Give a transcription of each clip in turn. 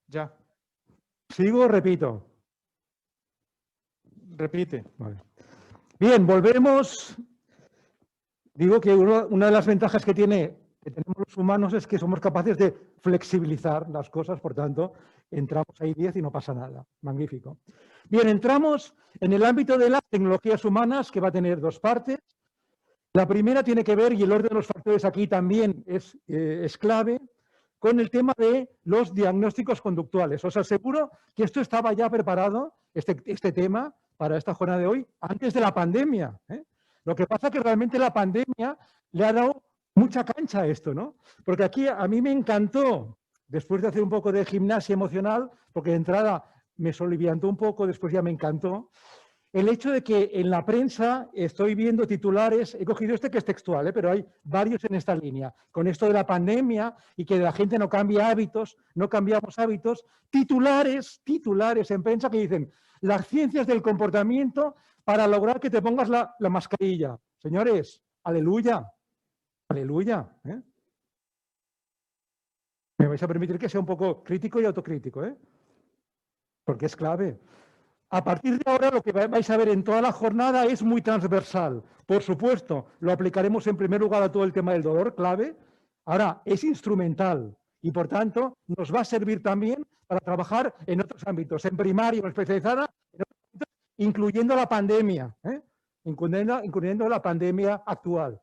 Ya. Sigo, repito. Repite. Vale. Bien, volvemos. Digo que una de las ventajas que tenemos los humanos es que somos capaces de flexibilizar las cosas, por tanto, entramos ahí 10 y no pasa nada. Magnífico. Bien, entramos en el ámbito de las tecnologías humanas, que va a tener dos partes. La primera tiene que ver, y el orden de los factores aquí también es clave, con el tema de los diagnósticos conductuales. Os aseguro que esto estaba ya preparado, este tema, para esta jornada de hoy, antes de la pandemia. Lo que pasa es que realmente la pandemia le ha dado mucha cancha a esto, ¿no? Porque aquí a mí me encantó, después de hacer un poco de gimnasia emocional, porque de entrada me soliviantó un poco, después ya me encantó, el hecho de que en la prensa estoy viendo titulares, he cogido este que es textual, pero hay varios en esta línea, con esto de la pandemia y que la gente no cambia hábitos, no cambiamos hábitos, titulares en prensa que dicen las ciencias del comportamiento para lograr que te pongas la mascarilla. Señores, aleluya, aleluya. Me vais a permitir que sea un poco crítico y autocrítico, porque es clave. A partir de ahora lo que vais a ver en toda la jornada es muy transversal. Por supuesto, lo aplicaremos en primer lugar a todo el tema del dolor, clave. Ahora, es instrumental y por tanto nos va a servir también para trabajar en otros ámbitos, en primaria o especializada, en otros ámbitos, incluyendo la pandemia, incluyendo la pandemia actual.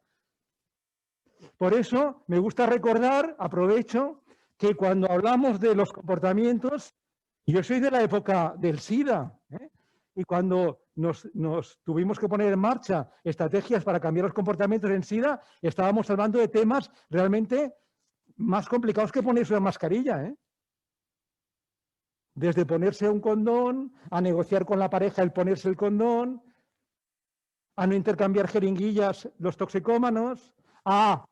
Por eso me gusta recordar, aprovecho, que cuando hablamos de los comportamientos, yo soy de la época del SIDA, y cuando nos tuvimos que poner en marcha estrategias para cambiar los comportamientos en SIDA, estábamos hablando de temas realmente más complicados que ponerse una mascarilla. Desde ponerse un condón, a negociar con la pareja el ponerse el condón, a no intercambiar jeringuillas los toxicómanos, a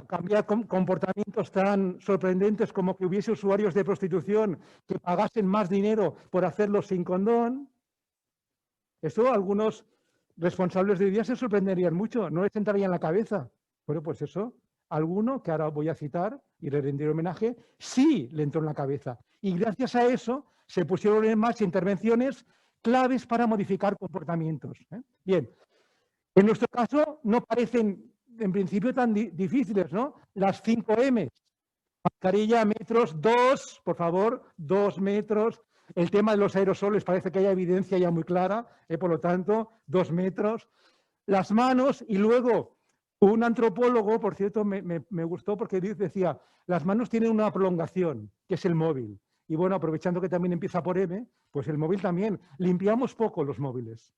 cambiar comportamientos tan sorprendentes como que hubiese usuarios de prostitución que pagasen más dinero por hacerlo sin condón. Eso algunos responsables de hoy día se sorprenderían mucho, no les entraría en la cabeza. Bueno, pues eso, alguno que ahora voy a citar y le rendiré homenaje, sí le entró en la cabeza. Y gracias a eso se pusieron en marcha intervenciones claves para modificar comportamientos. Bien, en nuestro caso no parecen en principio tan difíciles, ¿no? Las 5 M. Mascarilla, metros, 2, por favor, 2 metros. El tema de los aerosoles parece que hay evidencia ya muy clara, por lo tanto, 2 metros. Las manos y luego un antropólogo, por cierto, me gustó porque decía, las manos tienen una prolongación, que es el móvil. Y bueno, aprovechando que también empieza por M, pues el móvil también. Limpiamos poco los móviles.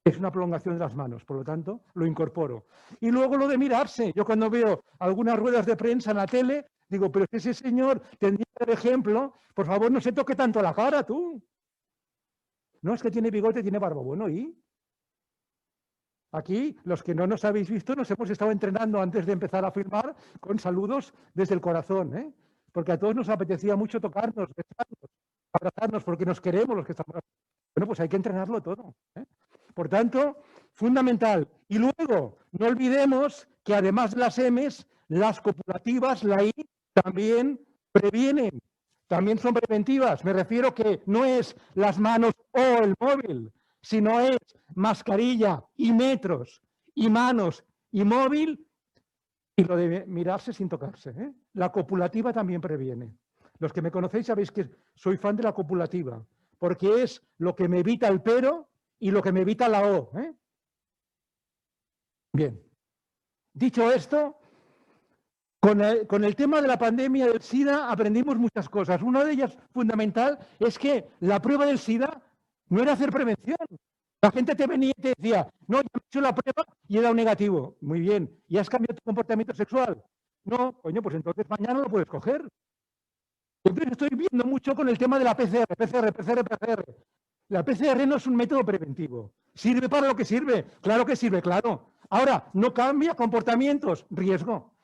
Es una prolongación de las manos, por lo tanto, lo incorporo. Y luego lo de mirarse. Yo cuando veo algunas ruedas de prensa en la tele, digo, pero si ese señor tendría que dar ejemplo, por favor, no se toque tanto la cara, tú. No, es que tiene bigote, tiene barba. Bueno, ¿y? Aquí, los que no nos habéis visto, nos hemos estado entrenando antes de empezar a filmar con saludos desde el corazón, porque a todos nos apetecía mucho tocarnos, besarnos, abrazarnos, porque nos queremos los que estamos. Bueno, pues hay que entrenarlo todo. Por tanto, fundamental. Y luego, no olvidemos que además de las M's, las copulativas, la I, también previenen, también son preventivas. Me refiero que no es las manos o el móvil, sino es mascarilla y metros y manos y móvil y lo de mirarse sin tocarse. La copulativa también previene. Los que me conocéis sabéis que soy fan de la copulativa, porque es lo que me evita el pero y lo que me evita la O. Bien. Dicho esto, con el tema de la pandemia del SIDA aprendimos muchas cosas. Una de ellas fundamental es que la prueba del SIDA no era hacer prevención. La gente te venía y te decía, no, yo he hecho la prueba y he dado negativo. Muy bien. ¿Y has cambiado tu comportamiento sexual? No, coño, pues entonces mañana lo puedes coger. Entonces estoy viendo mucho con el tema de la PCR. La PCR no es un método preventivo. ¿Sirve para lo que sirve? Claro que sirve, claro. Ahora, no cambia comportamientos, riesgo.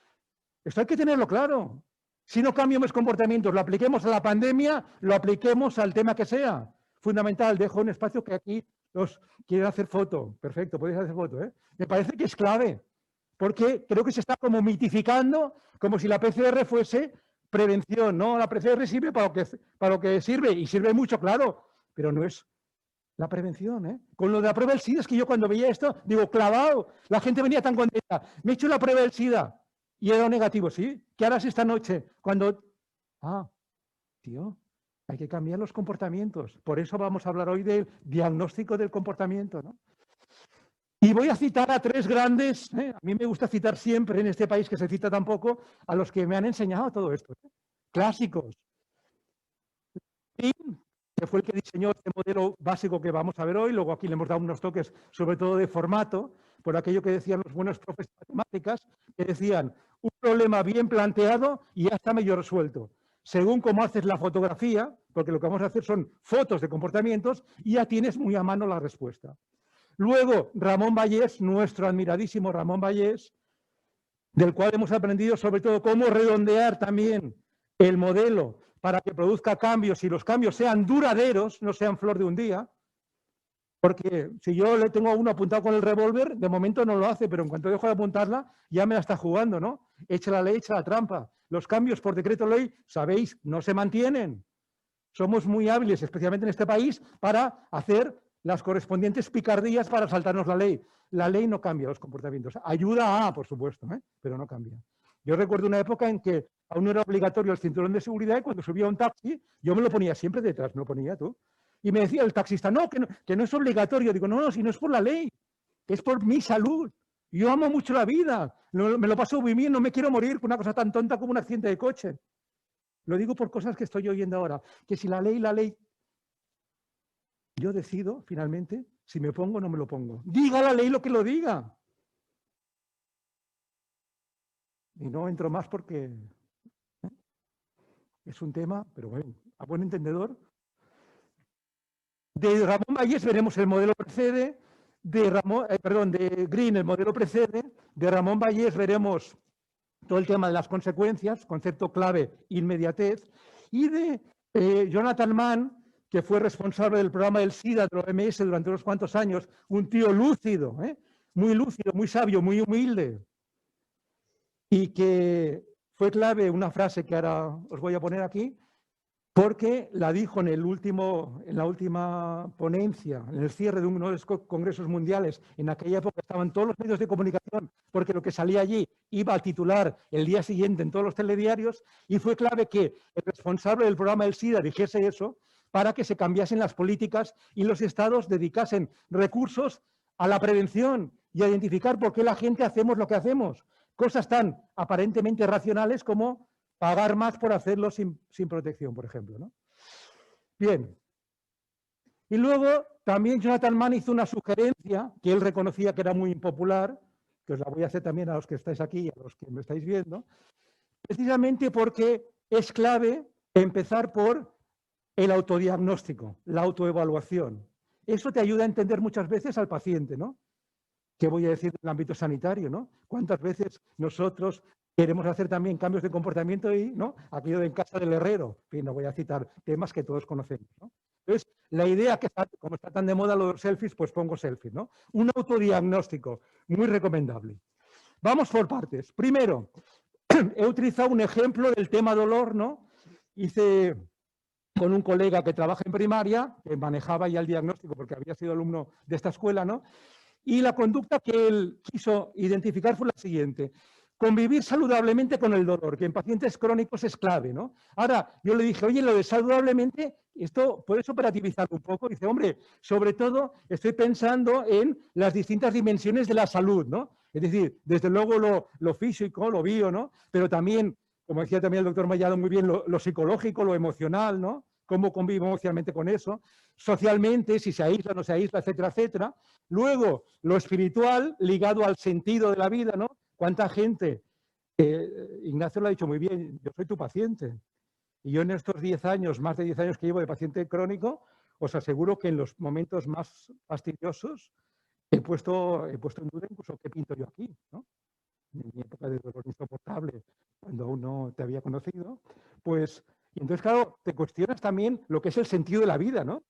Esto hay que tenerlo claro. Si no cambiamos comportamientos, lo apliquemos a la pandemia, lo apliquemos al tema que sea. Fundamental, dejo un espacio que aquí los quieren hacer foto. Perfecto, podéis hacer foto. Me parece que es clave, porque creo que se está como mitificando, como si la PCR fuese prevención, ¿no? La PCR sirve para lo que sirve, y sirve mucho, claro, pero no es la prevención, ¿eh? Con lo de la prueba del SIDA, es que yo cuando veía esto, digo, clavado, la gente venía tan contenta, me he hecho la prueba del SIDA y era negativo, ¿sí? ¿Qué harás esta noche? Cuando... Ah, tío, hay que cambiar los comportamientos. Por eso vamos a hablar hoy del diagnóstico del comportamiento, ¿no? Y voy a citar a 3 grandes, a mí me gusta citar siempre en este país que se cita tan poco, a los que me han enseñado todo esto. Clásicos. Que fue el que diseñó este modelo básico que vamos a ver hoy. Luego aquí le hemos dado unos toques, sobre todo de formato, por aquello que decían los buenos profes de matemáticas, que decían, un problema bien planteado y ya está medio resuelto. Según cómo haces la fotografía, porque lo que vamos a hacer son fotos de comportamientos, y ya tienes muy a mano la respuesta. Luego, Ramón Vallès, nuestro admiradísimo Ramón Vallès, del cual hemos aprendido sobre todo cómo redondear también el modelo para que produzca cambios y los cambios sean duraderos, no sean flor de un día, porque si yo le tengo a uno apuntado con el revólver, de momento no lo hace, pero en cuanto dejo de apuntarla, ya me la está jugando, ¿no? Echa la ley, echa la trampa. Los cambios por decreto ley, sabéis, no se mantienen. Somos muy hábiles, especialmente en este país, para hacer las correspondientes picardías para saltarnos la ley. La ley no cambia los comportamientos. Ayuda a, por supuesto, pero no cambia. Yo recuerdo una época en que aún no era obligatorio el cinturón de seguridad y cuando subía a un taxi, yo me lo ponía siempre detrás, me lo ponía tú. Y me decía el taxista, no, que no es obligatorio. Digo, no, si no es por la ley, es por mi salud. Yo amo mucho la vida, me lo paso muy bien, no me quiero morir con una cosa tan tonta como un accidente de coche. Lo digo por cosas que estoy oyendo ahora, que si la ley, yo decido finalmente si me pongo o no me lo pongo. Diga la ley lo que lo diga. Y no entro más porque es un tema, pero bueno, a buen entendedor. De Ramón Vallès veremos el modelo precede, de Green el modelo precede, de Ramón Vallès veremos todo el tema de las consecuencias, concepto clave, inmediatez, y de Jonathan Mann, que fue responsable del programa del SIDA de la OMS durante unos cuantos años, un tío lúcido, muy sabio, muy humilde, y que fue clave una frase que ahora os voy a poner aquí, porque la dijo en la última ponencia, en el cierre de uno de los congresos mundiales. En aquella época estaban todos los medios de comunicación, porque lo que salía allí iba a titular el día siguiente en todos los telediarios, y fue clave que el responsable del programa del SIDA dijese eso para que se cambiasen las políticas y los estados dedicasen recursos a la prevención y a identificar por qué la gente hacemos lo que hacemos. Cosas tan aparentemente racionales como pagar más por hacerlo sin protección, por ejemplo, ¿no? Bien. Y luego también Jonathan Mann hizo una sugerencia que él reconocía que era muy impopular, que os la voy a hacer también a los que estáis aquí y a los que me estáis viendo, precisamente porque es clave empezar por el autodiagnóstico, la autoevaluación. Eso te ayuda a entender muchas veces al paciente, ¿no? ¿Qué voy a decir del ámbito sanitario, no? ¿Cuántas veces nosotros queremos hacer también cambios de comportamiento y, ¿no? Aquello de en casa del herrero, y no voy a citar temas que todos conocemos, ¿no? Entonces, la idea que está, como está tan de moda lo de los selfies, pues pongo selfies, ¿no? Un autodiagnóstico, muy recomendable. Vamos por partes. Primero, he utilizado un ejemplo del tema dolor, ¿no? Hice con un colega que trabaja en primaria, que manejaba ya el diagnóstico porque había sido alumno de esta escuela, ¿no? Y la conducta que él quiso identificar fue la siguiente: convivir saludablemente con el dolor, que en pacientes crónicos es clave, ¿no? Ahora, yo le dije, oye, lo de saludablemente, ¿esto puedes operativizar un poco? Dice, hombre, sobre todo estoy pensando en las distintas dimensiones de la salud, ¿no? Es decir, desde luego lo físico, lo bio, ¿no? Pero también, como decía también el doctor Mayado muy bien, lo psicológico, lo emocional, ¿no? Cómo convivo emocionalmente con eso, socialmente, si se aísla o no se aísla, etcétera, etcétera. Luego, lo espiritual ligado al sentido de la vida, ¿no? ¿Cuánta gente? Ignacio lo ha dicho muy bien, yo soy tu paciente. Y yo en estos 10 años, más de 10 años que llevo de paciente crónico, os aseguro que en los momentos más fastidiosos he puesto en duda incluso qué pinto yo aquí, ¿no? En mi época de dolor insoportable, cuando aún no te había conocido, pues... Y entonces, claro, te cuestionas también lo que es el sentido de la vida, ¿no?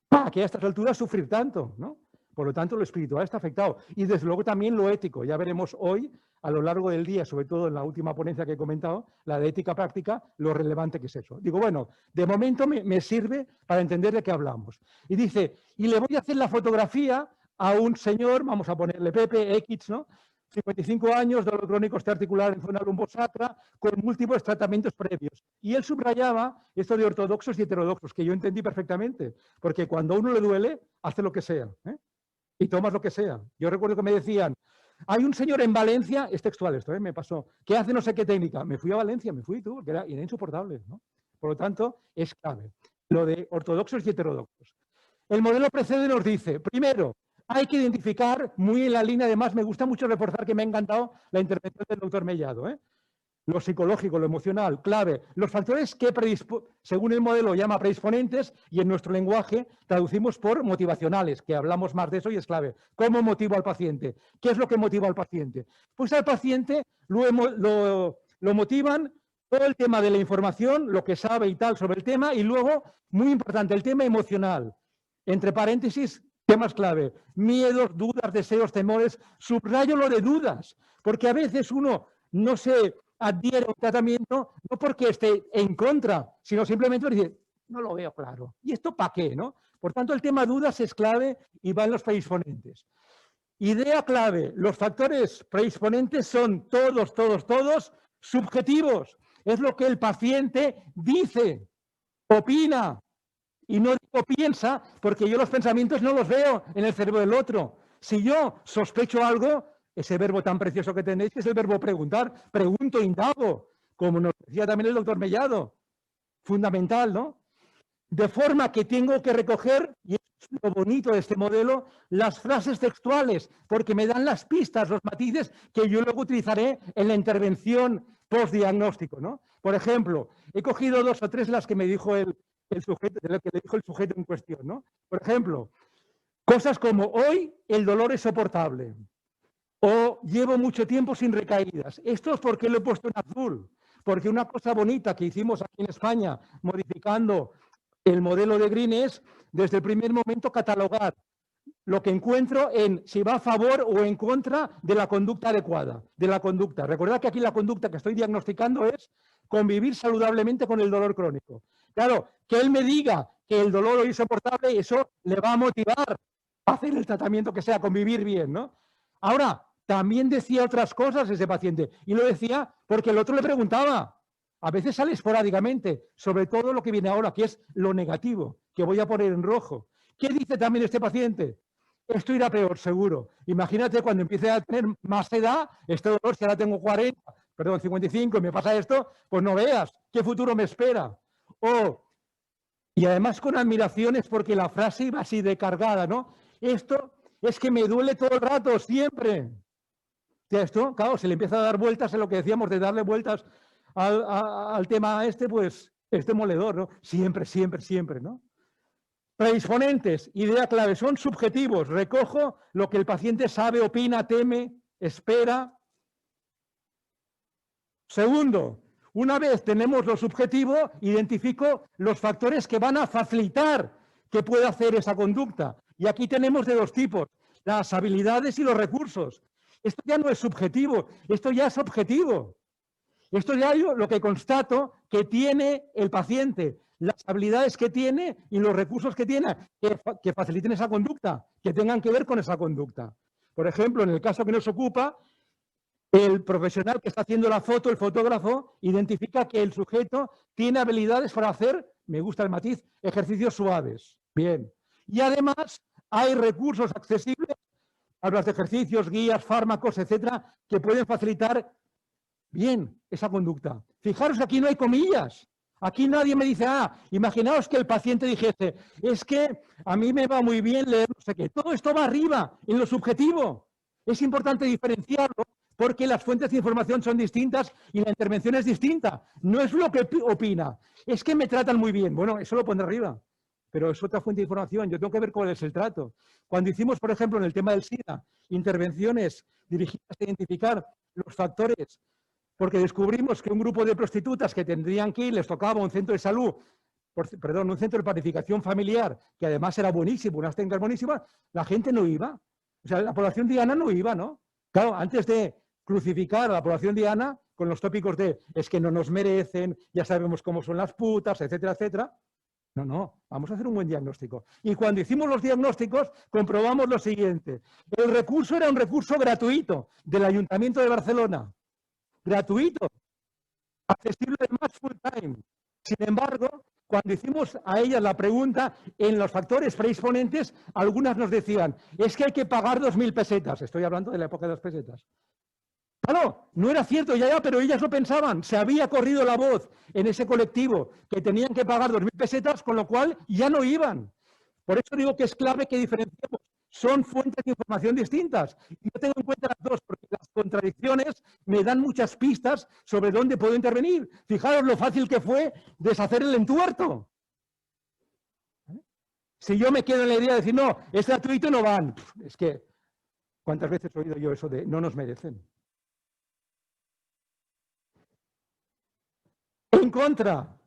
¿Para qué a estas alturas sufrir tanto, ¿no? Por lo tanto, lo espiritual está afectado. Y desde luego también lo ético. Ya veremos hoy a lo largo del día, sobre todo en la última ponencia que he comentado, la de ética práctica, lo relevante que es eso. Digo, bueno, de momento me sirve para entender de qué hablamos. Y dice, y le voy a hacer la fotografía a un señor, vamos a ponerle Pepe X, ¿no? 55 años, dolor crónico articular en zona lumbosacra, con múltiples tratamientos previos. Y él subrayaba esto de ortodoxos y heterodoxos, que yo entendí perfectamente, porque cuando a uno le duele, hace lo que sea, ¿eh? Y tomas lo que sea. Yo recuerdo que me decían, hay un señor en Valencia, es textual esto, me pasó, que hace no sé qué técnica. Me fui a Valencia, me fui tú, porque era insoportable, ¿no? Por lo tanto, es clave. Lo de ortodoxos y heterodoxos. El modelo precede nos dice, primero, hay que identificar, muy en la línea, además me gusta mucho reforzar que me ha encantado la intervención del doctor Mellado, ¿eh? Lo psicológico, lo emocional, clave, los factores que según el modelo llama predisponentes y en nuestro lenguaje traducimos por motivacionales, que hablamos más de eso y es clave. ¿Cómo motivo al paciente? ¿Qué es lo que motiva al paciente? Pues al paciente lo motivan todo el tema de la información, lo que sabe y tal sobre el tema, y luego, muy importante, el tema emocional. Entre paréntesis, temas clave, miedos, dudas, deseos, temores, subrayo lo de dudas, porque a veces uno no se adhiere a un tratamiento no porque esté en contra, sino simplemente porque dice, no lo veo claro. ¿Y esto para qué? ¿No? Por tanto, el tema dudas es clave y va en los predisponentes. Idea clave, los factores predisponentes son todos subjetivos. Es lo que el paciente dice, opina, y no digo piensa, porque yo los pensamientos no los veo en el cerebro del otro. Si yo sospecho algo, ese verbo tan precioso que tenéis, que es el verbo preguntar, pregunto, indago, como nos decía también el doctor Mellado. Fundamental, ¿no? De forma que tengo que recoger, y es lo bonito de este modelo, las frases textuales, porque me dan las pistas, los matices que yo luego utilizaré en la intervención postdiagnóstico, ¿no? Por ejemplo, he cogido 2 o 3 las que me dijo el sujeto, de lo que le dijo el sujeto en cuestión, ¿no? Por ejemplo, cosas como hoy el dolor es soportable o llevo mucho tiempo sin recaídas. Esto es porque lo he puesto en azul, porque una cosa bonita que hicimos aquí en España modificando el modelo de Green es desde el primer momento catalogar lo que encuentro en si va a favor o en contra de la conducta adecuada, de la conducta. Recordad que aquí la conducta que estoy diagnosticando es convivir saludablemente con el dolor crónico. Claro, que él me diga que el dolor es insoportable, eso le va a motivar a hacer el tratamiento que sea, convivir bien, ¿no? Ahora, también decía otras cosas ese paciente, y lo decía porque el otro le preguntaba. A veces sale esporádicamente, sobre todo lo que viene ahora, que es lo negativo, que voy a poner en rojo. ¿Qué dice también este paciente? Esto irá peor, seguro. Imagínate cuando empiece a tener más edad, este dolor, si ahora tengo 55 y me pasa esto, pues no veas qué futuro me espera. Y además con admiraciones porque la frase iba así de cargada, ¿no? Esto es que me duele todo el rato, siempre. Esto, claro, se le empieza a dar vueltas en lo que decíamos de darle vueltas al tema pues es demoledor, ¿no? Siempre, ¿no? Predisponentes, idea clave, son subjetivos. Recojo lo que el paciente sabe, opina, teme, espera. Segundo, una vez tenemos lo subjetivo, identifico los factores que van a facilitar que pueda hacer esa conducta. Y aquí tenemos de 2 tipos, las habilidades y los recursos. Esto ya no es subjetivo, esto ya es objetivo. Esto ya es lo que constato que tiene el paciente, las habilidades que tiene y los recursos que tiene que faciliten esa conducta, que tengan que ver con esa conducta. Por ejemplo, en el caso que nos ocupa, el profesional que está haciendo la foto, el fotógrafo, identifica que el sujeto tiene habilidades para hacer, me gusta el matiz, ejercicios suaves. Bien. Y además hay recursos accesibles, hablas de ejercicios, guías, fármacos, etcétera, que pueden facilitar bien esa conducta. Fijaros, aquí no hay comillas. Aquí nadie me dice, imaginaos que el paciente dijese, es que a mí me va muy bien leer no sé qué. Todo esto va arriba, en lo subjetivo. Es importante diferenciarlo porque las fuentes de información son distintas y la intervención es distinta. No es lo que opina, es que me tratan muy bien. Bueno, eso lo pondré arriba, pero es otra fuente de información. Yo tengo que ver cuál es el trato. Cuando hicimos, por ejemplo, en el tema del SIDA, intervenciones dirigidas a identificar los factores, porque descubrimos que un grupo de prostitutas que tendrían que ir, les tocaba un centro de salud, un centro de planificación familiar, que además era buenísimo, unas técnicas buenísimas, la gente no iba. O sea, la población diana no iba, ¿no? Claro, antes de crucificar a la población diana con los tópicos de es que no nos merecen, ya sabemos cómo son las putas, etcétera, etcétera. No, no, vamos a hacer un buen diagnóstico. Y cuando hicimos los diagnósticos, comprobamos lo siguiente. El recurso era un recurso gratuito del Ayuntamiento de Barcelona. Gratuito. Accesible además full time. Sin embargo, cuando hicimos a ellas la pregunta, en los factores predisponentes, algunas nos decían, es que hay que pagar 2.000 pesetas. Estoy hablando de la época de las pesetas. Claro, no era cierto ya, pero ellas lo pensaban. Se había corrido la voz en ese colectivo que tenían que pagar 2.000 pesetas, con lo cual ya no iban. Por eso digo que es clave que diferenciemos. Son fuentes de información distintas. Yo tengo en cuenta las dos, porque las contradicciones me dan muchas pistas sobre dónde puedo intervenir. Fijaros lo fácil que fue deshacer el entuerto. Si yo me quedo en la idea de decir, no, es gratuito, no van. Es que, ¿cuántas veces he oído yo eso de no nos merecen? En contra,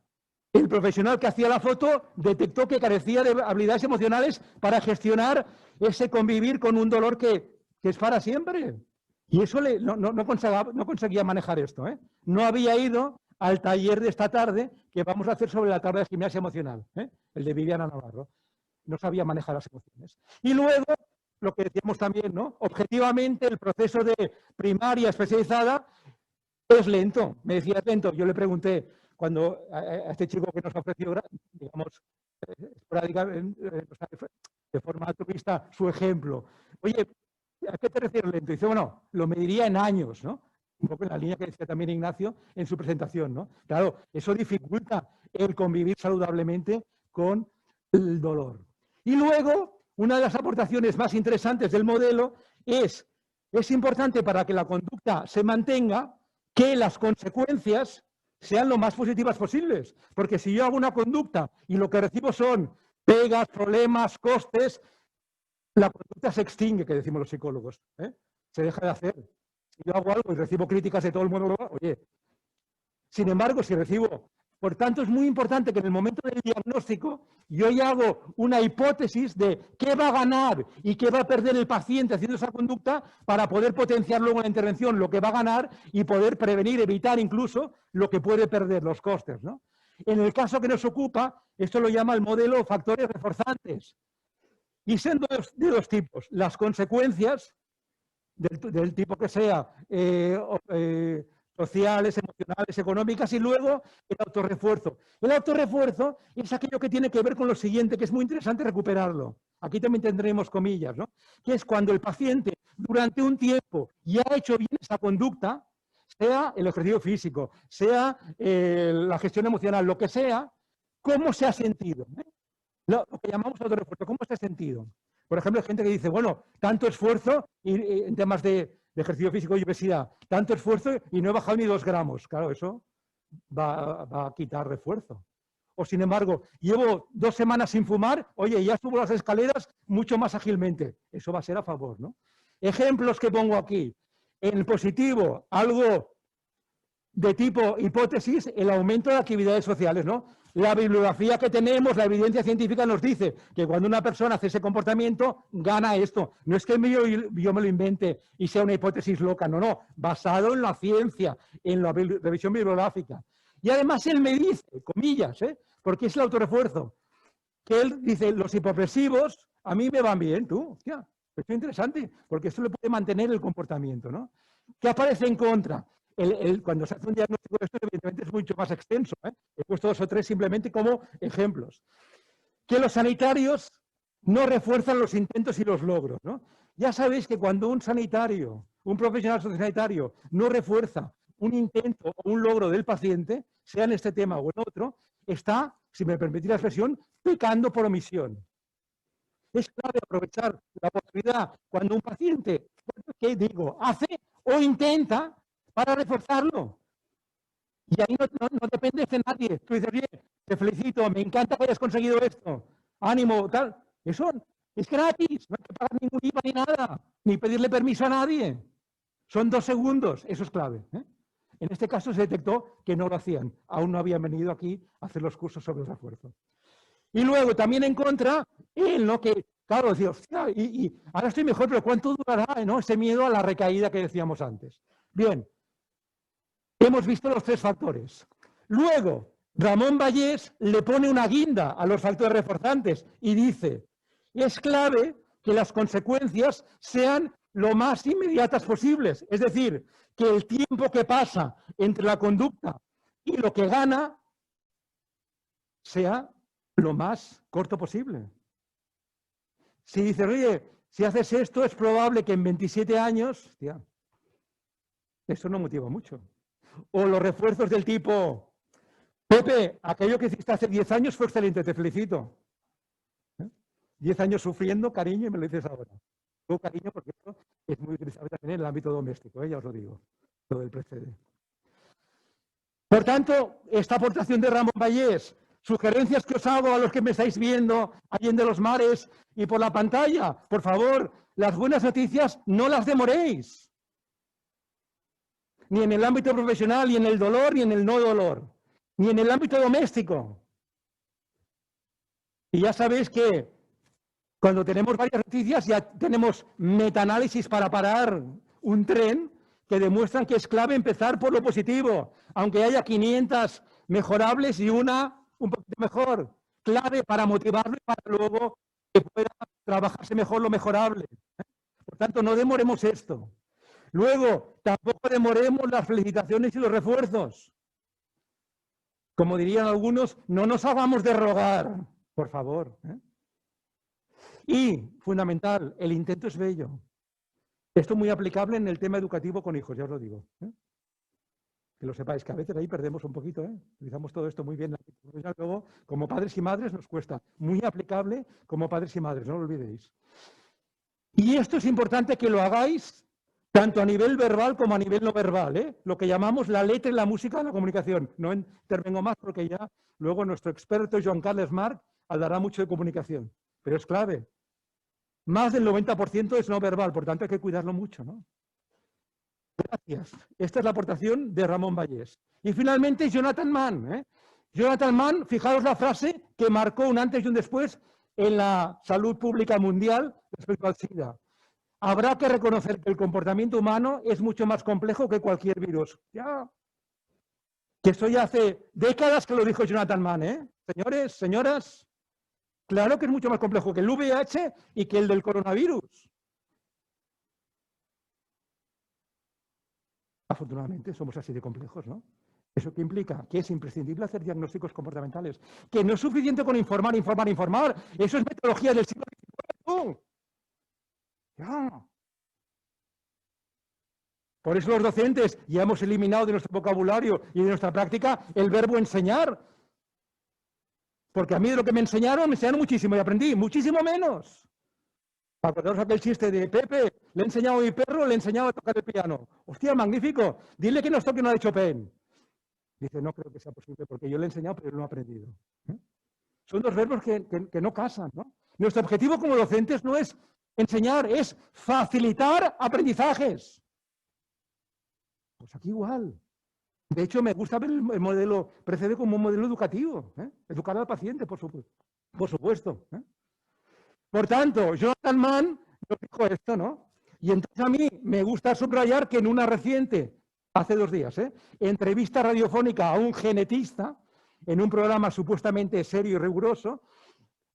el profesional que hacía la foto detectó que carecía de habilidades emocionales para gestionar ese convivir con un dolor que es para siempre. Y eso no conseguía manejar esto. No había ido al taller de esta tarde que vamos a hacer sobre la tabla de gimnasia emocional, el de Viviana Navarro. No sabía manejar las emociones. Y luego, lo que decíamos también, ¿no? Objetivamente, el proceso de primaria especializada es lento. Me decía, es lento. Yo le pregunté, cuando a este chico que nos ha ofrecido, digamos, de forma altruista, su ejemplo. Oye, ¿a qué te refieres lento? Dice, bueno, lo mediría en años, ¿no? Un poco en la línea que decía también Ignacio en su presentación, ¿no? Claro, eso dificulta el convivir saludablemente con el dolor. Y luego, una de las aportaciones más interesantes del modelo es importante para que la conducta se mantenga que las consecuencias sean lo más positivas posibles. Porque si yo hago una conducta y lo que recibo son pegas, problemas, costes, la conducta se extingue, que decimos los psicólogos. Se deja de hacer. Si yo hago algo y recibo críticas de todo el mundo, oye. Sin embargo, si recibo... Por tanto, es muy importante que en el momento del diagnóstico yo ya hago una hipótesis de qué va a ganar y qué va a perder el paciente haciendo esa conducta para poder potenciar luego en la intervención lo que va a ganar y poder prevenir, evitar incluso lo que puede perder, los costes, ¿no? En el caso que nos ocupa, esto lo llama el modelo factores reforzantes. Y son de dos tipos. Las consecuencias, del tipo que sea, sociales, emocionales, económicas, y luego el autorrefuerzo. El autorrefuerzo es aquello que tiene que ver con lo siguiente, que es muy interesante recuperarlo. Aquí también tendremos comillas, ¿no? Que es cuando el paciente durante un tiempo ya ha hecho bien esa conducta, sea el ejercicio físico, sea la gestión emocional, lo que sea, ¿cómo se ha sentido? Lo que llamamos autorrefuerzo, ¿cómo se ha sentido? Por ejemplo, hay gente que dice, bueno, tanto esfuerzo y en temas de ejercicio físico y obesidad, tanto esfuerzo y no he bajado ni 2 gramos. Claro, eso va a quitar refuerzo. O sin embargo, llevo 2 semanas sin fumar, oye, ya subo las escaleras mucho más ágilmente. Eso va a ser a favor, ¿no? Ejemplos que pongo aquí. En positivo, algo de tipo hipótesis, el aumento de actividades sociales, ¿no? La bibliografía que tenemos, la evidencia científica nos dice que cuando una persona hace ese comportamiento, gana esto. No es que yo me lo invente y sea una hipótesis loca, no, no. Basado en la ciencia, en la revisión bibliográfica. Y además él me dice, comillas, porque es el autorrefuerzo, que él dice, los hipopresivos a mí me van bien, tú, hostia, esto es interesante, porque esto le puede mantener el comportamiento, ¿no? ¿Qué aparece en contra? Cuando se hace un diagnóstico de esto, evidentemente es mucho más extenso. He puesto 2 o 3 simplemente como ejemplos. Que los sanitarios no refuerzan los intentos y los logros, ¿no? Ya sabéis que cuando un sanitario, un profesional sociosanitario, no refuerza un intento o un logro del paciente, sea en este tema o en otro, está, si me permitís la expresión, pecando por omisión. Es clave aprovechar la oportunidad cuando un paciente, ¿qué digo?, hace o intenta para reforzarlo. Y ahí no depende de nadie. Tú dices, bien, te felicito, me encanta que hayas conseguido esto. Ánimo, tal. Eso es gratis, no hay que pagar ningún IVA ni nada, ni pedirle permiso a nadie. Son 2 segundos, eso es clave. En este caso se detectó que no lo hacían. Aún no habían venido aquí a hacer los cursos sobre el refuerzo. Y luego también en contra, él, ¿no? Que, claro, decía, hostia, y ahora estoy mejor, pero ¿cuánto durará, ¿no? Ese miedo a la recaída que decíamos antes. Bien, hemos visto los 3 factores. Luego, Ramón Vallès le pone una guinda a los factores reforzantes y dice, es clave que las consecuencias sean lo más inmediatas posibles. Es decir, que el tiempo que pasa entre la conducta y lo que gana sea lo más corto posible. Si dices, oye, si haces esto es probable que en 27 años, hostia, eso no motiva mucho. O los refuerzos del tipo, Pepe, aquello que hiciste hace 10 años fue excelente, te felicito. 10 años sufriendo, cariño, y me lo dices ahora. Todo cariño, porque esto es muy utilizable también en el ámbito doméstico, ya os lo digo, lo del precede. Por tanto, esta aportación de Ramón Vallès, sugerencias que os hago a los que me estáis viendo allí en de los mares y por la pantalla, por favor, las buenas noticias no las demoréis. Ni en el ámbito profesional, ni en el dolor, ni en el no dolor, ni en el ámbito doméstico. Y ya sabéis que cuando tenemos varias noticias ya tenemos metaanálisis para parar un tren que demuestran que es clave empezar por lo positivo, aunque haya 500 mejorables y una un poquito mejor. Clave para motivarlo y para luego que pueda trabajarse mejor lo mejorable. Por tanto, no demoremos esto. Luego, tampoco demoremos las felicitaciones y los refuerzos. Como dirían algunos, no nos hagamos de rogar, por favor. Y, fundamental, el intento es bello. Esto es muy aplicable en el tema educativo con hijos, ya os lo digo. Que lo sepáis, que a veces ahí perdemos un poquito, utilizamos todo esto muy bien. Luego, como padres y madres nos cuesta. Muy aplicable como padres y madres, no lo olvidéis. Y esto es importante que lo hagáis tanto a nivel verbal como a nivel no verbal, lo que llamamos la letra y la música de la comunicación. No intervengo más porque ya luego nuestro experto Joan Carles Marc hablará mucho de comunicación, pero es clave. Más del 90% es no verbal, por tanto hay que cuidarlo mucho, ¿no? Gracias. Esta es la aportación de Ramón Vallès. Y finalmente Jonathan Mann. Jonathan Mann, fijaros la frase que marcó un antes y un después en la salud pública mundial respecto al SIDA. Habrá que reconocer que el comportamiento humano es mucho más complejo que cualquier virus. Ya. Que esto ya hace décadas que lo dijo Jonathan Mann, Señores, señoras, claro que es mucho más complejo que el VIH y que el del coronavirus. Afortunadamente somos así de complejos, ¿no? ¿Eso qué implica? Que es imprescindible hacer diagnósticos comportamentales. Que no es suficiente con informar. Eso es metodología del siglo XIX. Ya. Por eso los docentes ya hemos eliminado de nuestro vocabulario y de nuestra práctica el verbo enseñar. Porque a mí de lo que me enseñaron muchísimo y aprendí muchísimo menos. Acordaros aquel chiste de Pepe, le he enseñado a mi perro, le he enseñado a tocar el piano. Hostia, magnífico, dile que nos toque una de Chopin. Dice, no creo que sea posible porque yo le he enseñado pero él no ha aprendido. Son dos verbos que no casan, ¿no? Nuestro objetivo como docentes no es enseñar, es facilitar aprendizajes. Pues aquí igual. De hecho, me gusta ver el modelo precede como un modelo educativo. Educar al paciente, por supuesto. Por tanto, Jonathan Mann nos dijo esto, ¿no? Y entonces a mí me gusta subrayar que en una reciente, hace 2 días, entrevista radiofónica a un genetista, en un programa supuestamente serio y riguroso,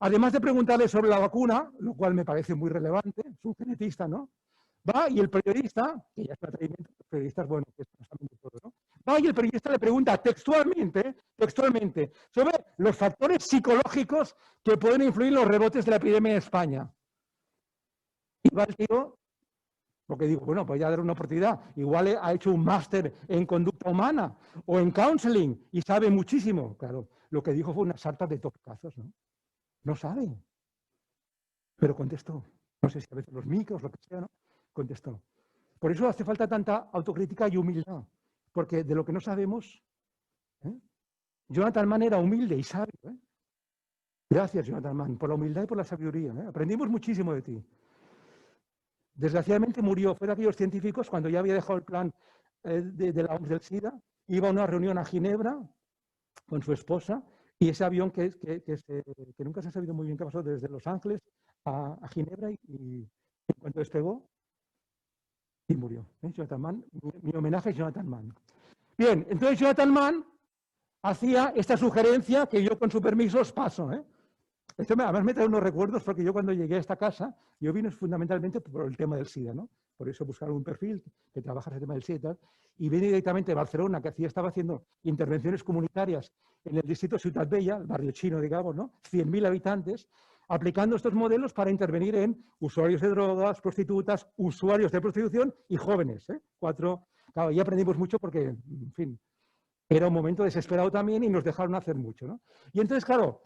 además de preguntarle sobre la vacuna, lo cual me parece muy relevante, es un genetista, ¿no? Va y el periodista, que ya es un atrevimiento, los periodistas, bueno, que es de todo, ¿no? Va y el periodista le pregunta textualmente, sobre los factores psicológicos que pueden influir en los rebotes de la epidemia en España. Y va el tío, porque digo, bueno, pues ya dar una oportunidad. Igual ha hecho un máster en conducta humana o en counseling y sabe muchísimo. Claro, lo que dijo fue una sarta de topicazos, ¿no? No sabe. Pero contestó. No sé si a veces los micros, lo que sea, ¿no? Contestó. Por eso hace falta tanta autocrítica y humildad, porque de lo que no sabemos, Jonathan Mann era humilde y sabio. Gracias, Jonathan Mann, por la humildad y por la sabiduría. Aprendimos muchísimo de ti. Desgraciadamente murió, fue de aquellos científicos cuando ya había dejado el plan de la OMS del SIDA, iba a una reunión a Ginebra con su esposa y ese avión que nunca se ha sabido muy bien qué pasó desde Los Ángeles a Ginebra y en cuanto despegó, Y murió. Jonathan Mann, mi homenaje a Jonathan Mann. Bien, entonces Jonathan Mann hacía esta sugerencia que yo con su permiso os paso. Esto además me trae unos recuerdos porque yo cuando llegué a esta casa, yo vine fundamentalmente por el tema del SIDA, ¿no? Por eso buscaron un perfil que trabaja el tema del SIDA y tal. Y vine directamente de Barcelona, que estaba haciendo intervenciones comunitarias en el distrito Ciutat Bella, el barrio chino, digamos, ¿no? 100.000 habitantes, aplicando estos modelos para intervenir en usuarios de drogas, prostitutas, usuarios de prostitución y jóvenes. Claro, y aprendimos mucho porque, en fin, era un momento desesperado también y nos dejaron hacer mucho, ¿no? Y entonces, claro,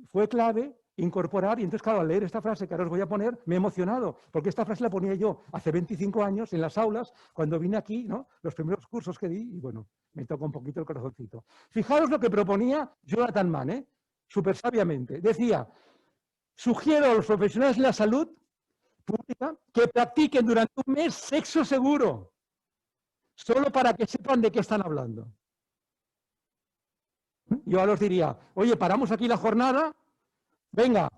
fue clave incorporar, y entonces, claro, al leer esta frase que ahora os voy a poner, me he emocionado, porque esta frase la ponía yo hace 25 años en las aulas, cuando vine aquí, ¿no? Los primeros cursos que di, y bueno, me toca un poquito el corazoncito. Fijaros lo que proponía Jonathan Mann, súper sabiamente. Decía, sugiero a los profesionales de la salud pública que practiquen durante un mes sexo seguro, solo para que sepan de qué están hablando. Yo ahora os diría, oye, paramos aquí la jornada, venga,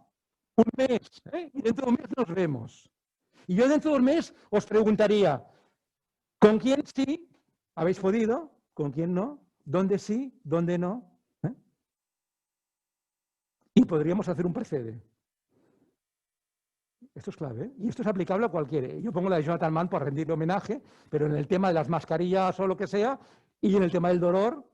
un mes, y dentro de un mes nos vemos. Y yo dentro de un mes os preguntaría, ¿con quién sí habéis podido? ¿Con quién no? ¿Dónde sí? ¿Dónde no? Y podríamos hacer un precede. Esto es clave, y esto es aplicable a cualquiera. Yo pongo la de Jonathan Mann por rendirle homenaje, pero en el tema de las mascarillas o lo que sea, y en el tema del dolor,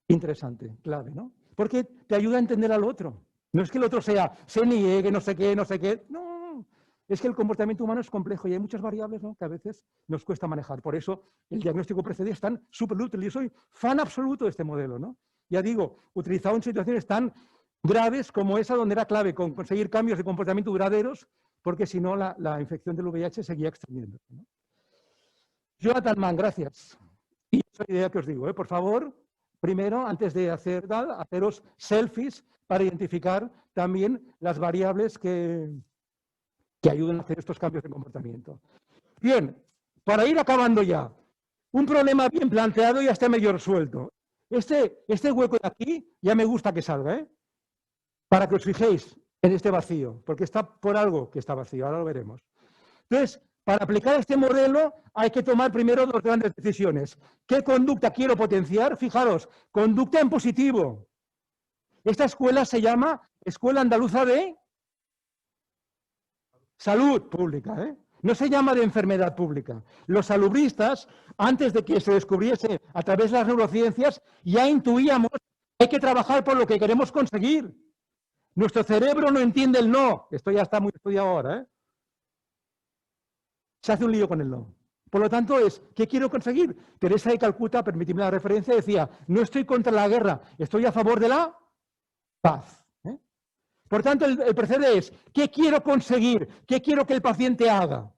interesante, clave, ¿no? Porque te ayuda a entender al otro. No es que el otro sea, se niegue, no sé qué, no sé qué. No, es que el comportamiento humano es complejo y hay muchas variables, ¿no?, que a veces nos cuesta manejar. Por eso el diagnóstico precedente es tan súper útil. Yo soy fan absoluto de este modelo, ¿no? Ya digo, utilizado en situaciones tan graves como esa, donde era clave conseguir cambios de comportamiento duraderos, porque si no la infección del VIH seguía extendiendo, ¿no? Jonathan Mann, gracias. Y esa idea que os digo, por favor, primero, antes de hacer tal, haceros selfies para identificar también las variables que ayuden a hacer estos cambios de comportamiento. Bien, para ir acabando ya, un problema bien planteado y ya está medio resuelto. Este hueco de aquí ya me gusta que salga, para que os fijéis en este vacío, porque está por algo que está vacío, ahora lo veremos. Entonces, para aplicar este modelo hay que tomar primero dos grandes decisiones. ¿Qué conducta quiero potenciar? Fijaros, conducta en positivo. Esta escuela se llama Escuela Andaluza de Salud Pública, No se llama de enfermedad pública. Los salubristas, antes de que se descubriese a través de las neurociencias, ya intuíamos que hay que trabajar por lo que queremos conseguir. Nuestro cerebro no entiende el no. Esto ya está muy estudiado ahora, Se hace un lío con el no. Por lo tanto, ¿qué quiero conseguir? Teresa de Calcuta, permitidme la referencia, decía, no estoy contra la guerra, estoy a favor de la paz. Por tanto, el precedente es, ¿qué quiero conseguir? ¿Qué quiero que el paciente haga?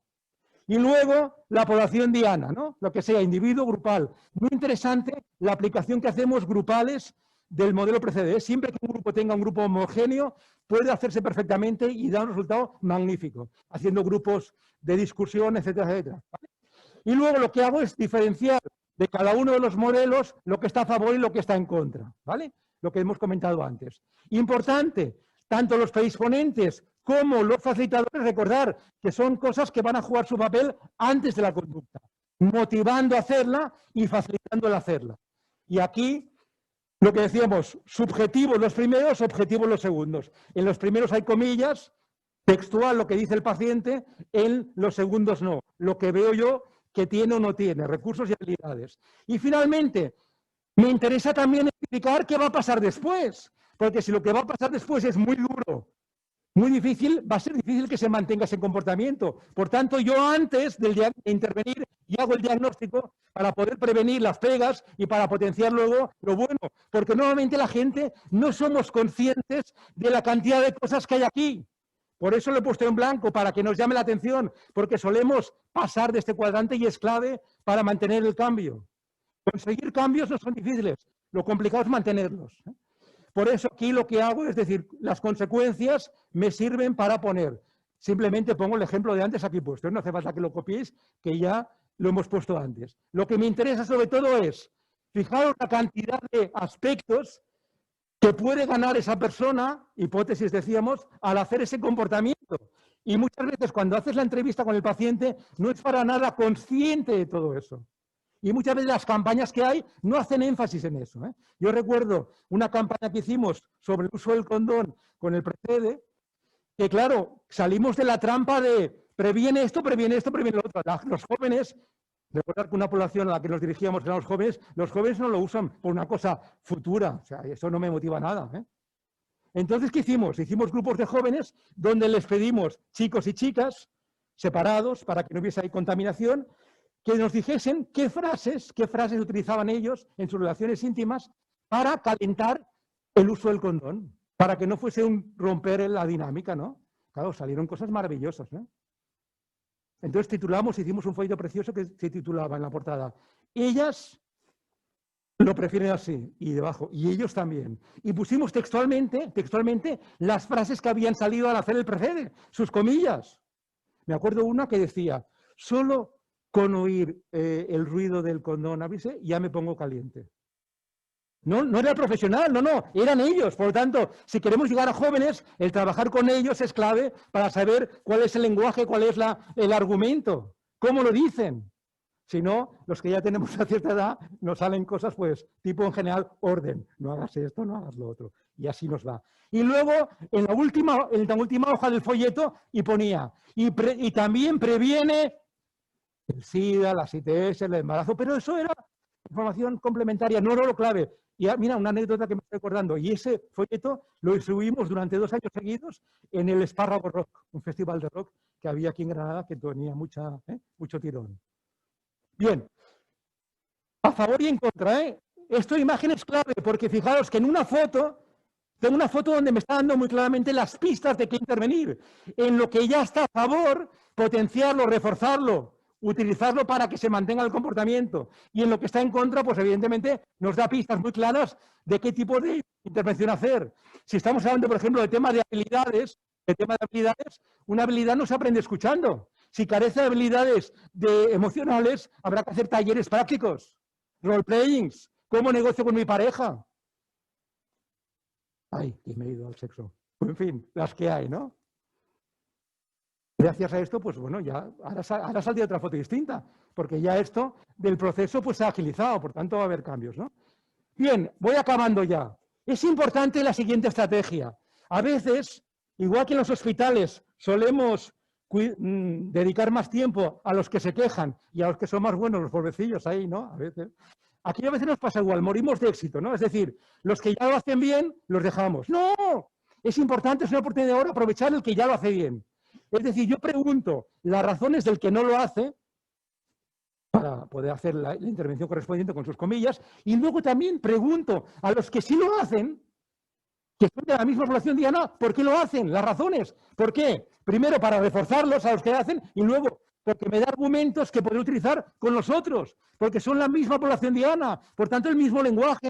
Y luego, la población diana, ¿no? Lo que sea, individuo, grupal. Muy interesante la aplicación que hacemos grupales del modelo precedente. Siempre que un grupo tenga un grupo homogéneo, puede hacerse perfectamente y dar un resultado magnífico, haciendo grupos de discusión, etcétera, etcétera. ¿Vale? Y luego lo que hago es diferenciar de cada uno de los modelos lo que está a favor y lo que está en contra, ¿vale? Lo que hemos comentado antes. Importante, tanto los predisponentes como los facilitadores, recordar que son cosas que van a jugar su papel antes de la conducta, motivando a hacerla y facilitando el hacerla. Y aquí, lo que decíamos, subjetivos los primeros, objetivos los segundos. En los primeros hay comillas, textual lo que dice el paciente, en los segundos no. Lo que veo yo que tiene o no tiene, recursos y habilidades. Y finalmente, me interesa también explicar qué va a pasar después, porque si lo que va a pasar después es muy duro, muy difícil, va a ser difícil que se mantenga ese comportamiento. Por tanto, yo antes de intervenir y hago el diagnóstico para poder prevenir las pegas y para potenciar luego lo bueno. Porque normalmente la gente no somos conscientes de la cantidad de cosas que hay aquí. Por eso lo he puesto en blanco, para que nos llame la atención, porque solemos pasar de este cuadrante y es clave para mantener el cambio. Conseguir cambios no son difíciles, lo complicado es mantenerlos. Por eso aquí lo que hago es decir, las consecuencias me sirven para poner. Simplemente pongo el ejemplo de antes aquí puesto. No hace falta que lo copiéis, que ya lo hemos puesto antes. Lo que me interesa sobre todo es, fijaros la cantidad de aspectos que puede ganar esa persona, hipótesis decíamos, al hacer ese comportamiento. Y muchas veces cuando haces la entrevista con el paciente no es para nada consciente de todo eso. Y muchas veces las campañas que hay no hacen énfasis en eso. Yo recuerdo una campaña que hicimos sobre el uso del condón con el Precede, que claro, salimos de la trampa de previene esto, previene esto, previene lo otro. Los jóvenes, recordar que una población a la que nos dirigíamos eran los jóvenes no lo usan por una cosa futura, o sea, eso no me motiva nada. Entonces, ¿qué hicimos? Hicimos grupos de jóvenes donde les pedimos, chicos y chicas, separados, para que no hubiese ahí contaminación, que nos dijesen qué frases utilizaban ellos en sus relaciones íntimas para calentar el uso del condón, para que no fuese un romper la dinámica, ¿no? Claro, salieron cosas maravillosas, ¿no? Entonces hicimos un folleto precioso que se titulaba en la portada, ellas lo prefieren así, y debajo, y ellos también. Y pusimos textualmente las frases que habían salido al hacer el Precede, sus comillas. Me acuerdo una que decía, solo con oír el ruido del condón, avise, ya me pongo caliente. No era profesional, no, eran ellos. Por lo tanto, si queremos llegar a jóvenes, el trabajar con ellos es clave para saber cuál es el lenguaje, cuál es el argumento, cómo lo dicen. Si no, los que ya tenemos una cierta edad, nos salen cosas, pues, tipo en general, orden. No hagas esto, no hagas lo otro. Y así nos va. Y luego, en la última hoja del folleto, y ponía, y también previene el SIDA, las ITS, el embarazo, pero eso era información complementaria, no era lo clave. Y mira, una anécdota que me estoy acordando, y ese folleto lo distribuimos durante 2 años seguidos en el Espárrago Rock, un festival de rock que había aquí en Granada que tenía mucho tirón. Bien, a favor y en contra, Esta imagen es clave porque fijaos que en una foto, tengo una foto donde me está dando muy claramente las pistas de qué intervenir. En lo que ya está a favor, potenciarlo, reforzarlo, utilizarlo para que se mantenga el comportamiento. Y en lo que está en contra, pues evidentemente nos da pistas muy claras de qué tipo de intervención hacer. Si estamos hablando, por ejemplo, del tema de habilidades, una habilidad no se aprende escuchando. Si carece de habilidades emocionales, habrá que hacer talleres prácticos, role-playings, cómo negocio con mi pareja. Ay, que me he ido al sexo. En fin, las que hay, ¿no? Gracias a esto, pues bueno, ya ahora saldría otra foto distinta, porque ya esto del proceso pues se ha agilizado, por tanto va a haber cambios, ¿no? Bien, voy acabando ya. Es importante la siguiente estrategia. A veces, igual que en los hospitales solemos dedicar más tiempo a los que se quejan y a los que son más buenos, los pobrecillos ahí, ¿no? A veces. Aquí a veces nos pasa igual, morimos de éxito, ¿no? Es decir, los que ya lo hacen bien, los dejamos. ¡No! Es importante, es una oportunidad ahora aprovechar el que ya lo hace bien. Es decir, yo pregunto las razones del que no lo hace para poder hacer la intervención correspondiente con sus comillas, y luego también pregunto a los que sí lo hacen, que son de la misma población diana, ¿por qué lo hacen? Las razones. ¿Por qué? Primero, para reforzarlos a los que hacen, y luego, porque me da argumentos que podré utilizar con los otros, porque son la misma población diana, por tanto, el mismo lenguaje,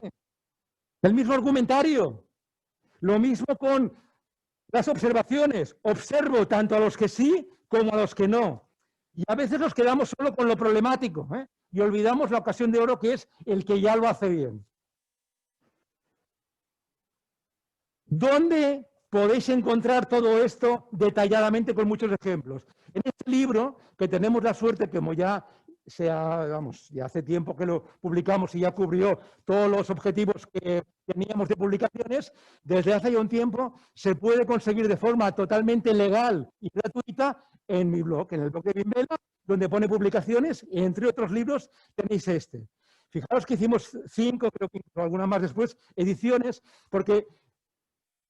el mismo argumentario. Lo mismo con las observaciones. Observo tanto a los que sí como a los que no. Y a veces nos quedamos solo con lo problemático, y olvidamos la ocasión de oro que es el que ya lo hace bien. ¿Dónde podéis encontrar todo esto detalladamente con muchos ejemplos? En este libro, que tenemos la suerte, como ya ya hace tiempo que lo publicamos y ya cubrió todos los objetivos que teníamos de publicaciones, desde hace ya un tiempo se puede conseguir de forma totalmente legal y gratuita en mi blog, en el blog de Bimbela, donde pone publicaciones, y entre otros libros tenéis este. Fijaos que hicimos 5, creo que algunas más después, ediciones, porque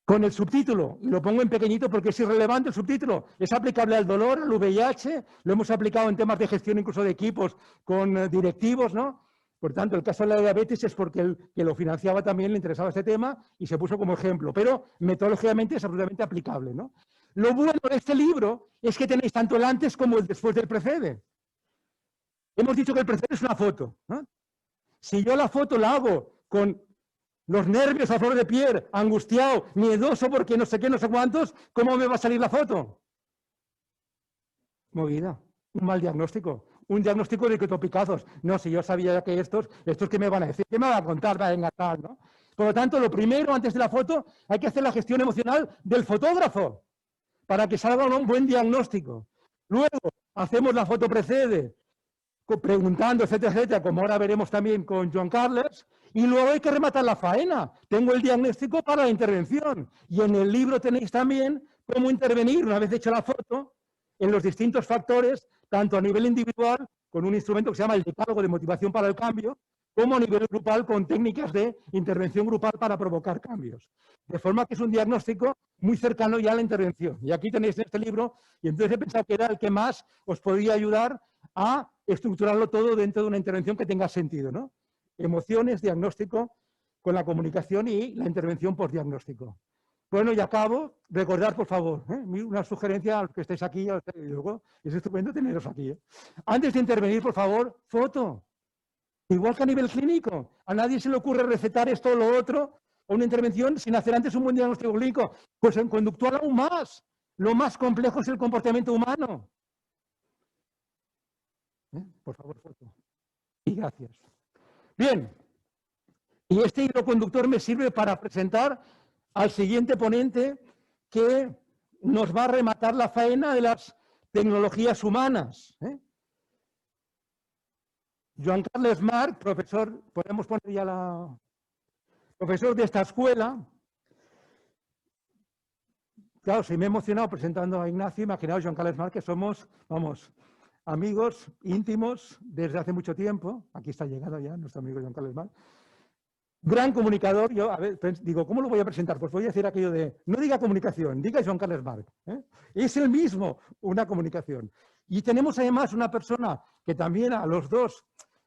con el subtítulo, y lo pongo en pequeñito porque es irrelevante el subtítulo, es aplicable al dolor, al VIH, lo hemos aplicado en temas de gestión incluso de equipos con directivos, ¿no? Por tanto, el caso de la diabetes es porque el que lo financiaba también le interesaba este tema y se puso como ejemplo, pero metodológicamente es absolutamente aplicable, ¿no? Lo bueno de este libro es que tenéis tanto el antes como el después del Precede. Hemos dicho que el Precede es una foto, ¿no? Si yo la foto la hago con los nervios a flor de piel, angustiado, miedoso porque no sé qué, no sé cuántos, ¿cómo me va a salir la foto? Movida. Un mal diagnóstico. Un diagnóstico de que topicazos. No, si yo sabía que estos que me van a decir, ¿qué me van a contar? Venga, tal, ¿no? Por lo tanto, lo primero, antes de la foto, hay que hacer la gestión emocional del fotógrafo para que salga un buen diagnóstico. Luego, hacemos la foto precede, preguntando, etcétera, etcétera, como ahora veremos también con Joan Carles, y luego hay que rematar la faena. Tengo el diagnóstico para la intervención. Y en el libro tenéis también cómo intervenir, una vez hecha la foto, en los distintos factores, tanto a nivel individual, con un instrumento que se llama el decálogo de motivación para el cambio, como a nivel grupal, con técnicas de intervención grupal para provocar cambios. De forma que es un diagnóstico muy cercano ya a la intervención. Y aquí tenéis este libro, y entonces he pensado que era el que más os podría ayudar a estructurarlo todo dentro de una intervención que tenga sentido, ¿no? Emociones, diagnóstico, con la comunicación y la intervención postdiagnóstico. Bueno, y acabo, recordar, por favor, una sugerencia a los que estéis aquí, luego es estupendo teneros aquí. Antes de intervenir, por favor, foto. Igual que a nivel clínico, a nadie se le ocurre recetar esto o lo otro, o una intervención sin hacer antes un buen diagnóstico clínico. Pues en conductual aún más. Lo más complejo es el comportamiento humano. Por favor, foto. Y gracias. Bien. Y este hilo conductor me sirve para presentar al siguiente ponente que nos va a rematar la faena de las tecnologías humanas. Joan Carles March, profesor, podemos poner ya la... profesor de esta escuela. Claro, si me he emocionado presentando a Ignacio, imaginaos Joan Carles March, que somos, vamos, amigos íntimos desde hace mucho tiempo. Aquí está llegado ya nuestro amigo Joan Carles March. Gran comunicador. Yo, a ver, digo, ¿cómo lo voy a presentar? Pues voy a decir aquello de, no diga comunicación, diga Joan Carles March. Es el mismo una comunicación. Y tenemos además una persona que también a los dos,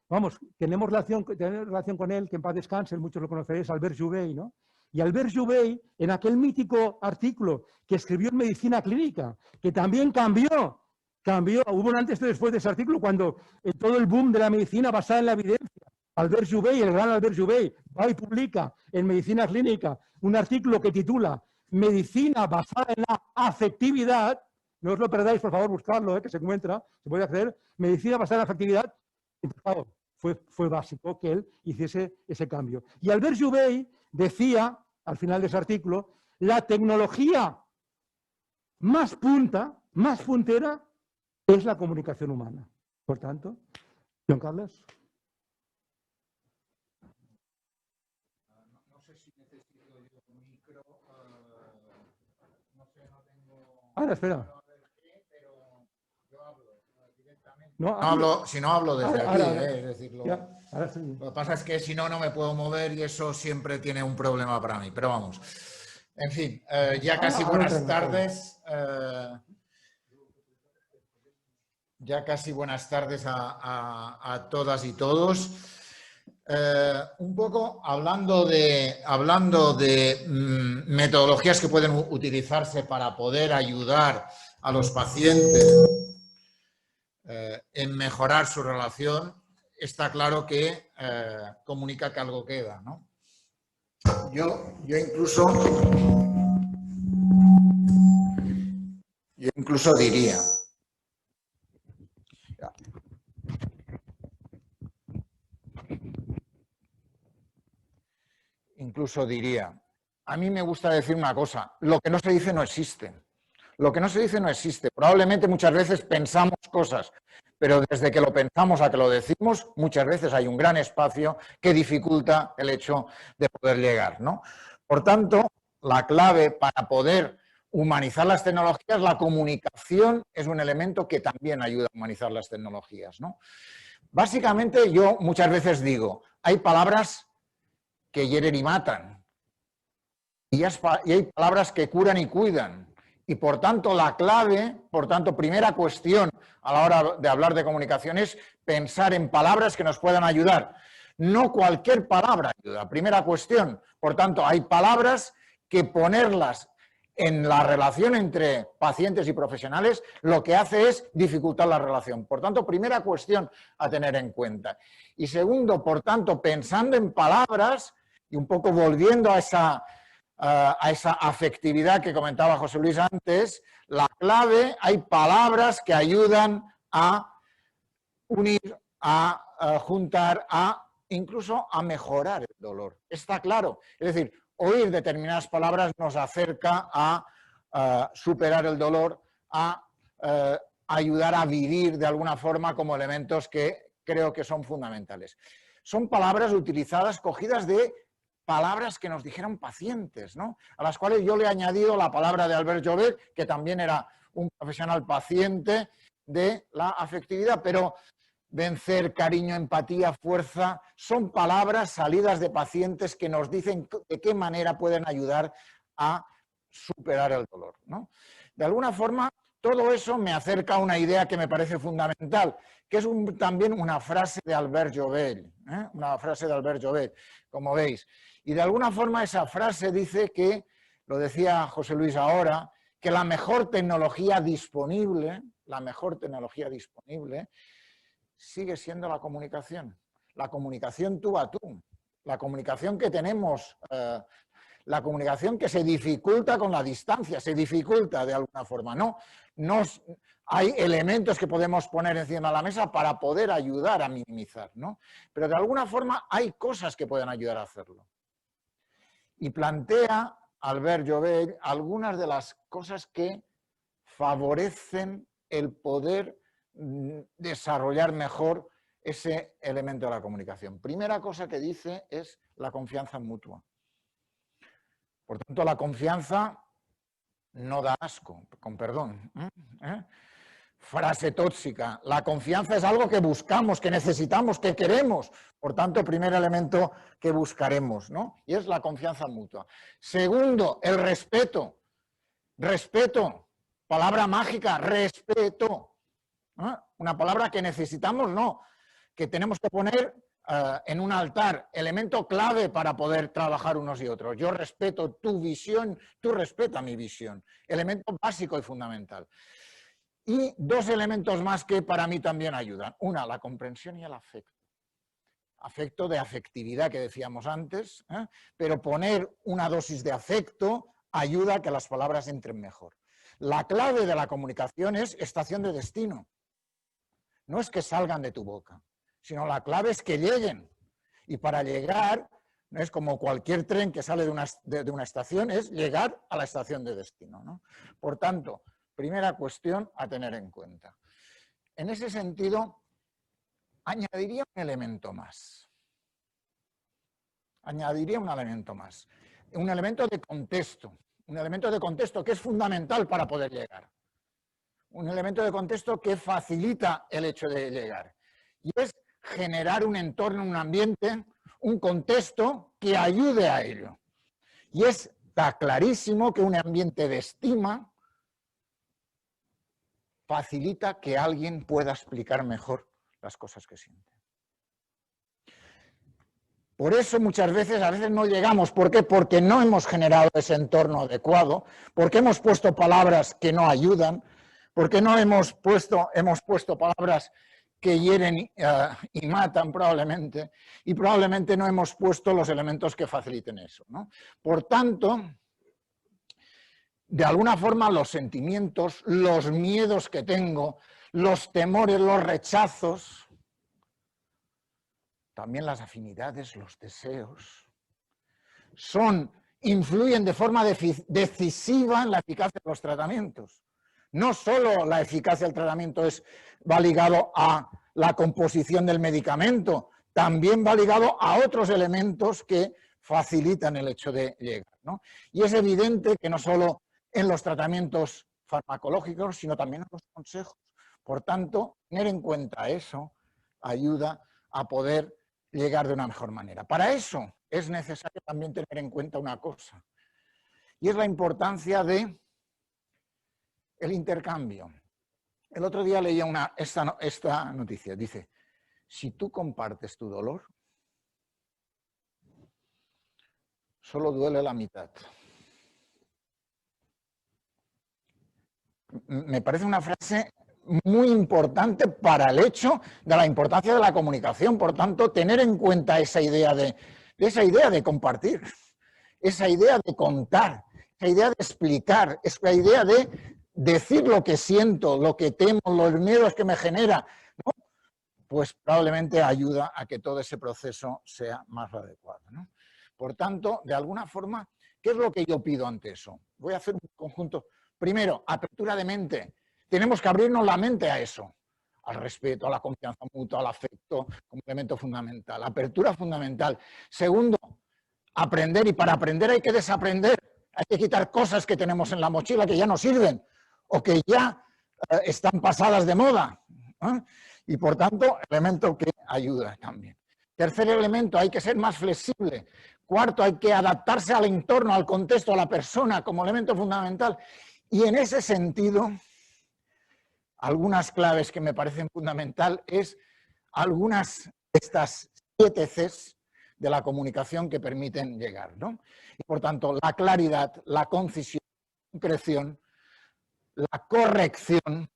vamos, tenemos relación con él, que en paz descanse, muchos lo conoceréis, Albert Joubey, ¿no? Y Albert Joubey, en aquel mítico artículo que escribió en Medicina Clínica, que también cambió, hubo un antes y después de ese artículo, cuando todo el boom de la medicina basada en la evidencia. Albert Joubey, el gran Albert Joubey, va y publica en Medicina Clínica un artículo que titula Medicina basada en la afectividad. No os lo perdáis, por favor, buscarlo, que se encuentra, se puede hacer. Medicina basada en la afectividad. Y, por favor, fue básico que él hiciese ese cambio. Y Albert Joubey decía, al final de ese artículo, la tecnología más puntera, es la comunicación humana. Por tanto, Joan Carles. No sé si necesito yo un micro. No sé, no tengo... Ahora, espera. Pero yo hablo directamente. No, Si no hablo desde aquí, es decirlo. Ahora sí. Lo que pasa es que si no, no me puedo mover y eso siempre tiene un problema para mí. Pero vamos. En fin, ya casi buenas tardes. Ya casi buenas tardes a todas y todos. Un poco hablando de metodologías que pueden utilizarse para poder ayudar a los pacientes en mejorar su relación, está claro que comunica que algo queda, ¿no? Yo incluso diría... Incluso diría, a mí me gusta decir una cosa, lo que no se dice no existe. Lo que no se dice no existe. Probablemente muchas veces pensamos cosas, pero desde que lo pensamos a que lo decimos, muchas veces hay un gran espacio que dificulta el hecho de poder llegar, ¿no? Por tanto, la clave para poder humanizar las tecnologías, la comunicación es un elemento que también ayuda a humanizar las tecnologías, ¿no? Básicamente yo muchas veces digo, hay palabras que hieren y matan. Y hay palabras que curan y cuidan. Y por tanto, la clave, primera cuestión a la hora de hablar de comunicación es pensar en palabras que nos puedan ayudar. No cualquier palabra ayuda. Primera cuestión. Por tanto, hay palabras que ponerlas en la relación entre pacientes y profesionales lo que hace es dificultar la relación. Por tanto, primera cuestión a tener en cuenta. Y segundo, por tanto, pensando en palabras y un poco volviendo a esa afectividad que comentaba José Luis antes, la clave, hay palabras que ayudan a unir, a juntar, a incluso a mejorar el dolor. Está claro. Es decir, oír determinadas palabras nos acerca a superar el dolor, a ayudar a vivir de alguna forma como elementos que creo que son fundamentales. Son palabras utilizadas, cogidas de palabras que nos dijeron pacientes, ¿no? A las cuales yo le he añadido la palabra de Albert Joubert, que también era un profesional paciente de la afectividad, pero vencer, cariño, empatía, fuerza, son palabras salidas de pacientes que nos dicen de qué manera pueden ayudar a superar el dolor, ¿no? De alguna forma, todo eso me acerca a una idea que me parece fundamental, que es también una frase de Albert Joubert, una frase de Albert Joubert, como veis. Y de alguna forma esa frase dice que, lo decía José Luis ahora, que la mejor tecnología disponible sigue siendo la comunicación tú a tú, la comunicación que tenemos, la comunicación que se dificulta con la distancia, se dificulta de alguna forma, ¿no? Hay elementos que podemos poner encima de la mesa para poder ayudar a minimizar, ¿no? Pero de alguna forma hay cosas que pueden ayudar a hacerlo. Y plantea Albert Joubert algunas de las cosas que favorecen el poder desarrollar mejor ese elemento de la comunicación. Primera cosa que dice es la confianza mutua. Por tanto, la confianza no da asco, con perdón. Frase tóxica. La confianza es algo que buscamos, que necesitamos, que queremos. Por tanto, primer elemento que buscaremos, ¿no? Y es la confianza mutua. Segundo, el respeto. Respeto. Palabra mágica, respeto. Una palabra que necesitamos, no. Que tenemos que poner en un altar, elemento clave para poder trabajar unos y otros. Yo respeto tu visión, tú respetas mi visión. Elemento básico y fundamental. Y dos elementos más que para mí también ayudan. Una, la comprensión y el afecto. Afecto de afectividad que decíamos antes, pero poner una dosis de afecto ayuda a que las palabras entren mejor. La clave de la comunicación es estación de destino. No es que salgan de tu boca, sino la clave es que lleguen. Y para llegar, no es como cualquier tren que sale de una estación, es llegar a la estación de destino, ¿no? Por tanto, primera cuestión a tener en cuenta. En ese sentido, añadiría un elemento más. Un elemento de contexto. Un elemento de contexto que es fundamental para poder llegar. Un elemento de contexto que facilita el hecho de llegar. Y es generar un entorno, un ambiente, un contexto que ayude a ello. Y está clarísimo que un ambiente de estima facilita que alguien pueda explicar mejor las cosas que siente. Por eso a veces no llegamos. ¿Por qué? Porque no hemos generado ese entorno adecuado, porque hemos puesto palabras que no ayudan, porque no hemos puesto palabras que hieren y matan probablemente, y probablemente no hemos puesto los elementos que faciliten eso, ¿no? Por tanto, de alguna forma los sentimientos, los miedos que tengo, los temores, los rechazos, también las afinidades, los deseos, influyen de forma decisiva en la eficacia de los tratamientos. No solo la eficacia del tratamiento va ligado a la composición del medicamento, también va ligado a otros elementos que facilitan el hecho de llegar, ¿no? Y es evidente que no solo en los tratamientos farmacológicos, sino también en los consejos. Por tanto, tener en cuenta eso ayuda a poder llegar de una mejor manera. Para eso es necesario también tener en cuenta una cosa, y es la importancia del intercambio. El otro día leía esta noticia, dice, si tú compartes tu dolor, solo duele la mitad. Me parece una frase muy importante para el hecho de la importancia de la comunicación. Por tanto, tener en cuenta esa idea de compartir, esa idea de contar, esa idea de explicar, esa idea de decir lo que siento, lo que temo, los miedos que me genera, ¿no? pues probablemente ayuda a que todo ese proceso sea más adecuado, ¿no? Por tanto, de alguna forma, ¿qué es lo que yo pido ante eso? Voy a hacer un conjunto. Primero, apertura de mente. Tenemos que abrirnos la mente a eso, al respeto, a la confianza mutua, al afecto, como elemento fundamental. Apertura fundamental. Segundo, aprender, y para aprender hay que desaprender. Hay que quitar cosas que tenemos en la mochila que ya no sirven o que ya están pasadas de moda, ¿eh? Y por tanto, elemento que ayuda también. Tercer elemento, hay que ser más flexible. Cuarto, hay que adaptarse al entorno, al contexto, a la persona como elemento fundamental. Y en ese sentido, algunas claves que me parecen fundamental es algunas de estas 7 Cs de la comunicación que permiten llegar, ¿no? Y por tanto, la claridad, la concisión, la concreción, la corrección,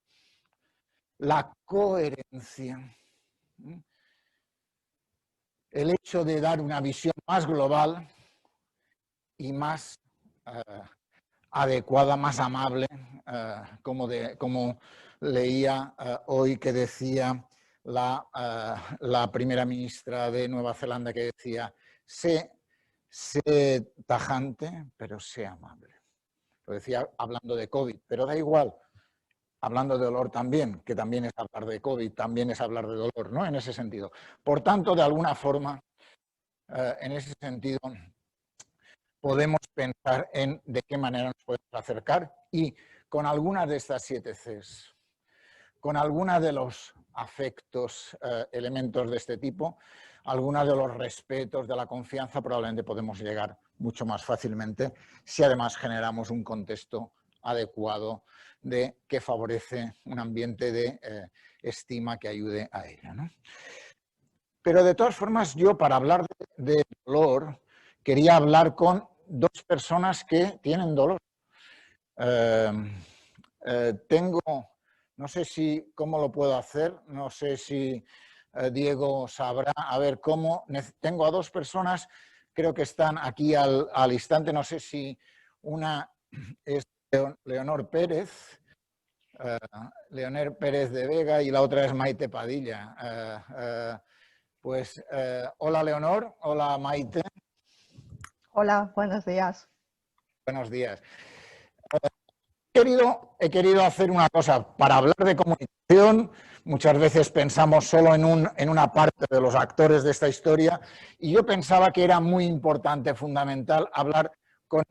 la coherencia, el hecho de dar una visión más global y más adecuada, más amable, como leía hoy que decía la primera ministra de Nueva Zelanda, que decía, sé tajante, pero sé amable. Lo decía hablando de COVID, pero da igual, hablando de dolor también, que también es hablar de COVID, también es hablar de dolor, ¿no? En ese sentido. Por tanto, de alguna forma, en ese sentido, podemos pensar en de qué manera nos podemos acercar y con algunas de estas 7 Cs, con algunos de los afectos, elementos de este tipo, algunos de los respetos, de la confianza, probablemente podemos llegar mucho más fácilmente si además generamos un contexto adecuado que favorece un ambiente de estima que ayude a ella, ¿no? Pero de todas formas, yo para hablar de dolor, quería hablar con 2 personas que tienen dolor. No sé cómo lo puedo hacer, no sé si Diego sabrá, a ver cómo. Tengo a 2 personas, creo que están aquí al instante, no sé si una es Leonor Pérez, Leonor Pérez de Vega, y la otra es Maite Padilla. Hola Leonor, hola Maite. Hola, buenos días. Buenos días. He querido hacer una cosa. Para hablar de comunicación, muchas veces pensamos solo en una parte de los actores de esta historia, y yo pensaba que era muy importante, fundamental, hablar con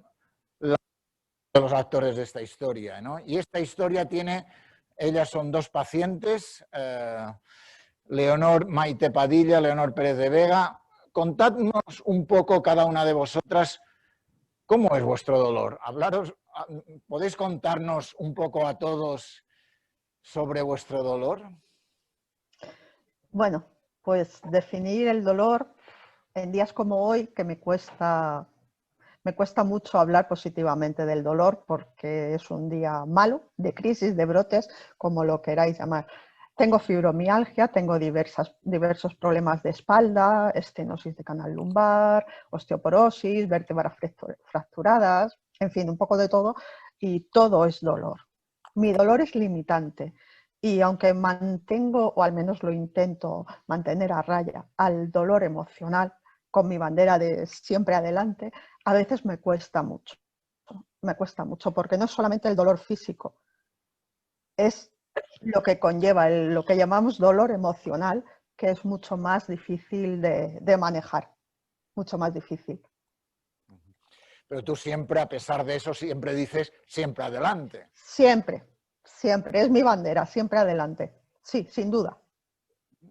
de los actores de esta historia, ¿no? Y esta historia ellas son 2 pacientes, Leonor Maite Padilla, Leonor Pérez de Vega. Contadnos un poco cada una de vosotras cómo es vuestro dolor. ¿Podéis contarnos un poco a todos sobre vuestro dolor? Bueno, pues definir el dolor en días como hoy, que me cuesta mucho hablar positivamente del dolor porque es un día malo, de crisis, de brotes, como lo queráis llamar. Tengo fibromialgia, tengo diversos problemas de espalda, estenosis de canal lumbar, osteoporosis, vértebras fracturadas, en fin, un poco de todo, y todo es dolor. Mi dolor es limitante y aunque mantengo, o al menos lo intento mantener a raya, al dolor emocional con mi bandera de siempre adelante, a veces me cuesta mucho. Me cuesta mucho porque no es solamente el dolor físico, es lo que conlleva lo que llamamos dolor emocional, que es mucho más difícil de manejar, mucho más difícil. Pero tú siempre, a pesar de eso, siempre dices siempre adelante. Siempre, siempre, es mi bandera, siempre adelante. Sí, sin duda.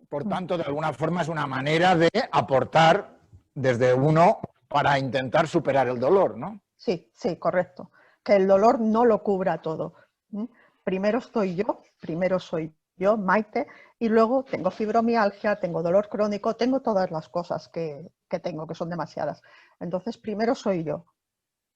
Por tanto, de alguna forma es una manera de aportar desde uno para intentar superar el dolor, ¿no? Sí, sí, correcto. Que el dolor no lo cubra todo. Primero soy yo, Maite, y luego tengo fibromialgia, tengo dolor crónico, tengo todas las cosas que tengo, que son demasiadas. Entonces, primero soy yo.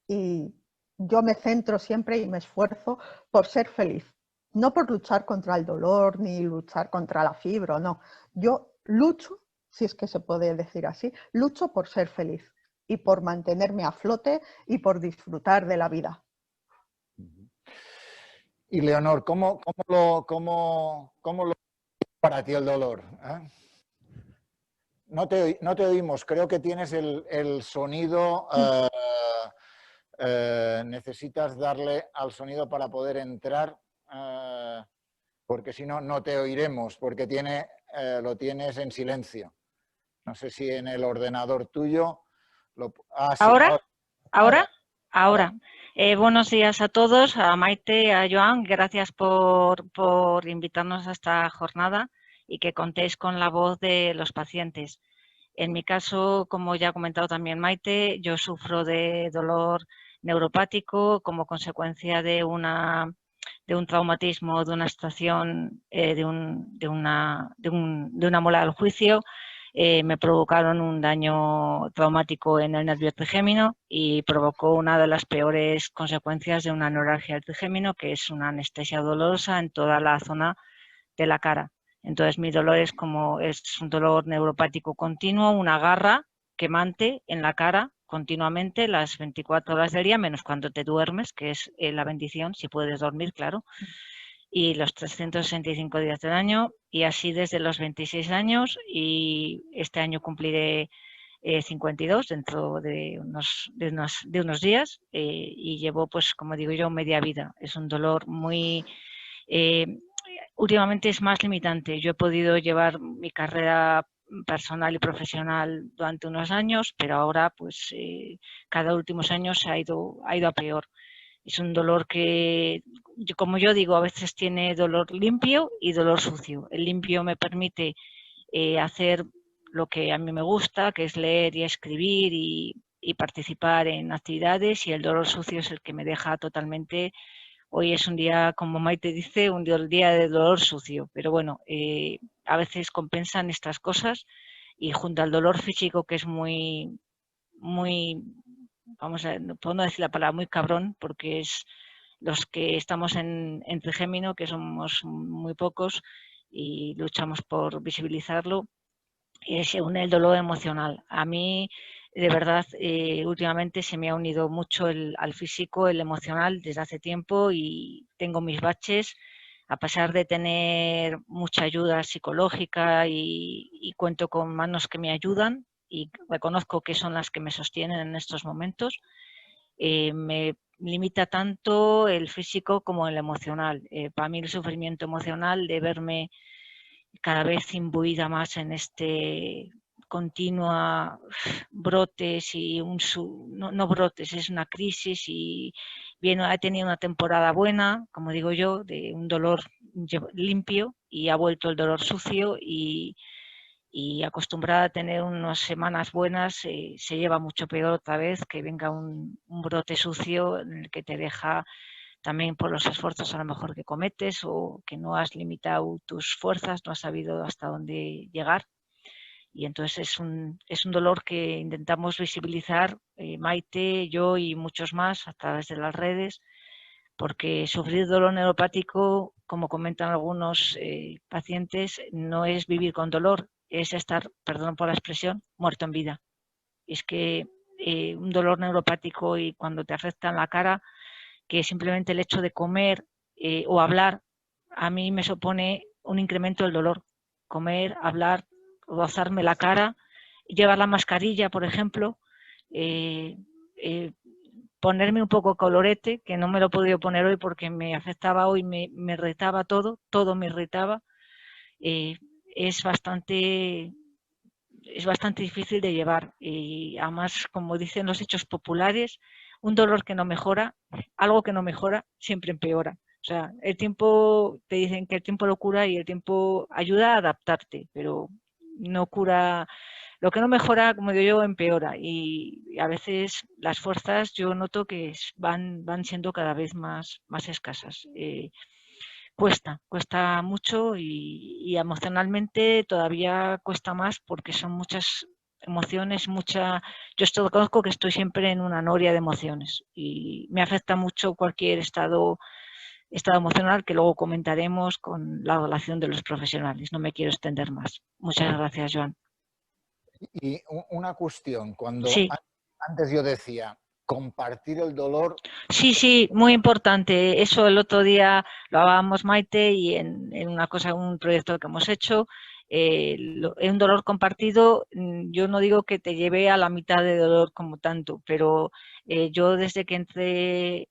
Y yo me centro siempre y me esfuerzo por ser feliz. No por luchar contra el dolor ni luchar contra la fibra, no. Yo lucho, si es que se puede decir así, lucho por ser feliz y por mantenerme a flote y por disfrutar de la vida. Y Leonor, ¿cómo lo para ti el dolor? No te oímos, creo que tienes el sonido, necesitas darle al sonido para poder entrar, porque si no, no te oiremos, porque lo tienes en silencio. No sé si en el ordenador tuyo... sí, ¿Ahora? ahora. Ahora. Buenos días a todos, a Maite, a Joan, gracias por invitarnos a esta jornada y que contéis con la voz de los pacientes. En mi caso, como ya ha comentado también Maite, yo sufro de dolor neuropático como consecuencia de un traumatismo, de una situación, de una muela del juicio. Me provocaron un daño traumático en el nervio trigémino y provocó una de las peores consecuencias de una neuralgia del trigémino, que es una anestesia dolorosa en toda la zona de la cara. Entonces mi dolor es un dolor neuropático continuo, una garra quemante en la cara continuamente las 24 horas del día, menos cuando te duermes, que es la bendición, si puedes dormir, claro, y los 365 días del año, y así desde los 26 años, y este año cumpliré 52 dentro de unos días, y llevo, pues como digo yo, media vida. Es un dolor muy... últimamente es más limitante. Yo he podido llevar mi carrera personal y profesional durante unos años, pero ahora pues cada últimos años ha ido a peor. Es un dolor que, como yo digo, a veces tiene dolor limpio y dolor sucio. El limpio me permite hacer lo que a mí me gusta, que es leer y escribir y participar en actividades, y el dolor sucio es el que me deja totalmente... Hoy es un día, como Maite dice, un día de dolor sucio, pero bueno, a veces compensan estas cosas, y junto al dolor físico, que es muy, no puedo decir la palabra muy cabrón, porque es los que estamos en trigémino, que somos muy pocos y luchamos por visibilizarlo, se une el dolor emocional. A mí, de verdad, últimamente se me ha unido mucho al físico, el emocional, desde hace tiempo, y tengo mis baches, a pesar de tener mucha ayuda psicológica y cuento con manos que me ayudan y reconozco que son las que me sostienen en estos momentos. Me limita tanto el físico como el emocional. Para mí el sufrimiento emocional de verme cada vez imbuida más en continua brotes y no brotes, es una crisis, y bien, ha tenido una temporada buena, como digo yo, de un dolor limpio, y ha vuelto el dolor sucio, y acostumbrada a tener unas semanas buenas, se lleva mucho peor otra vez, que venga un brote sucio en el que te deja también por los esfuerzos a lo mejor que cometes, o que no has limitado tus fuerzas, no has sabido hasta dónde llegar. Y entonces es un dolor que intentamos visibilizar, Maite, yo y muchos más, a través de las redes, porque sufrir dolor neuropático, como comentan algunos pacientes, no es vivir con dolor, es estar, perdón por la expresión, muerto en vida. Es que un dolor neuropático, y cuando te afecta en la cara, que simplemente el hecho de comer o hablar, a mí me supone un incremento del dolor. Comer, hablar, rozarme la cara, llevar la mascarilla, por ejemplo, ponerme un poco colorete, que no me lo he podido poner hoy porque me afectaba hoy, me irritaba todo me irritaba. Es bastante difícil de llevar, y además, como dicen los hechos populares, un dolor que no mejora, algo que no mejora, siempre empeora. O sea, el tiempo, te dicen que el tiempo lo cura, y el tiempo ayuda a adaptarte, pero no cura. Lo que no mejora, como digo yo, empeora, y a veces las fuerzas yo noto que van siendo cada vez más escasas. Cuesta mucho, y emocionalmente todavía cuesta más, porque son muchas emociones, yo conozco que estoy siempre en una noria de emociones, y me afecta mucho cualquier estado emocional, que luego comentaremos con la relación de los profesionales. No me quiero extender más. Muchas gracias, Joan. Y una cuestión, cuando Sí. antes yo decía, compartir el dolor. Sí, sí, muy importante. Eso el otro día lo hablábamos Maite y en una cosa, un proyecto que hemos hecho, un dolor compartido, yo no digo que te lleve a la mitad de dolor como tanto, pero yo desde que entré,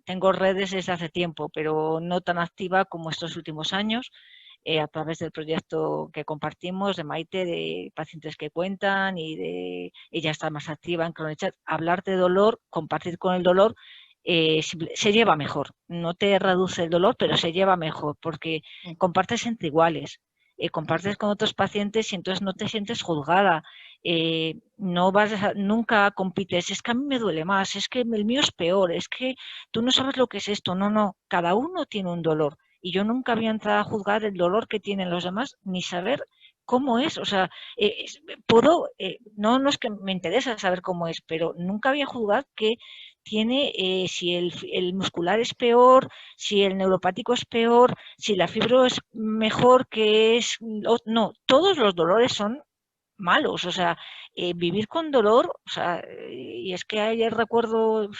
tengo redes desde hace tiempo, pero no tan activa como estos últimos años. A través del proyecto que compartimos de Maite, de pacientes que cuentan y de ella está más activa en Cronechat, hablar de dolor, compartir con el dolor, se lleva mejor. No te reduce el dolor, pero se lleva mejor porque compartes entre iguales. Compartes con otros pacientes y entonces no te sientes juzgada. No vas nunca compites, es que a mí me duele más, es que el mío es peor, es que tú no sabes lo que es esto. No, no, cada uno tiene un dolor. Y yo nunca había entrado a juzgar el dolor que tienen los demás, ni saber cómo es. O sea, no es que me interesa saber cómo es, pero nunca había juzgado que tiene, si el muscular es peor, si el neuropático es peor, si la fibro es mejor que es... No, todos los dolores son malos. O sea, vivir con dolor, o sea, y es que ayer recuerdo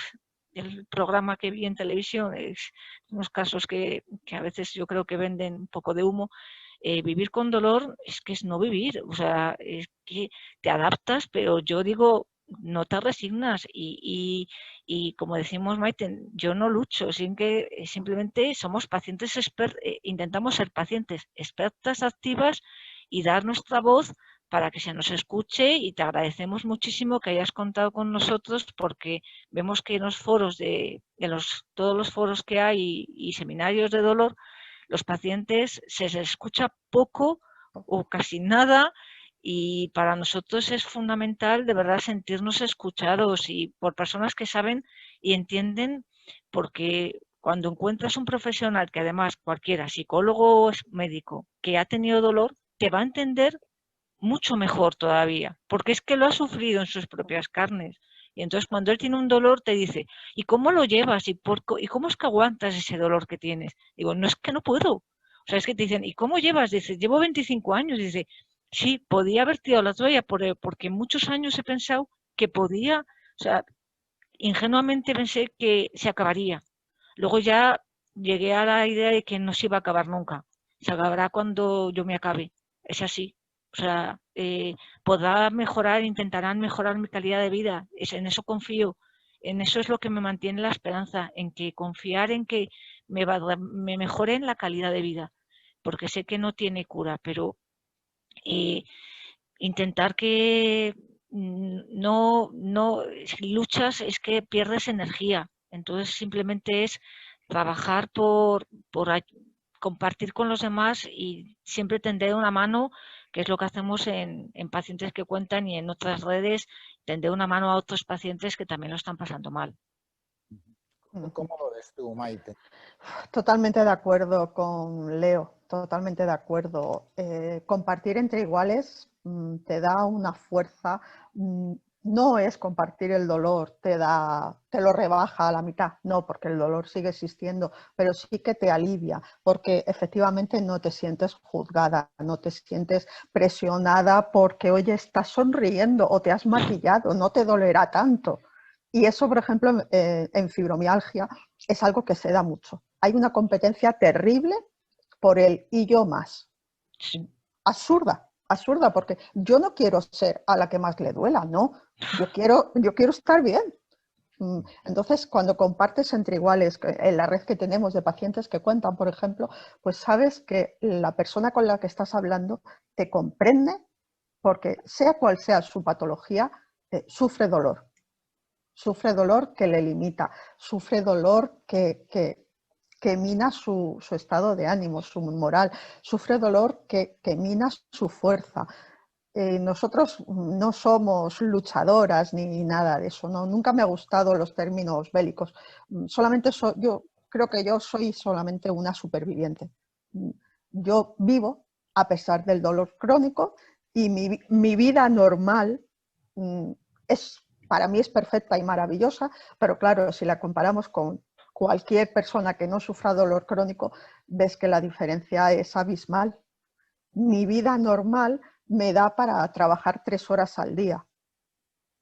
el programa que vi en televisión, es unos casos que a veces yo creo que venden un poco de humo. Vivir con dolor es que es no vivir, o sea, es que te adaptas, pero yo digo, no te resignas y como decimos Maite, yo no lucho, simplemente somos pacientes intentamos ser pacientes expertas, activas y dar nuestra voz para que se nos escuche, y te agradecemos muchísimo que hayas contado con nosotros porque vemos que en los foros todos los foros que hay y seminarios de dolor, los pacientes se les escucha poco o casi nada, y para nosotros es fundamental de verdad sentirnos escuchados y por personas que saben y entienden, porque cuando encuentras un profesional que además cualquiera, psicólogo o médico, que ha tenido dolor, te va a entender mucho mejor todavía, porque es que lo ha sufrido en sus propias carnes. Y entonces cuando él tiene un dolor te dice, ¿y cómo lo llevas? ¿Y cómo es que aguantas ese dolor que tienes? Digo, no, es que no puedo. O sea, es que te dicen, ¿y cómo llevas? Dice, llevo 25 años. Dice, sí, podía haber tirado la toalla porque muchos años he pensado que podía, o sea, ingenuamente pensé que se acabaría. Luego ya llegué a la idea de que no se iba a acabar nunca. Se acabará cuando yo me acabe. Es así. O sea, podrá mejorar, intentarán mejorar mi calidad de vida. En eso confío. En eso es lo que me mantiene la esperanza, en que confiar en que me mejoren la calidad de vida. Porque sé que no tiene cura, pero intentar que no si luchas es que pierdes energía. Entonces simplemente es trabajar por compartir con los demás y siempre tender una mano, que es lo que hacemos en pacientes que cuentan y en otras redes, tender una mano a otros pacientes que también lo están pasando mal. ¿Cómo lo ves tú, Maite? Totalmente de acuerdo con Leo, totalmente de acuerdo. Compartir entre iguales te da una fuerza, no es compartir el dolor, te lo rebaja a la mitad, no, porque el dolor sigue existiendo, pero sí que te alivia, porque efectivamente no te sientes juzgada, no te sientes presionada porque, oye, estás sonriendo o te has maquillado, no te dolerá tanto. Y eso, por ejemplo, en fibromialgia es algo que se da mucho. Hay una competencia terrible por el y yo más. Absurda, absurda, porque yo no quiero ser a la que más le duela, no. Yo quiero estar bien. Entonces, cuando compartes entre iguales, en la red que tenemos de pacientes que cuentan, por ejemplo, pues sabes que la persona con la que estás hablando te comprende porque, sea cual sea su patología, sufre dolor. Sufre dolor que le limita, sufre dolor que mina su estado de ánimo, su moral, sufre dolor que mina su fuerza. Nosotros no somos luchadoras ni nada de eso, ¿no? Nunca me ha gustado los términos bélicos. Solamente yo creo que yo soy solamente una superviviente. Yo vivo a pesar del dolor crónico y mi vida normal para mí es perfecta y maravillosa, pero claro, si la comparamos con cualquier persona que no sufra dolor crónico, ves que la diferencia es abismal. Mi vida normal me da para trabajar 3 horas al día.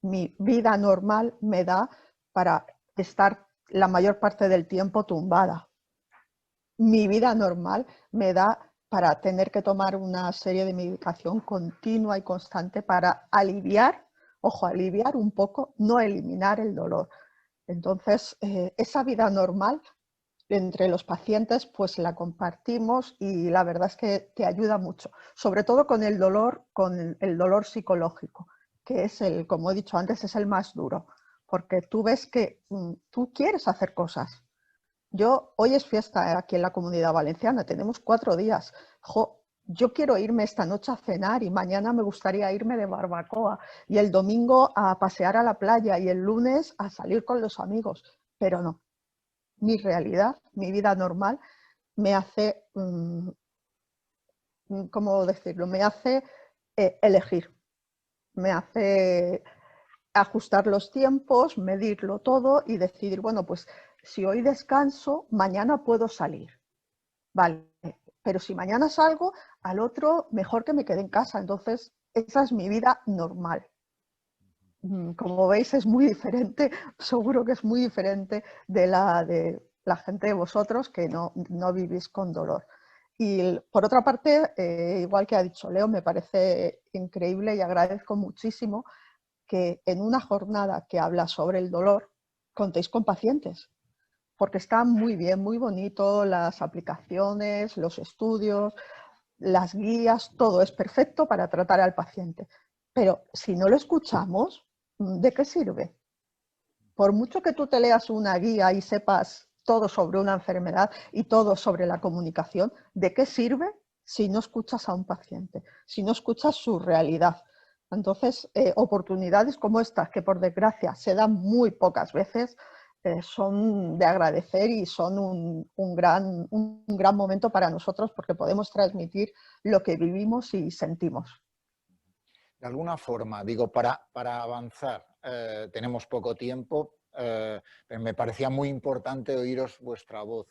Mi vida normal me da para estar la mayor parte del tiempo tumbada. Mi vida normal me da para tener que tomar una serie de medicación continua y constante para aliviar, ojo, aliviar un poco, no eliminar el dolor. Entonces, esa vida normal entre los pacientes pues la compartimos y la verdad es que te ayuda mucho, sobre todo con el dolor psicológico, que es el, como he dicho antes, es el más duro, porque tú ves que tú quieres hacer cosas. Hoy es fiesta aquí en la Comunidad Valenciana, tenemos 4 días. Yo quiero irme esta noche a cenar y mañana me gustaría irme de barbacoa y el domingo a pasear a la playa y el lunes a salir con los amigos, pero no. Mi realidad, mi vida normal, me hace, ¿cómo decirlo? Me hace elegir, me hace ajustar los tiempos, medirlo todo y decidir, bueno, pues si hoy descanso, mañana puedo salir. Vale, pero si mañana salgo, al otro mejor que me quede en casa. Entonces, esa es mi vida normal. Como veis, es muy diferente, seguro que es muy diferente de la gente de vosotros que no vivís con dolor. Y por otra parte, igual que ha dicho Leo, me parece increíble y agradezco muchísimo que en una jornada que habla sobre el dolor contéis con pacientes, porque está muy bien, muy bonito, las aplicaciones, los estudios, las guías, todo es perfecto para tratar al paciente. Pero si no lo escuchamos, ¿de qué sirve? Por mucho que tú te leas una guía y sepas todo sobre una enfermedad y todo sobre la comunicación, ¿de qué sirve si no escuchas a un paciente, si no escuchas su realidad? Entonces, oportunidades como estas, que por desgracia se dan muy pocas veces, son de agradecer y son un gran momento para nosotros porque podemos transmitir lo que vivimos y sentimos. De alguna forma, digo, para avanzar, tenemos poco tiempo, pero me parecía muy importante oíros vuestra voz.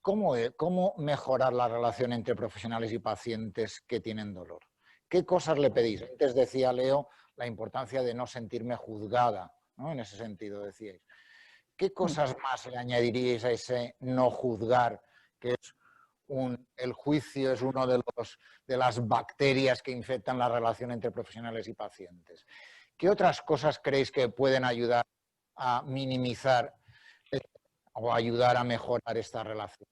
¿Cómo mejorar la relación entre profesionales y pacientes que tienen dolor? ¿Qué cosas le pedís? Antes decía Leo la importancia de no sentirme juzgada, ¿no? En ese sentido decíais. ¿Qué cosas más le añadiríais a ese no juzgar, que es el juicio es uno de las bacterias que infectan la relación entre profesionales y pacientes? ¿Qué otras cosas creéis que pueden ayudar a minimizar o ayudar a mejorar esta relación?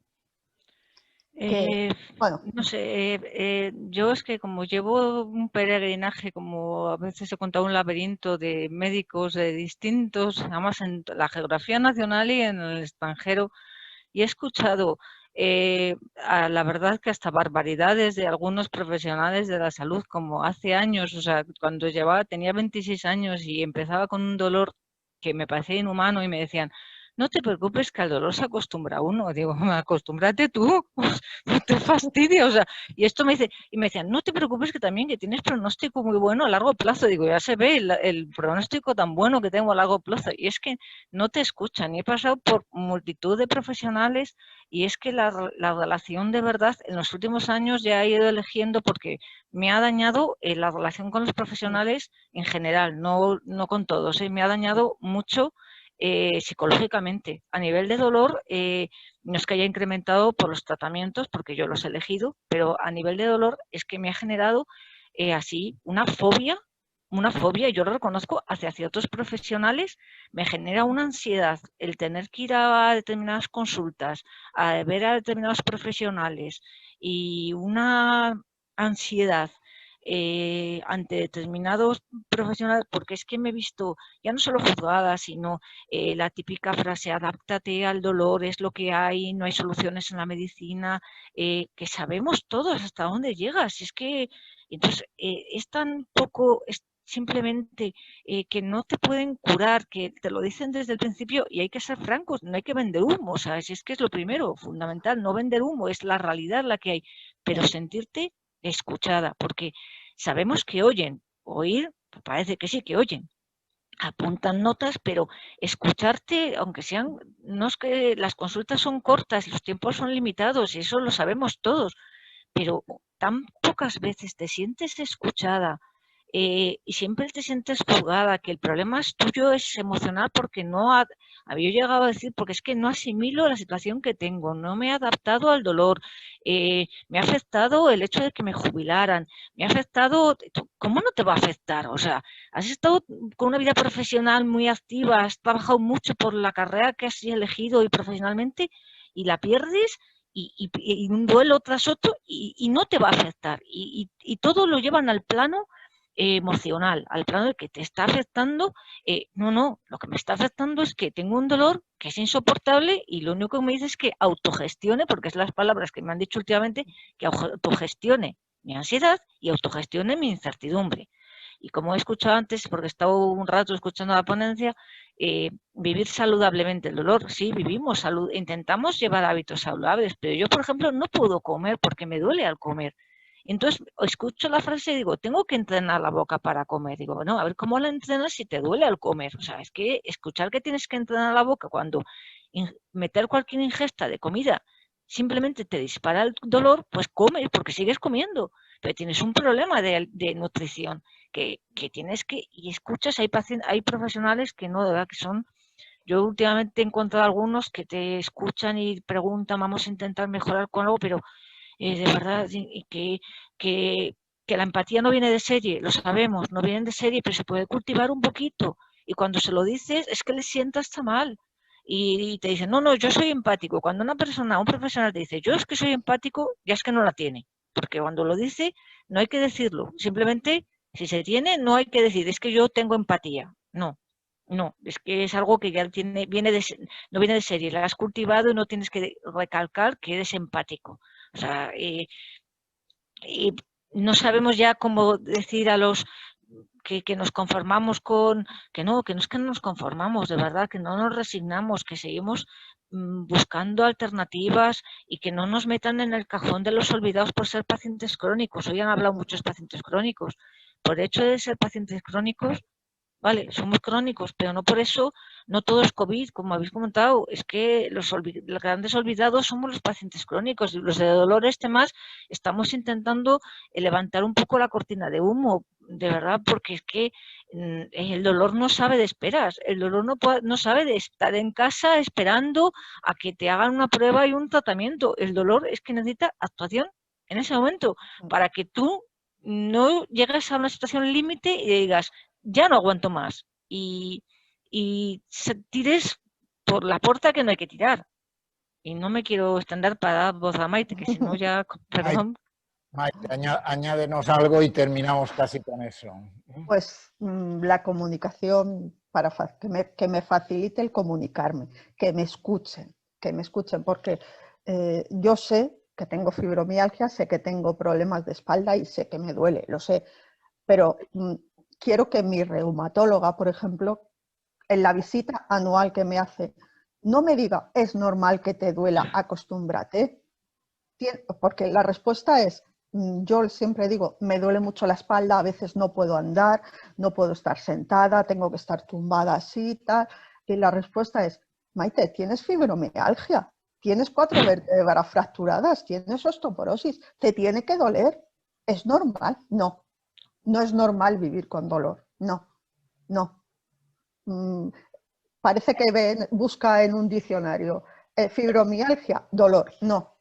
Bueno, No sé, yo es que como llevo un peregrinaje, como a veces he contado, un laberinto de médicos de distintos, además en la geografía nacional y en el extranjero, y he escuchado la verdad que hasta barbaridades de algunos profesionales de la salud, como hace años, o sea, cuando tenía 26 años y empezaba con un dolor que me parecía inhumano y me decían: no te preocupes que al dolor se acostumbra uno. Digo, acostúmbrate tú, no te fastidies. O sea, y esto me dice, y me decían, no te preocupes que también que tienes pronóstico muy bueno a largo plazo. Digo, ya se ve el pronóstico tan bueno que tengo a largo plazo. Y es que no te escuchan. Y he pasado por multitud de profesionales y es que la relación de verdad en los últimos años ya he ido eligiendo porque me ha dañado la relación con los profesionales en general, no con todos. Me ha dañado mucho psicológicamente. A nivel de dolor, no es que haya incrementado por los tratamientos, porque yo los he elegido, pero a nivel de dolor es que me ha generado así una fobia, y yo lo reconozco, hacia ciertos profesionales, me genera una ansiedad el tener que ir a determinadas consultas, a ver a determinados profesionales y una ansiedad ante determinados profesionales, porque es que me he visto ya no solo juzgada, sino la típica frase, adáptate al dolor, es lo que hay, no hay soluciones en la medicina, que sabemos todos hasta dónde llegas. Es que, entonces, es tan poco, es simplemente que no te pueden curar, que te lo dicen desde el principio y hay que ser francos, no hay que vender humo, ¿sabes? Es que es lo primero, fundamental, no vender humo, es la realidad la que hay, pero sentirte escuchada, porque sabemos que oyen, oír, parece que sí que oyen, apuntan notas, pero escucharte, aunque sean, no es que las consultas son cortas y los tiempos son limitados, y eso lo sabemos todos, pero tan pocas veces te sientes escuchada, y siempre te sientes juzgada, que el problema es tuyo, es emocional, porque no había llegado a decir, porque es que no asimilo la situación que tengo, no me he adaptado al dolor, me ha afectado el hecho de que me jubilaran, me ha afectado, ¿cómo no te va a afectar? O sea, has estado con una vida profesional muy activa, has trabajado mucho por la carrera que has elegido y profesionalmente y la pierdes y un duelo tras otro y no te va a afectar. Y todo lo llevan al plano emocional, al plano de que te está afectando. No, lo que me está afectando es que tengo un dolor que es insoportable y lo único que me dice es que autogestione, porque es las palabras que me han dicho últimamente, que autogestione mi ansiedad y autogestione mi incertidumbre. Y como he escuchado antes, porque he estado un rato escuchando la ponencia, vivir saludablemente el dolor. Sí, vivimos, intentamos llevar hábitos saludables, pero yo, por ejemplo, no puedo comer porque me duele al comer. Entonces, escucho la frase y digo, tengo que entrenar la boca para comer. Digo, bueno, a ver, ¿cómo la entrenas si te duele al comer? O sea, es que escuchar que tienes que entrenar la boca cuando meter cualquier ingesta de comida simplemente te dispara el dolor, pues come, porque sigues comiendo, pero tienes un problema de nutrición que tienes que, y escuchas, hay profesionales que no, de verdad, que son, yo últimamente he encontrado algunos que te escuchan y preguntan, vamos a intentar mejorar con algo, pero de verdad, que la empatía no viene de serie, lo sabemos, no viene de serie, pero se puede cultivar un poquito. Y cuando se lo dices, es que le sienta hasta mal. Y te dicen, no, yo soy empático. Cuando una persona, un profesional te dice, yo es que soy empático, ya es que no la tiene. Porque cuando lo dice, no hay que decirlo. Simplemente, si se tiene, no hay que decir, es que yo tengo empatía. No, es que es algo que ya tiene, no viene de serie, la has cultivado y no tienes que recalcar que eres empático. O sea, y no sabemos ya cómo decir a los que nos conformamos con, que no es que no nos conformamos, de verdad, que no nos resignamos, que seguimos buscando alternativas y que no nos metan en el cajón de los olvidados por ser pacientes crónicos. Hoy han hablado muchos pacientes crónicos. Por hecho de ser pacientes crónicos, vale, somos crónicos, pero no por eso, no todo es COVID, como habéis comentado, es que los grandes olvidados somos los pacientes crónicos y los de dolor más estamos intentando levantar un poco la cortina de humo, de verdad, porque es que el dolor no sabe de esperas, el dolor no sabe de estar en casa esperando a que te hagan una prueba y un tratamiento, el dolor es que necesita actuación en ese momento para que tú no llegues a una situación límite y digas, ya no aguanto más. Y tires por la puerta que no hay que tirar. Y no me quiero extender para dar voz a Maite, que si no ya, perdón. Maite, añádenos algo y terminamos casi con eso. Pues la comunicación, que me facilite el comunicarme, que me escuchen, porque yo sé que tengo fibromialgia, sé que tengo problemas de espalda y sé que me duele, lo sé, pero quiero que mi reumatóloga, por ejemplo, en la visita anual que me hace, no me diga, es normal que te duela, acostúmbrate, porque la respuesta es, yo siempre digo, me duele mucho la espalda, a veces no puedo andar, no puedo estar sentada, tengo que estar tumbada así, tal, y la respuesta es, Maite, tienes fibromialgia, tienes 4 vértebras fracturadas, tienes osteoporosis, te tiene que doler, ¿es normal? No, no es normal vivir con dolor, no. Parece que busca en un diccionario, fibromialgia, dolor, no.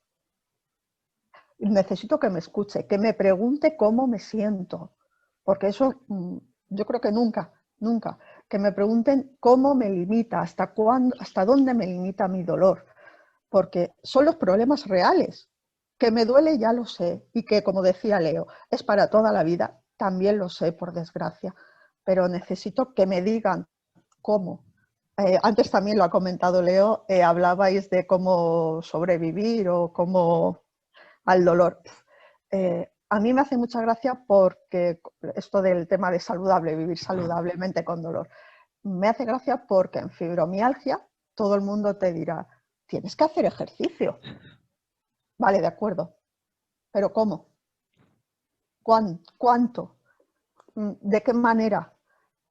Necesito que me escuche, que me pregunte cómo me siento, porque eso yo creo que nunca, que me pregunten cómo me limita, hasta dónde me limita mi dolor, porque son los problemas reales. Que me duele ya lo sé, y que, como decía Leo, es para toda la vida, también lo sé, por desgracia, pero necesito que me digan cómo. Antes también lo ha comentado Leo, hablabais de cómo sobrevivir o cómo al dolor. A mí me hace mucha gracia porque esto del tema de saludable, vivir saludablemente con dolor, me hace gracia porque en fibromialgia todo el mundo te dirá, tienes que hacer ejercicio. Vale, de acuerdo, pero ¿cómo? ¿Cuánto? ¿De qué manera?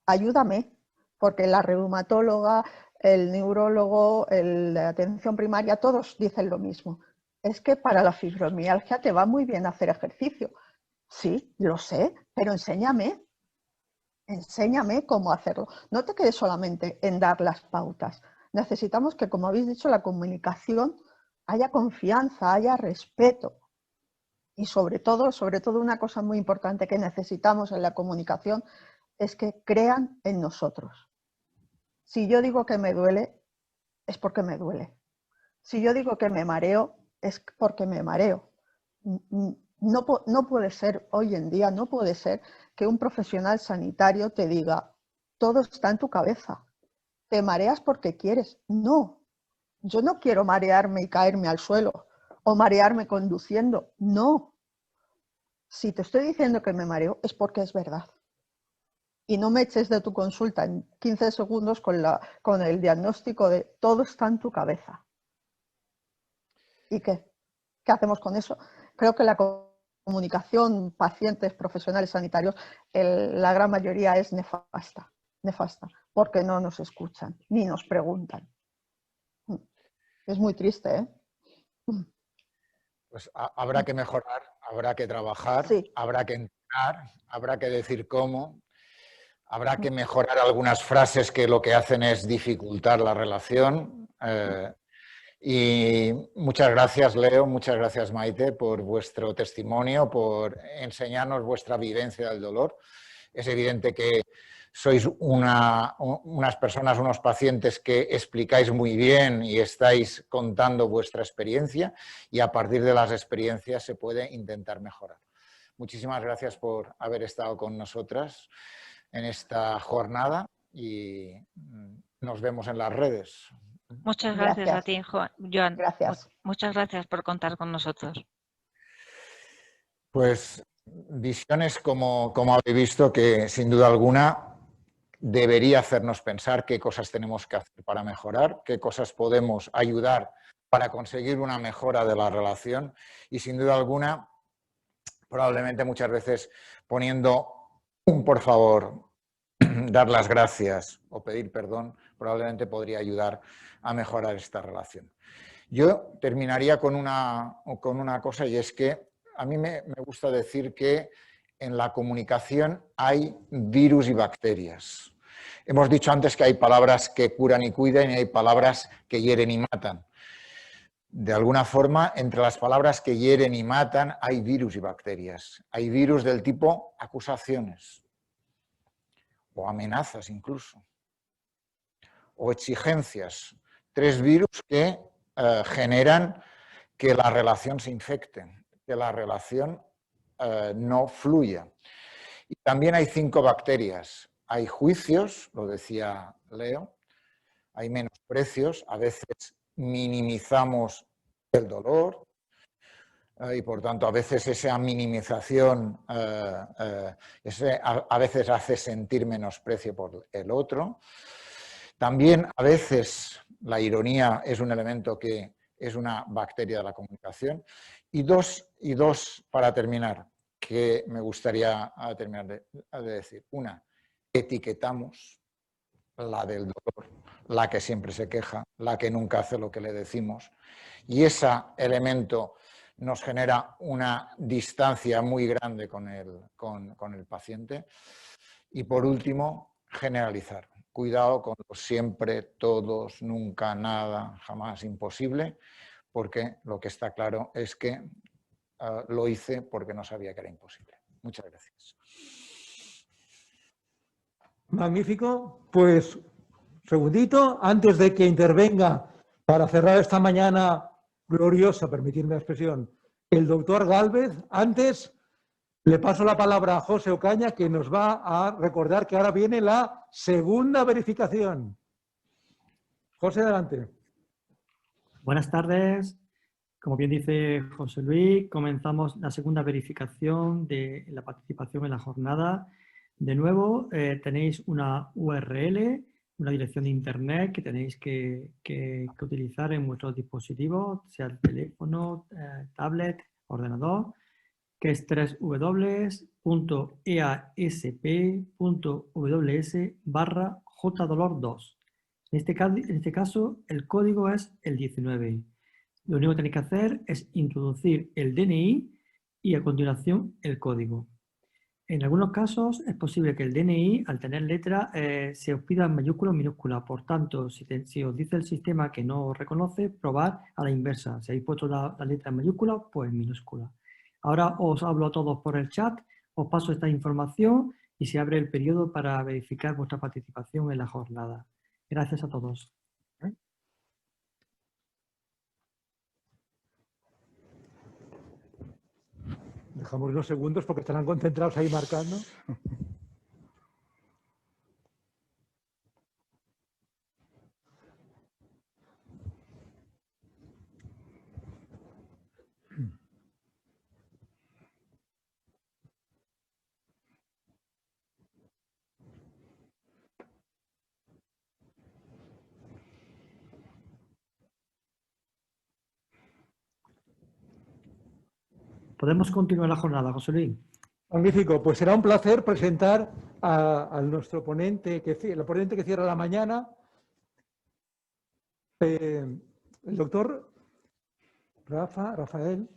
Ayúdame, porque la reumatóloga, el neurólogo, la atención primaria, todos dicen lo mismo. Es que para la fibromialgia te va muy bien hacer ejercicio. Sí, lo sé, pero enséñame. Enséñame cómo hacerlo. No te quedes solamente en dar las pautas. Necesitamos que, como habéis dicho, la comunicación haya confianza, haya respeto. Y sobre todo una cosa muy importante que necesitamos en la comunicación es que crean en nosotros. Si yo digo que me duele, es porque me duele. Si yo digo que me mareo, es porque me mareo. No puede ser, hoy en día, no puede ser que un profesional sanitario te diga, todo está en tu cabeza, te mareas porque quieres. No, yo no quiero marearme y caerme al suelo o marearme conduciendo, no. Si te estoy diciendo que me mareo es porque es verdad. Y no me eches de tu consulta en 15 segundos con el diagnóstico de todo está en tu cabeza. ¿Y qué? ¿Qué hacemos con eso? Creo que la comunicación pacientes, profesionales sanitarios, la gran mayoría es nefasta, porque no nos escuchan ni nos preguntan. Es muy triste, ¿eh? Pues habrá que mejorar, habrá que trabajar, Sí. habrá que entrenar, habrá que decir cómo, habrá que mejorar algunas frases que lo que hacen es dificultar la relación. Y muchas gracias, Leo, muchas gracias, Maite, por vuestro testimonio, por enseñarnos vuestra vivencia del dolor. Es evidente que sois unas personas, unos pacientes que explicáis muy bien y estáis contando vuestra experiencia y a partir de las experiencias se puede intentar mejorar. Muchísimas gracias por haber estado con nosotras en esta jornada y nos vemos en las redes. Muchas gracias a ti, Joan. Gracias. Muchas gracias por contar con nosotros. Pues visiones como habéis visto que sin duda alguna debería hacernos pensar qué cosas tenemos que hacer para mejorar, qué cosas podemos ayudar para conseguir una mejora de la relación y sin duda alguna probablemente muchas veces poniendo un por favor, dar las gracias o pedir perdón probablemente podría ayudar a mejorar esta relación. Yo terminaría con una cosa y es que a mí me gusta decir que en la comunicación hay virus y bacterias. Hemos dicho antes que hay palabras que curan y cuidan y hay palabras que hieren y matan. De alguna forma, entre las palabras que hieren y matan hay virus y bacterias. Hay virus del tipo acusaciones o amenazas incluso, o exigencias. 3 virus que generan que la relación se infecte, que la relación no fluya. Y también hay 5 bacterias. Hay juicios, lo decía Leo, hay menosprecios, a veces minimizamos el dolor y por tanto a veces esa minimización a veces hace sentir menosprecio por el otro. También a veces la ironía es un elemento que es una bacteria de la comunicación. Y dos para terminar, que me gustaría terminar de decir. Una, etiquetamos, la del dolor, la que siempre se queja, la que nunca hace lo que le decimos. Y ese elemento nos genera una distancia muy grande con el paciente. Y por último, generalizar. Cuidado con los siempre, todos, nunca, nada, jamás, imposible, porque lo que está claro es que lo hice porque no sabía que era imposible. Muchas gracias. Magnífico. Pues, segundito, antes de que intervenga para cerrar esta mañana gloriosa, permitidme la expresión, el doctor Gálvez, antes le paso la palabra a José Ocaña, que nos va a recordar que ahora viene la segunda verificación. José, adelante. Buenas tardes. Como bien dice José Luis, comenzamos la segunda verificación de la participación en la jornada. De nuevo, tenéis una URL, una dirección de internet que tenéis que utilizar en vuestros dispositivos, sea el teléfono, tablet, ordenador, que es www.easp.ws/jdolor2. En este caso, el código es el 19. Lo único que tenéis que hacer es introducir el DNI y a continuación el código. En algunos casos es posible que el DNI, al tener letra, se os pida en mayúscula o minúscula. Por tanto, si os dice el sistema que no os reconoce, probar a la inversa. Si habéis puesto la letra en mayúscula, pues en minúscula. Ahora os hablo a todos por el chat, os paso esta información y se abre el periodo para verificar vuestra participación en la jornada. Gracias a todos. Dejamos unos segundos porque estarán concentrados ahí marcando. Podemos continuar la jornada, José Luis. Magnífico, pues será un placer presentar a nuestro ponente, el ponente que cierra la mañana, el doctor Rafael.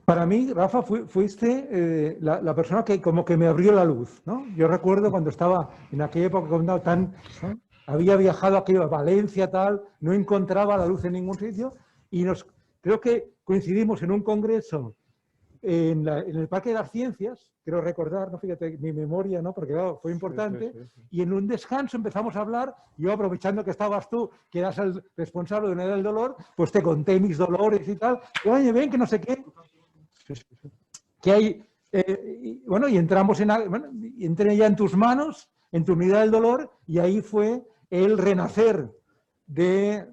Para mí, Rafa, fuiste la persona que como que me abrió la luz, ¿no? Yo recuerdo cuando estaba en aquella época cuando ¿no? Había viajado aquí a Valencia, tal, no encontraba la luz en ningún sitio y creo que coincidimos en un congreso en el Parque de las Ciencias, quiero recordar, ¿no? Fíjate, mi memoria, ¿no? Porque claro, fue importante, sí. Y en un descanso empezamos a hablar, yo aprovechando que estabas tú, que eras el responsable de Unidad del Dolor, pues te conté mis dolores y tal, y, oye, ven, que no sé qué, que hay, y entramos entré ya en tus manos, en tu Unidad del Dolor, y ahí fue el renacer de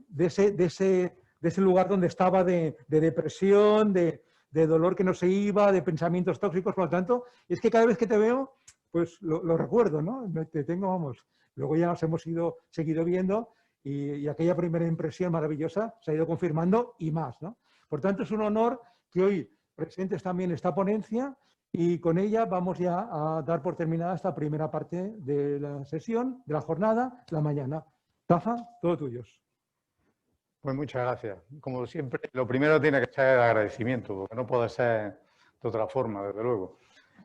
ese lugar donde estaba de depresión, de dolor que no se iba, de pensamientos tóxicos, por lo tanto, es que cada vez que te veo, pues lo recuerdo, ¿no? Te tengo, vamos, luego ya nos hemos seguido viendo y aquella primera impresión maravillosa se ha ido confirmando y más, ¿no? Por tanto, es un honor que hoy presentes también esta ponencia y con ella vamos ya a dar por terminada esta primera parte de la sesión, de la jornada, la mañana. Rafa, todo tuyos. Pues muchas gracias. Como siempre, lo primero tiene que ser el agradecimiento, porque no puede ser de otra forma, desde luego.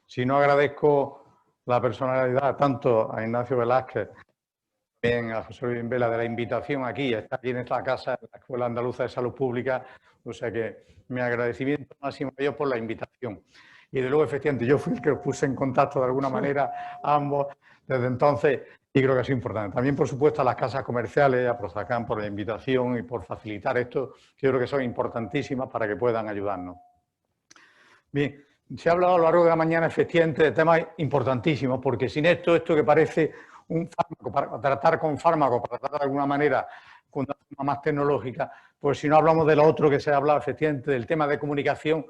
Si no agradezco la personalidad tanto a Ignacio Velázquez, también a José Luis Vela de la invitación aquí, a estar aquí en esta casa, en la Escuela Andaluza de Salud Pública, o sea que mi agradecimiento máximo a ellos por la invitación. Y de luego, efectivamente, yo fui el que os puse en contacto de alguna manera a ambos desde entonces. Y creo que es importante. También, por supuesto, a las casas comerciales, a Prozacán por la invitación y por facilitar esto, que yo creo que son importantísimas para que puedan ayudarnos. Bien, se ha hablado a lo largo de la mañana, efectivamente, de temas importantísimos, porque sin esto que parece un fármaco, para tratar con fármaco, para tratar de alguna manera con una forma más tecnológica, pues si no hablamos de lo otro que se ha hablado, efectivamente, del tema de comunicación,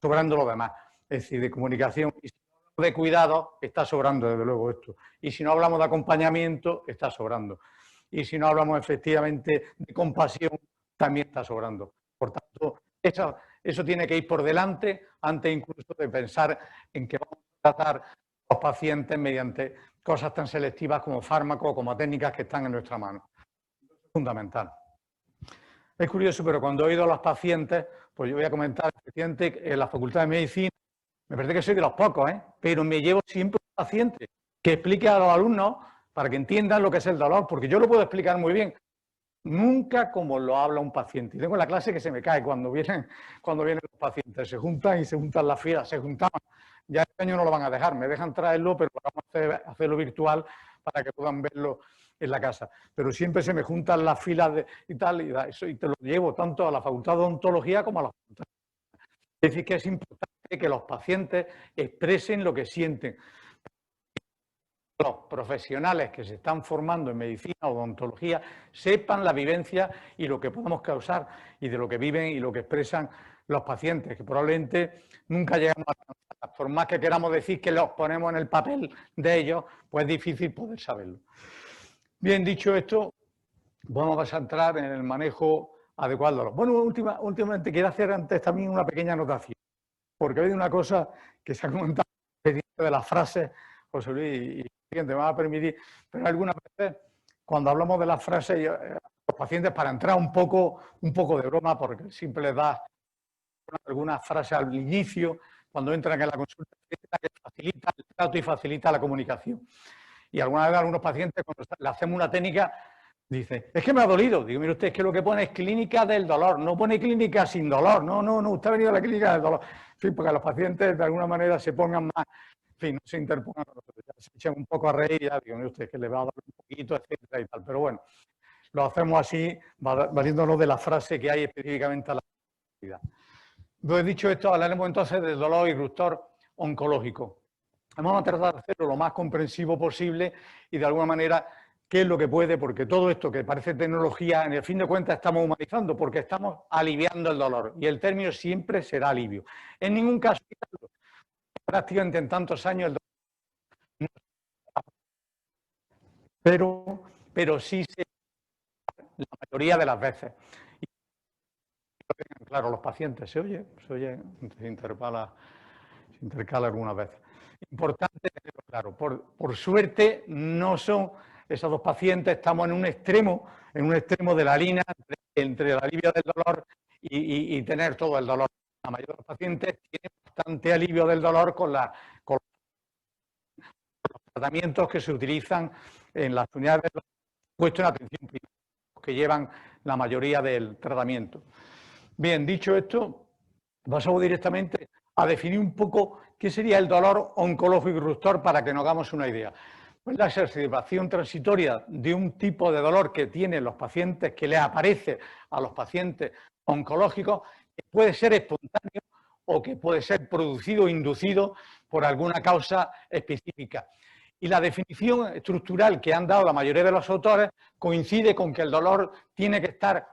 sobrando lo demás. Es decir, de comunicación y de cuidado, está sobrando desde luego esto. Y si no hablamos de acompañamiento, está sobrando. Y si no hablamos efectivamente de compasión, también está sobrando. Por tanto, eso tiene que ir por delante antes incluso de pensar en que vamos a tratar a los pacientes mediante cosas tan selectivas como fármacos o como técnicas que están en nuestra mano. Es fundamental. Es curioso, pero cuando he oído a los pacientes, pues yo voy a comentar efectivamente en la Facultad de Medicina. Me parece que soy de los pocos, pero me llevo siempre un paciente que explique a los alumnos para que entiendan lo que es el dolor, porque yo lo puedo explicar muy bien, nunca como lo habla un paciente. Y tengo la clase que se me cae cuando vienen los pacientes, se juntan las filas, se juntaban. Ya este año no lo van a dejar, me dejan traerlo, pero vamos a hacerlo virtual para que puedan verlo en la casa. Pero siempre se me juntan las filas y tal, y te lo llevo tanto a la Facultad de Odontología como a la Facultad. Es decir, que es importante que los pacientes expresen lo que sienten. Los profesionales que se están formando en medicina o odontología sepan la vivencia y lo que podemos causar y de lo que viven y lo que expresan los pacientes, que probablemente nunca llegamos a alcanzar. Por más que queramos decir que los ponemos en el papel de ellos, pues es difícil poder saberlo. Bien, dicho esto, vamos a entrar en el manejo adecuado del dolor. Bueno, últimamente quiero hacer antes también una pequeña anotación, porque hay una cosa que se ha comentado de las frases, José Luis, y te va a permitir, pero algunas veces cuando hablamos de las frases, los pacientes, para entrar un poco de broma, porque siempre les da algunas frases al inicio, cuando entran en la consulta, es la que facilita el trato y facilita la comunicación. Y alguna vez algunos pacientes, cuando le hacemos una técnica, dicen, es que me ha dolido. Digo, mire usted, es que lo que pone es clínica del dolor, no pone clínica sin dolor. No, usted ha venido a la clínica del dolor. En fin, porque los pacientes de alguna manera se pongan más, en fin, no se interpongan, se echan un poco a reír, ya digo, mire usted, que le va a dar un poquito, etcétera y tal. Pero bueno, lo hacemos así, valiéndonos de la frase que hay específicamente a la actividad. Entonces, dicho esto, hablaremos entonces del dolor irruptor oncológico. Vamos a tratar de hacerlo lo más comprensivo posible y de alguna manera qué es lo que puede, porque todo esto que parece tecnología, en el fin de cuentas estamos humanizando, porque estamos aliviando el dolor y el término siempre será alivio. En ningún caso, prácticamente en tantos años, el dolor, pero sí se la mayoría de las veces. Y, claro, los pacientes, ¿se oye? Se intercala algunas veces. Importante tenerlo claro. Por suerte, no son esos dos pacientes, estamos en un extremo de la línea entre el alivio del dolor y tener todo el dolor. La mayoría de los pacientes tienen bastante alivio del dolor con los tratamientos que se utilizan en las unidades de dolor puesto en atención primaria, que llevan la mayoría del tratamiento. Bien, dicho esto, pasamos directamente a definir un poco qué sería el dolor oncológico irruptor para que nos hagamos una idea. Pues la exacerbación transitoria de un tipo de dolor que tienen los pacientes, que les aparece a los pacientes oncológicos, que puede ser espontáneo o que puede ser producido o inducido por alguna causa específica. Y la definición estructural que han dado la mayoría de los autores coincide con que el dolor tiene que estar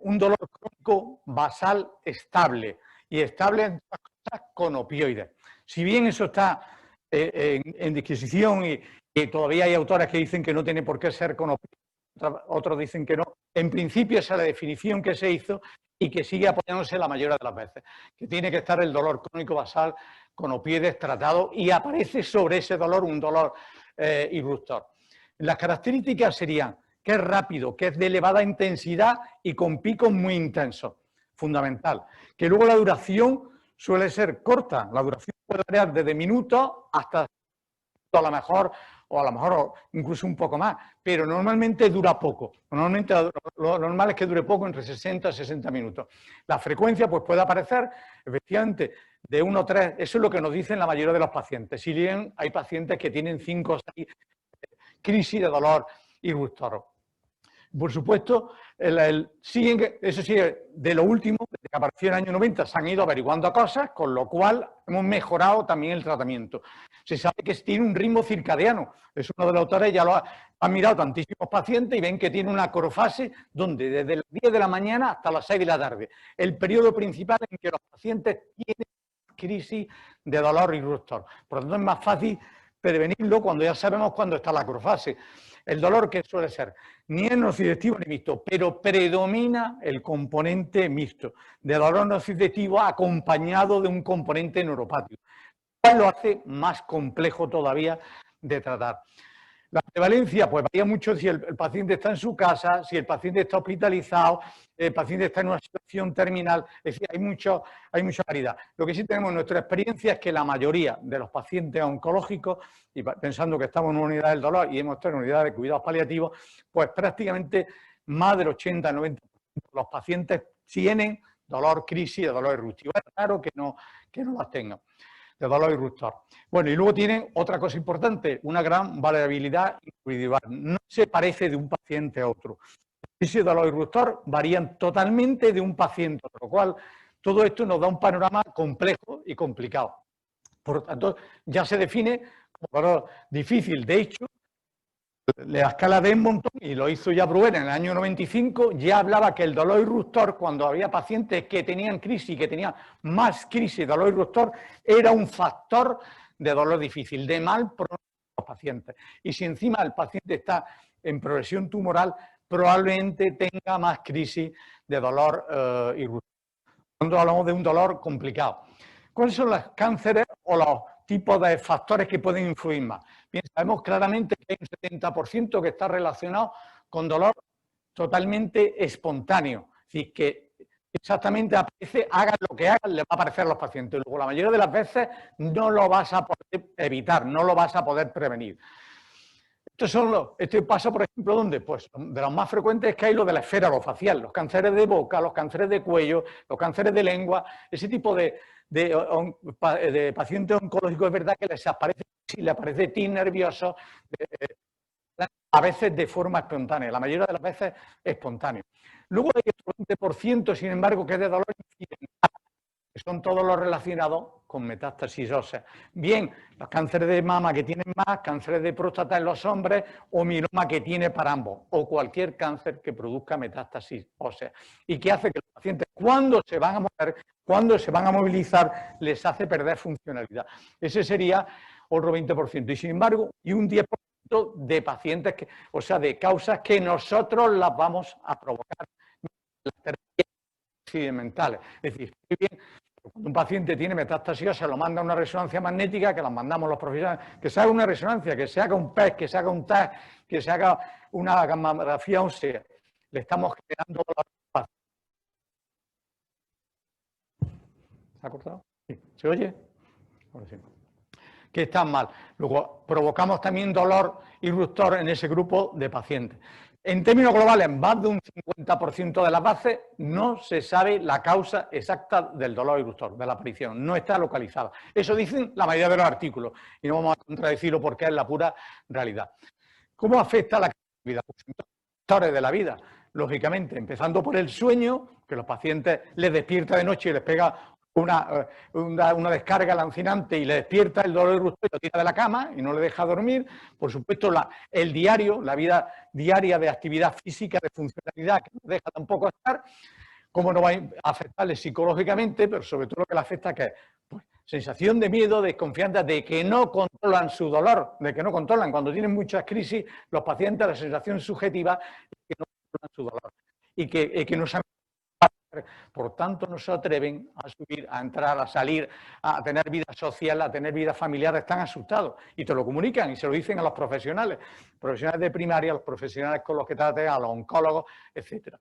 un dolor crónico basal estable, y estable en todas cosas con opioides. Si bien eso está en disquisición y todavía hay autores que dicen que no tiene por qué ser con opioides, otros dicen que no, en principio esa es la definición que se hizo y que sigue apoyándose la mayoría de las veces, que tiene que estar el dolor crónico basal con opioides tratado y aparece sobre ese dolor un dolor irruptor. Las características serían que es rápido, que es de elevada intensidad y con picos muy intensos, fundamental. Que luego la duración suele ser corta, la duración puede variar desde minutos hasta a lo mejor incluso un poco más, pero normalmente dura poco. Normalmente lo normal es que dure poco, entre 60 y 60 minutos. La frecuencia pues puede aparecer efectivamente de 1 o 3, eso es lo que nos dicen la mayoría de los pacientes. Si bien hay pacientes que tienen 5 o 6 crisis de dolor irruptor. Por supuesto, eso sí, de lo último, desde que apareció en el año 90, se han ido averiguando cosas, con lo cual hemos mejorado también el tratamiento. Se sabe que tiene un ritmo circadiano. Es uno de los autores, ya lo han mirado tantísimos pacientes y ven que tiene una acrofase donde desde las 10 de la mañana hasta las 6 de la tarde. El periodo principal en que los pacientes tienen crisis de dolor irruptor. Por lo tanto, es más fácil prevenirlo cuando ya sabemos cuándo está la acrofase. El dolor que suele ser ni es nociceptivo ni mixto, pero predomina el componente mixto, de dolor nociceptivo acompañado de un componente neuropático, cual lo hace más complejo todavía de tratar. La prevalencia pues varía mucho si el paciente está en su casa, si el paciente está hospitalizado, el paciente está en una situación terminal, es decir, hay mucha variedad. Lo que sí tenemos en nuestra experiencia es que la mayoría de los pacientes oncológicos, y pensando que estamos en una unidad del dolor y hemos estado en una unidad de cuidados paliativos, pues prácticamente más del 80-90% de los pacientes tienen dolor, crisis de dolor irruptivo. Es raro que no las tengan, de dolor irruptor. Bueno, y luego tienen otra cosa importante, una gran variabilidad individual. No se parece de un paciente a otro. Ese dolor irruptor varían totalmente de un paciente, por lo cual todo esto nos da un panorama complejo y complicado. Por lo tanto, ya se define como dolor difícil. De hecho, la escala de Edmonton, y lo hizo ya Bruer en el año 95, ya hablaba que el dolor irruptor, cuando había pacientes que tenían crisis, que tenían más crisis de dolor irruptor, era un factor de dolor difícil, de mal pronóstico a los pacientes. Y si encima el paciente está en progresión tumoral, probablemente tenga más crisis de dolor irruptor. Cuando hablamos de un dolor complicado. ¿Cuáles son los cánceres o los tipos de factores que pueden influir más? Bien, sabemos claramente que hay un 70% que está relacionado con dolor totalmente espontáneo. Es decir, que exactamente aparece, hagan lo que hagan, le va a aparecer a los pacientes. Luego, la mayoría de las veces no lo vas a poder evitar, no lo vas a poder prevenir. Este pasa, por ejemplo, ¿dónde? Pues de los más frecuentes es que hay lo de la esfera orofacial, los cánceres de boca, los cánceres de cuello, los cánceres de lengua, ese tipo de pacientes oncológicos es verdad que les aparece tic nervioso, a veces de forma espontánea, la mayoría de las veces espontáneo. Luego hay otro 20%, sin embargo, que es de dolor incidental, que son todos los relacionados con metástasis ósea. Bien, los cánceres de mama que tienen más, cánceres de próstata en los hombres o mieloma que tiene para ambos, o cualquier cáncer que produzca metástasis ósea. Y que hace que los pacientes, cuando se van a mover, cuando se van a movilizar, les hace perder funcionalidad. Ese sería otro 20%. Y sin embargo, y un 10% de pacientes, de causas que nosotros las vamos a provocar, las terapias experimentales. Es decir, bien, cuando un paciente tiene metástasis, se lo manda a una resonancia magnética, que las mandamos los profesionales, que se haga una resonancia, que se haga un PET, que se haga un TAC, que se haga una gammagrafía ósea. Le estamos generando dolor. ¿Se ha cortado? Sí. ¿Se oye? Ahora sí. Que están mal. Luego, provocamos también dolor irruptor en ese grupo de pacientes. En términos globales, más de un 50% de las bases no se sabe la causa exacta del dolor irruptor, de la aparición, no está localizada. Eso dicen la mayoría de los artículos y no vamos a contradecirlo porque es la pura realidad. ¿Cómo afecta la calidad de vida? Pues en todos los sectores de la vida, lógicamente, empezando por el sueño, que los pacientes les despierta de noche y les pega una descarga lancinante y le despierta el dolor irruptor y lo tira de la cama y no le deja dormir. Por supuesto, el diario, la vida diaria de actividad física, de funcionalidad, que no deja tampoco estar. Cómo no va a afectarle psicológicamente, pero sobre todo lo que le afecta que es pues, sensación de miedo, desconfianza, de que no controlan su dolor, de que no controlan. Cuando tienen muchas crisis, los pacientes, la sensación subjetiva es que no controlan su dolor y que no saben. Por tanto, no se atreven a subir, a entrar, a salir, a tener vida social, a tener vida familiar, están asustados y te lo comunican y se lo dicen a los profesionales de primaria, a los profesionales con los que traten, a los oncólogos, etc.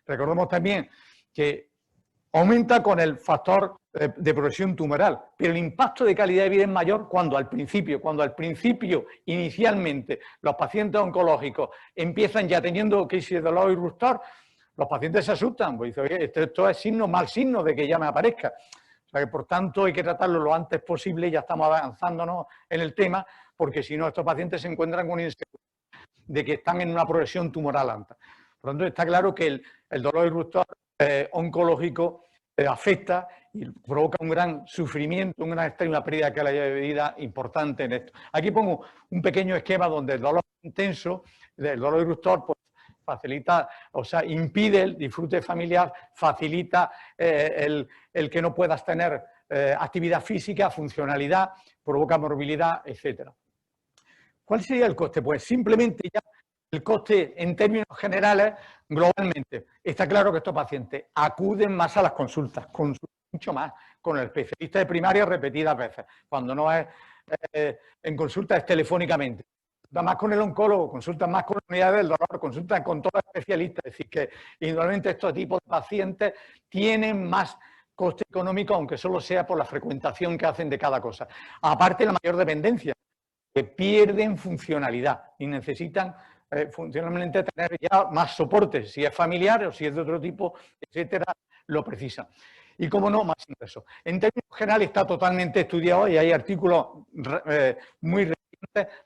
Recordemos también que aumenta con el factor de progresión tumoral, pero el impacto de calidad de vida es mayor cuando al principio, inicialmente, los pacientes oncológicos empiezan ya teniendo crisis de dolor irruptor. Los pacientes se asustan, pues dicen, oye, esto es mal signo de que ya me aparezca. O sea que, por tanto, hay que tratarlo lo antes posible, ya estamos avanzándonos en el tema, porque si no, estos pacientes se encuentran con inseguridad de que están en una progresión tumoral alta. Por lo tanto, está claro que el dolor irruptor oncológico afecta y provoca un gran sufrimiento, una extrema pérdida de calidad de vida importante en esto. Aquí pongo un pequeño esquema donde el dolor intenso, el dolor irruptor, pues, facilita, impide el disfrute familiar, facilita el que no puedas tener actividad física, funcionalidad, provoca morbilidad, etc. ¿Cuál sería el coste? Pues simplemente ya el coste en términos generales, globalmente, está claro que estos pacientes acuden más a las consultas mucho más, con el especialista de primaria repetidas veces, cuando no es en consulta es telefónicamente. Más con el oncólogo, consultan más con la unidad del dolor, consultan con todos los especialistas. Es decir, que indudablemente estos tipos de pacientes tienen más coste económico, aunque solo sea por la frecuentación que hacen de cada cosa. Aparte, la mayor dependencia, que pierden funcionalidad y necesitan funcionalmente tener ya más soporte, si es familiar o si es de otro tipo, etcétera, lo precisan. Y, como no, más ingresos. En términos generales está totalmente estudiado y hay artículos muy recientes,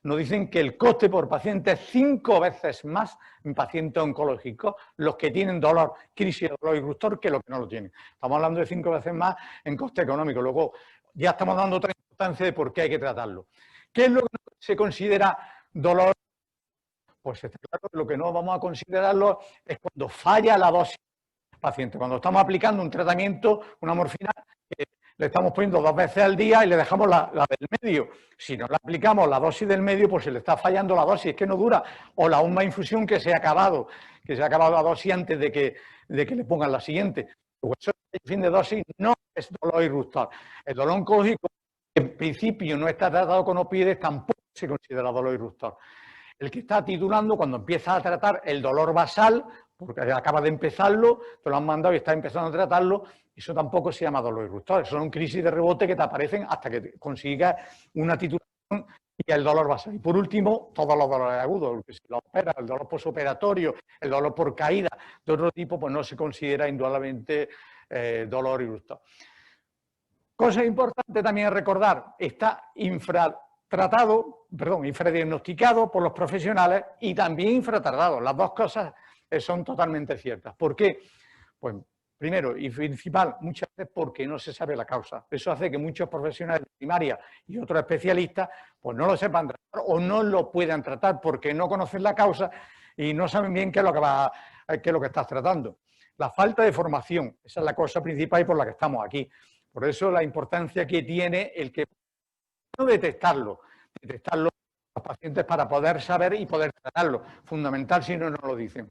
nos dicen que el coste por paciente es 5 veces más en pacientes oncológicos, los que tienen dolor, crisis de dolor irruptor, que los que no lo tienen. Estamos hablando de 5 veces más en coste económico. Luego ya estamos dando otra importancia de por qué hay que tratarlo. ¿Qué es lo que se considera dolor? Pues está claro que lo que no vamos a considerarlo es cuando falla la dosis del paciente. Cuando estamos aplicando un tratamiento, una morfina, le estamos poniendo 2 veces al día y le dejamos la del medio. Si no le aplicamos la dosis del medio, pues se le está fallando la dosis, es que no dura. O la última infusión que se ha acabado la dosis antes de que le pongan la siguiente. Pues eso, el fin de dosis no es dolor irruptor. El dolor oncológico, en principio, no está tratado con opioides, tampoco se considera dolor irruptor. El que está titulando, cuando empieza a tratar el dolor basal, porque acaba de empezarlo, te lo han mandado y estás empezando a tratarlo, eso tampoco se llama dolor irruptor, son crisis de rebote que te aparecen hasta que consigas una titulación y el dolor va a salir. Por último, todos los dolores agudos, el dolor posoperatorio, el dolor por caída de otro tipo, pues no se considera indudablemente dolor irruptor. Cosa importante también recordar, está infradiagnosticado por los profesionales y también infratratado. Las dos cosas son totalmente ciertas. ¿Por qué? Pues primero y principal, muchas veces porque no se sabe la causa. Eso hace que muchos profesionales de primaria y otros especialistas pues no lo sepan tratar o no lo puedan tratar porque no conocen la causa y no saben bien qué es lo que estás tratando. La falta de formación, esa es la cosa principal y por la que estamos aquí. Por eso la importancia que tiene el que no detectarlo los pacientes para poder saber y poder tratarlo. Fundamental, si no, no lo dicen.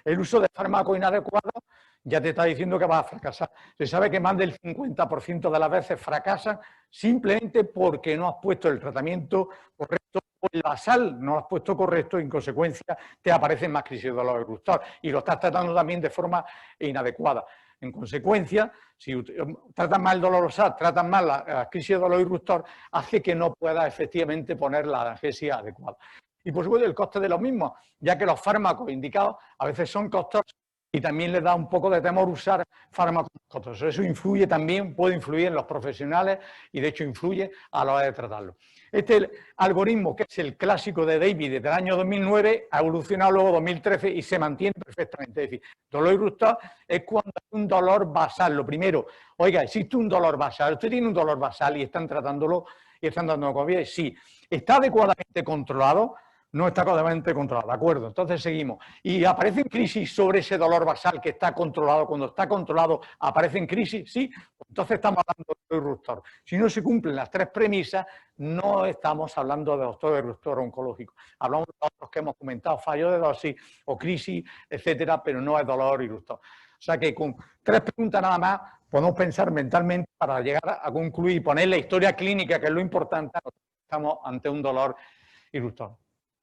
El uso de fármacos inadecuados ya te está diciendo que vas a fracasar. Se sabe que más del 50% de las veces fracasan simplemente porque no has puesto el tratamiento correcto o el basal no lo has puesto correcto y en consecuencia te aparecen más crisis de dolor irruptor y lo estás tratando también de forma inadecuada. En consecuencia, si tratas mal el dolor basal, tratas mal la crisis de dolor irruptor, hace que no puedas efectivamente poner la analgesia adecuada. Y por supuesto el coste de los mismos, ya que los fármacos indicados a veces son costosos y también les da un poco de temor usar fármacos costosos. Eso influye también, puede influir en los profesionales y de hecho influye a la hora de tratarlo. Este algoritmo, que es el clásico de David desde el año 2009, ha evolucionado luego en 2013 y se mantiene perfectamente. Es decir, dolor irruptor es cuando hay un dolor basal. Lo primero, oiga, existe un dolor basal, usted tiene un dolor basal y están tratándolo y están dándolo con vida. Sí, ¿está adecuadamente controlado? No está adecuadamente controlado, ¿de acuerdo? Entonces seguimos. ¿Y aparecen crisis sobre ese dolor basal que está controlado? Cuando está controlado, ¿aparecen crisis? Sí, entonces estamos hablando de dolor irruptor. Si no se cumplen las tres premisas, no estamos hablando de dolor irruptor oncológico. Hablamos de otros que hemos comentado, fallo de dosis o crisis, etcétera, pero no es dolor irruptor. O sea que con tres preguntas nada más podemos pensar mentalmente para llegar a concluir y poner la historia clínica, que es lo importante, estamos ante un dolor irruptor.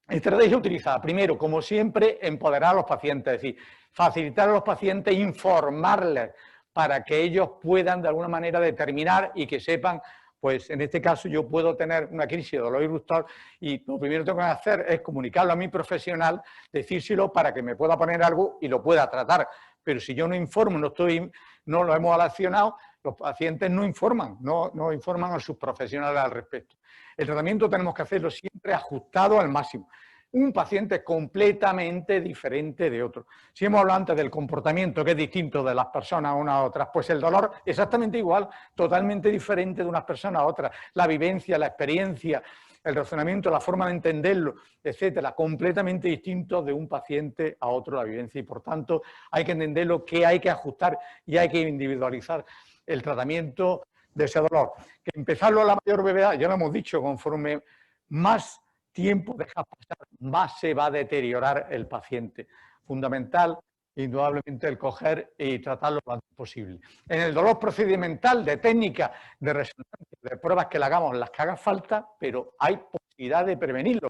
Estrategia utilizada. Primero, como siempre, empoderar a los pacientes, es decir, facilitar a los pacientes, informarles para que ellos puedan de alguna manera determinar y que sepan, pues en este caso yo puedo tener una crisis de dolor irruptor y lo primero que tengo que hacer es comunicarlo a mi profesional, decírselo para que me pueda poner algo y lo pueda tratar. Pero si yo no informo, no lo hemos accionado, los pacientes no informan, no informan a sus profesionales al respecto. El tratamiento tenemos que hacerlo siempre ajustado al máximo. Un paciente es completamente diferente de otro. Si hemos hablado antes del comportamiento, que es distinto de las personas unas a otras, pues el dolor exactamente igual, totalmente diferente de unas personas a otras. La vivencia, la experiencia, el razonamiento, la forma de entenderlo, etcétera, completamente distinto de un paciente a otro la vivencia y por tanto hay que entenderlo, que hay que ajustar y hay que individualizar el tratamiento de ese dolor. Que empezarlo a la mayor brevedad, ya lo hemos dicho, conforme más tiempo deja pasar, más se va a deteriorar el paciente. Fundamental, indudablemente, el coger y tratarlo lo antes posible. En el dolor procedimental, de técnica, de resonancia, de pruebas que le hagamos, las que haga falta, pero hay posibilidad de prevenirlo,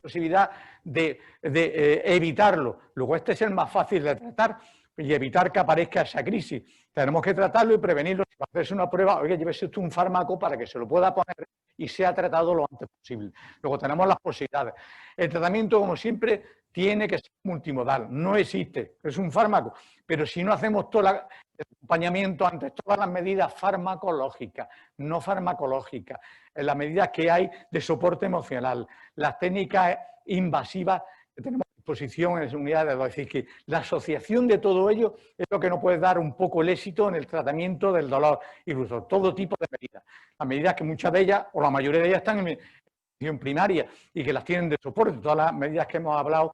posibilidad de evitarlo. Luego este es el más fácil de tratar y evitar que aparezca esa crisis. Tenemos que tratarlo y prevenirlo. Si va a hacerse una prueba, oiga, llévese usted un fármaco para que se lo pueda poner y sea tratado lo antes posible. Luego tenemos las posibilidades. El tratamiento, como siempre, tiene que ser multimodal. No existe, es un fármaco. Pero si no hacemos todo el acompañamiento ante todas las medidas farmacológicas, no farmacológicas, en las medidas que hay de soporte emocional, las técnicas invasivas que tenemos a disposición en las unidades, es decir, que la asociación de todo ello es lo que nos puede dar un poco el éxito en el tratamiento del dolor irruptor. Todo tipo de medidas. Las medidas que muchas de ellas, o la mayoría de ellas, están en atención primaria y que las tienen de soporte. Todas las medidas que hemos hablado,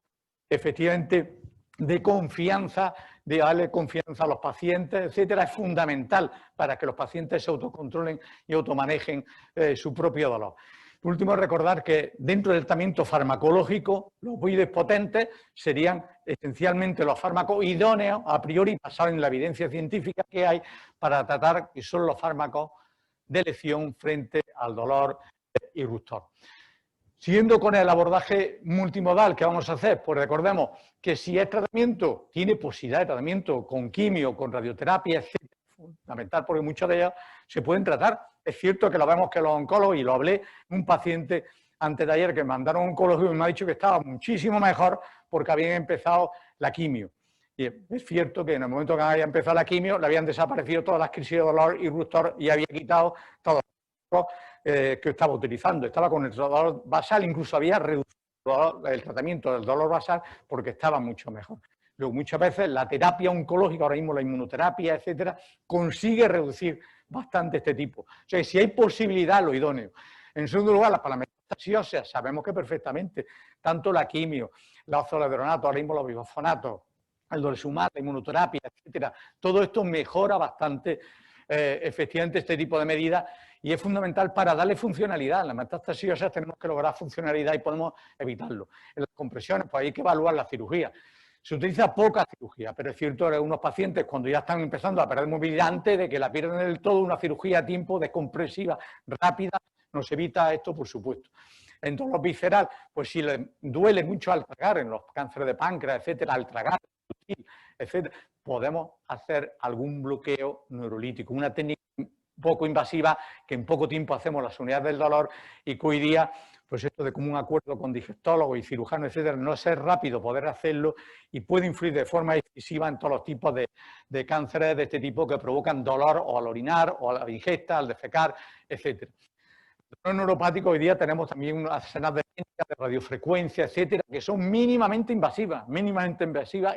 efectivamente, de confianza, de darle confianza a los pacientes, etcétera, es fundamental para que los pacientes se autocontrolen y automanejen su propio dolor. Por último, recordar que dentro del tratamiento farmacológico, los opioides potentes serían esencialmente los fármacos idóneos, a priori, basados en la evidencia científica que hay para tratar, que son los fármacos de elección frente al dolor irruptor. Siguiendo con el abordaje multimodal que vamos a hacer, pues recordemos que si es tratamiento, tiene posibilidad de tratamiento con quimio, con radioterapia, etc. Fundamental, porque muchas de ellas se pueden tratar. Es cierto que lo vemos que los oncólogos, y lo hablé, un paciente antes de ayer que me mandaron a un oncólogo y me ha dicho que estaba muchísimo mejor porque habían empezado la quimio. Y es cierto que en el momento que había empezado la quimio le habían desaparecido todas las crisis de dolor y Irruptor y había quitado todo que estaba utilizando. Estaba con el dolor basal, incluso había reducido el tratamiento del dolor basal porque estaba mucho mejor. Luego, muchas veces la terapia oncológica, ahora mismo la inmunoterapia, etcétera, consigue reducir bastante este tipo. O sea, si hay posibilidad, lo idóneo. En segundo lugar, para la metástasis ósea, sabemos que perfectamente, tanto la quimio, la ozoledronato, ahora mismo los bifofonatos, el dorezumab, la inmunoterapia, etcétera, todo esto mejora bastante efectivamente este tipo de medidas y es fundamental para darle funcionalidad. En la metástasis ósea tenemos que lograr funcionalidad y podemos evitarlo. En las compresiones, pues hay que evaluar la cirugía. Se utiliza poca cirugía, pero es cierto que algunos pacientes cuando ya están empezando a perder movilidad, antes de que la pierdan del todo, una cirugía a tiempo descompresiva rápida nos evita esto, por supuesto. En dolor visceral, pues si le duele mucho al tragar, en los cánceres de páncreas, etcétera, al tragar, etcétera, podemos hacer algún bloqueo neurolítico, una técnica poco invasiva que en poco tiempo hacemos las unidades del dolor y que hoy día, pues esto de común acuerdo con digestólogos y cirujanos, etcétera, no es rápido poder hacerlo y puede influir de forma decisiva en todos los tipos de cánceres de este tipo que provocan dolor o al orinar o a la ingesta, al defecar, etcétera. En el neuropático hoy día tenemos también unas escenas de técnicas de radiofrecuencia, etcétera, que son mínimamente invasivas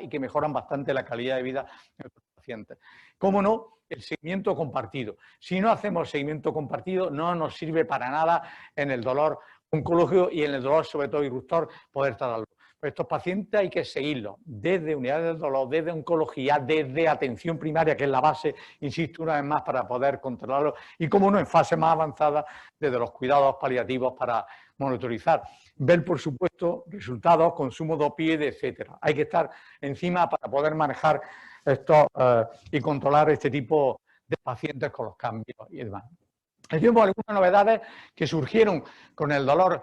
y que mejoran bastante la calidad de vida de los pacientes. ¿Cómo no? El seguimiento compartido. Si no hacemos seguimiento compartido, no nos sirve para nada en el dolor oncológico y en el dolor, sobre todo irruptor, poder tratarlo. Pues estos pacientes hay que seguirlos desde unidades del dolor, desde oncología, desde atención primaria, que es la base, insisto una vez más, para poder controlarlo y, como no, en fase más avanzada, desde los cuidados paliativos para monitorizar. Ver, por supuesto, resultados, consumo de opioides, etcétera. Hay que estar encima para poder manejar esto y controlar este tipo de pacientes con los cambios y demás. Tenemos algunas novedades que surgieron con el dolor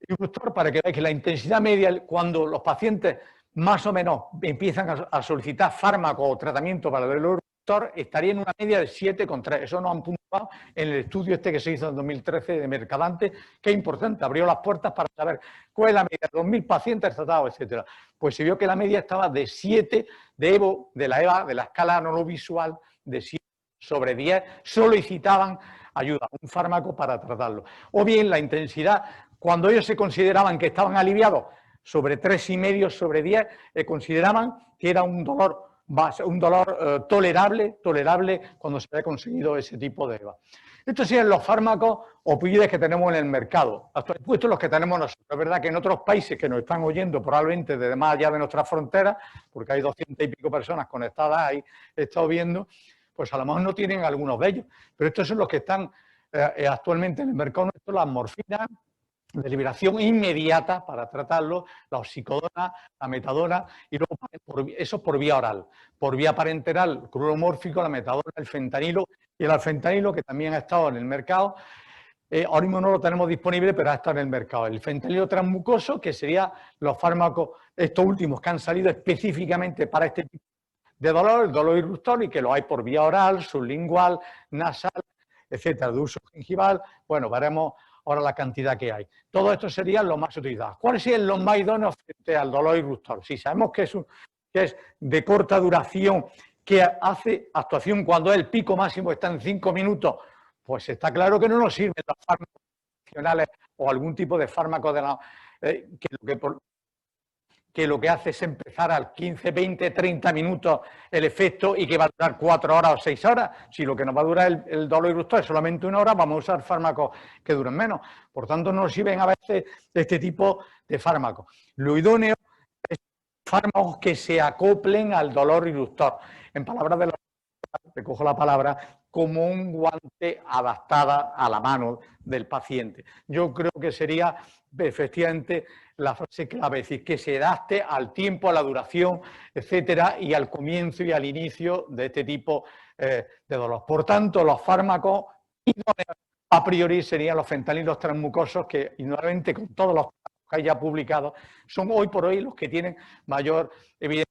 irruptor para que veáis que la intensidad media, cuando los pacientes más o menos empiezan a solicitar fármaco o tratamiento para el dolor irruptor, estaría en una media de 7,3. Eso nos han puntuado en el estudio este que se hizo en 2013 de Mercadante, que es importante, abrió las puertas para saber cuál es la media de 2.000 pacientes tratados, etcétera. Pues se vio que la media estaba de 7 de EVO, de la EVA, de la escala anovisual, de 7 sobre 10, solicitaban ayuda, un fármaco para tratarlo. O bien la intensidad, cuando ellos se consideraban que estaban aliviados, sobre 3,5 sobre 10, consideraban que era un dolor tolerable cuando se había conseguido ese tipo de EVA. Estos serían los fármacos opioides que tenemos en el mercado, puestos los que tenemos nosotros. Es verdad que en otros países que nos están oyendo, probablemente desde más allá de nuestras fronteras, porque hay 200 y pico personas conectadas ahí, he estado viendo, pues a lo mejor no tienen algunos de ellos, pero estos son los que están actualmente en el mercado nuestro, las morfinas de liberación inmediata para tratarlo, la oxicodona, la metadona, y luego eso por vía oral. Por vía parenteral, el cloruro mórfico, la metadona, el fentanilo y el alfentanilo, que también ha estado en el mercado. Ahora mismo no lo tenemos disponible, pero ha estado en el mercado. El fentanilo transmucoso, que serían los fármacos, estos últimos que han salido específicamente para este tipo de dolor, el dolor irruptor, y que lo hay por vía oral, sublingual, nasal, etcétera, de uso gingival. Bueno, veremos ahora la cantidad que hay. Todo esto serían los más utilizados. ¿Cuáles serían los más idóneos frente al dolor irruptor? Si sabemos que es de corta duración, que hace actuación cuando el pico máximo está en 5 minutos, pues está claro que no nos sirven los fármacos convencionales o algún tipo de fármaco que lo que hace es empezar al 15, 20, 30 minutos el efecto y que va a durar 4 horas o 6 horas. Si lo que nos va a durar el dolor irruptor es solamente 1 hora, vamos a usar fármacos que duren menos. Por tanto, no nos sirven a veces este tipo de fármacos. Lo idóneo es fármacos que se acoplen al dolor irruptor. En palabras de la recojo la palabra, como un guante adaptada a la mano del paciente. Yo creo que sería efectivamente la frase clave, es decir, que se adapte al tiempo, a la duración, etcétera, y al comienzo y al inicio de este tipo de dolor. Por tanto, los fármacos idóneos a priori serían los fentanilos transmucosos, que indudablemente con todos los que hay ya publicados, son hoy por hoy los que tienen mayor evidencia.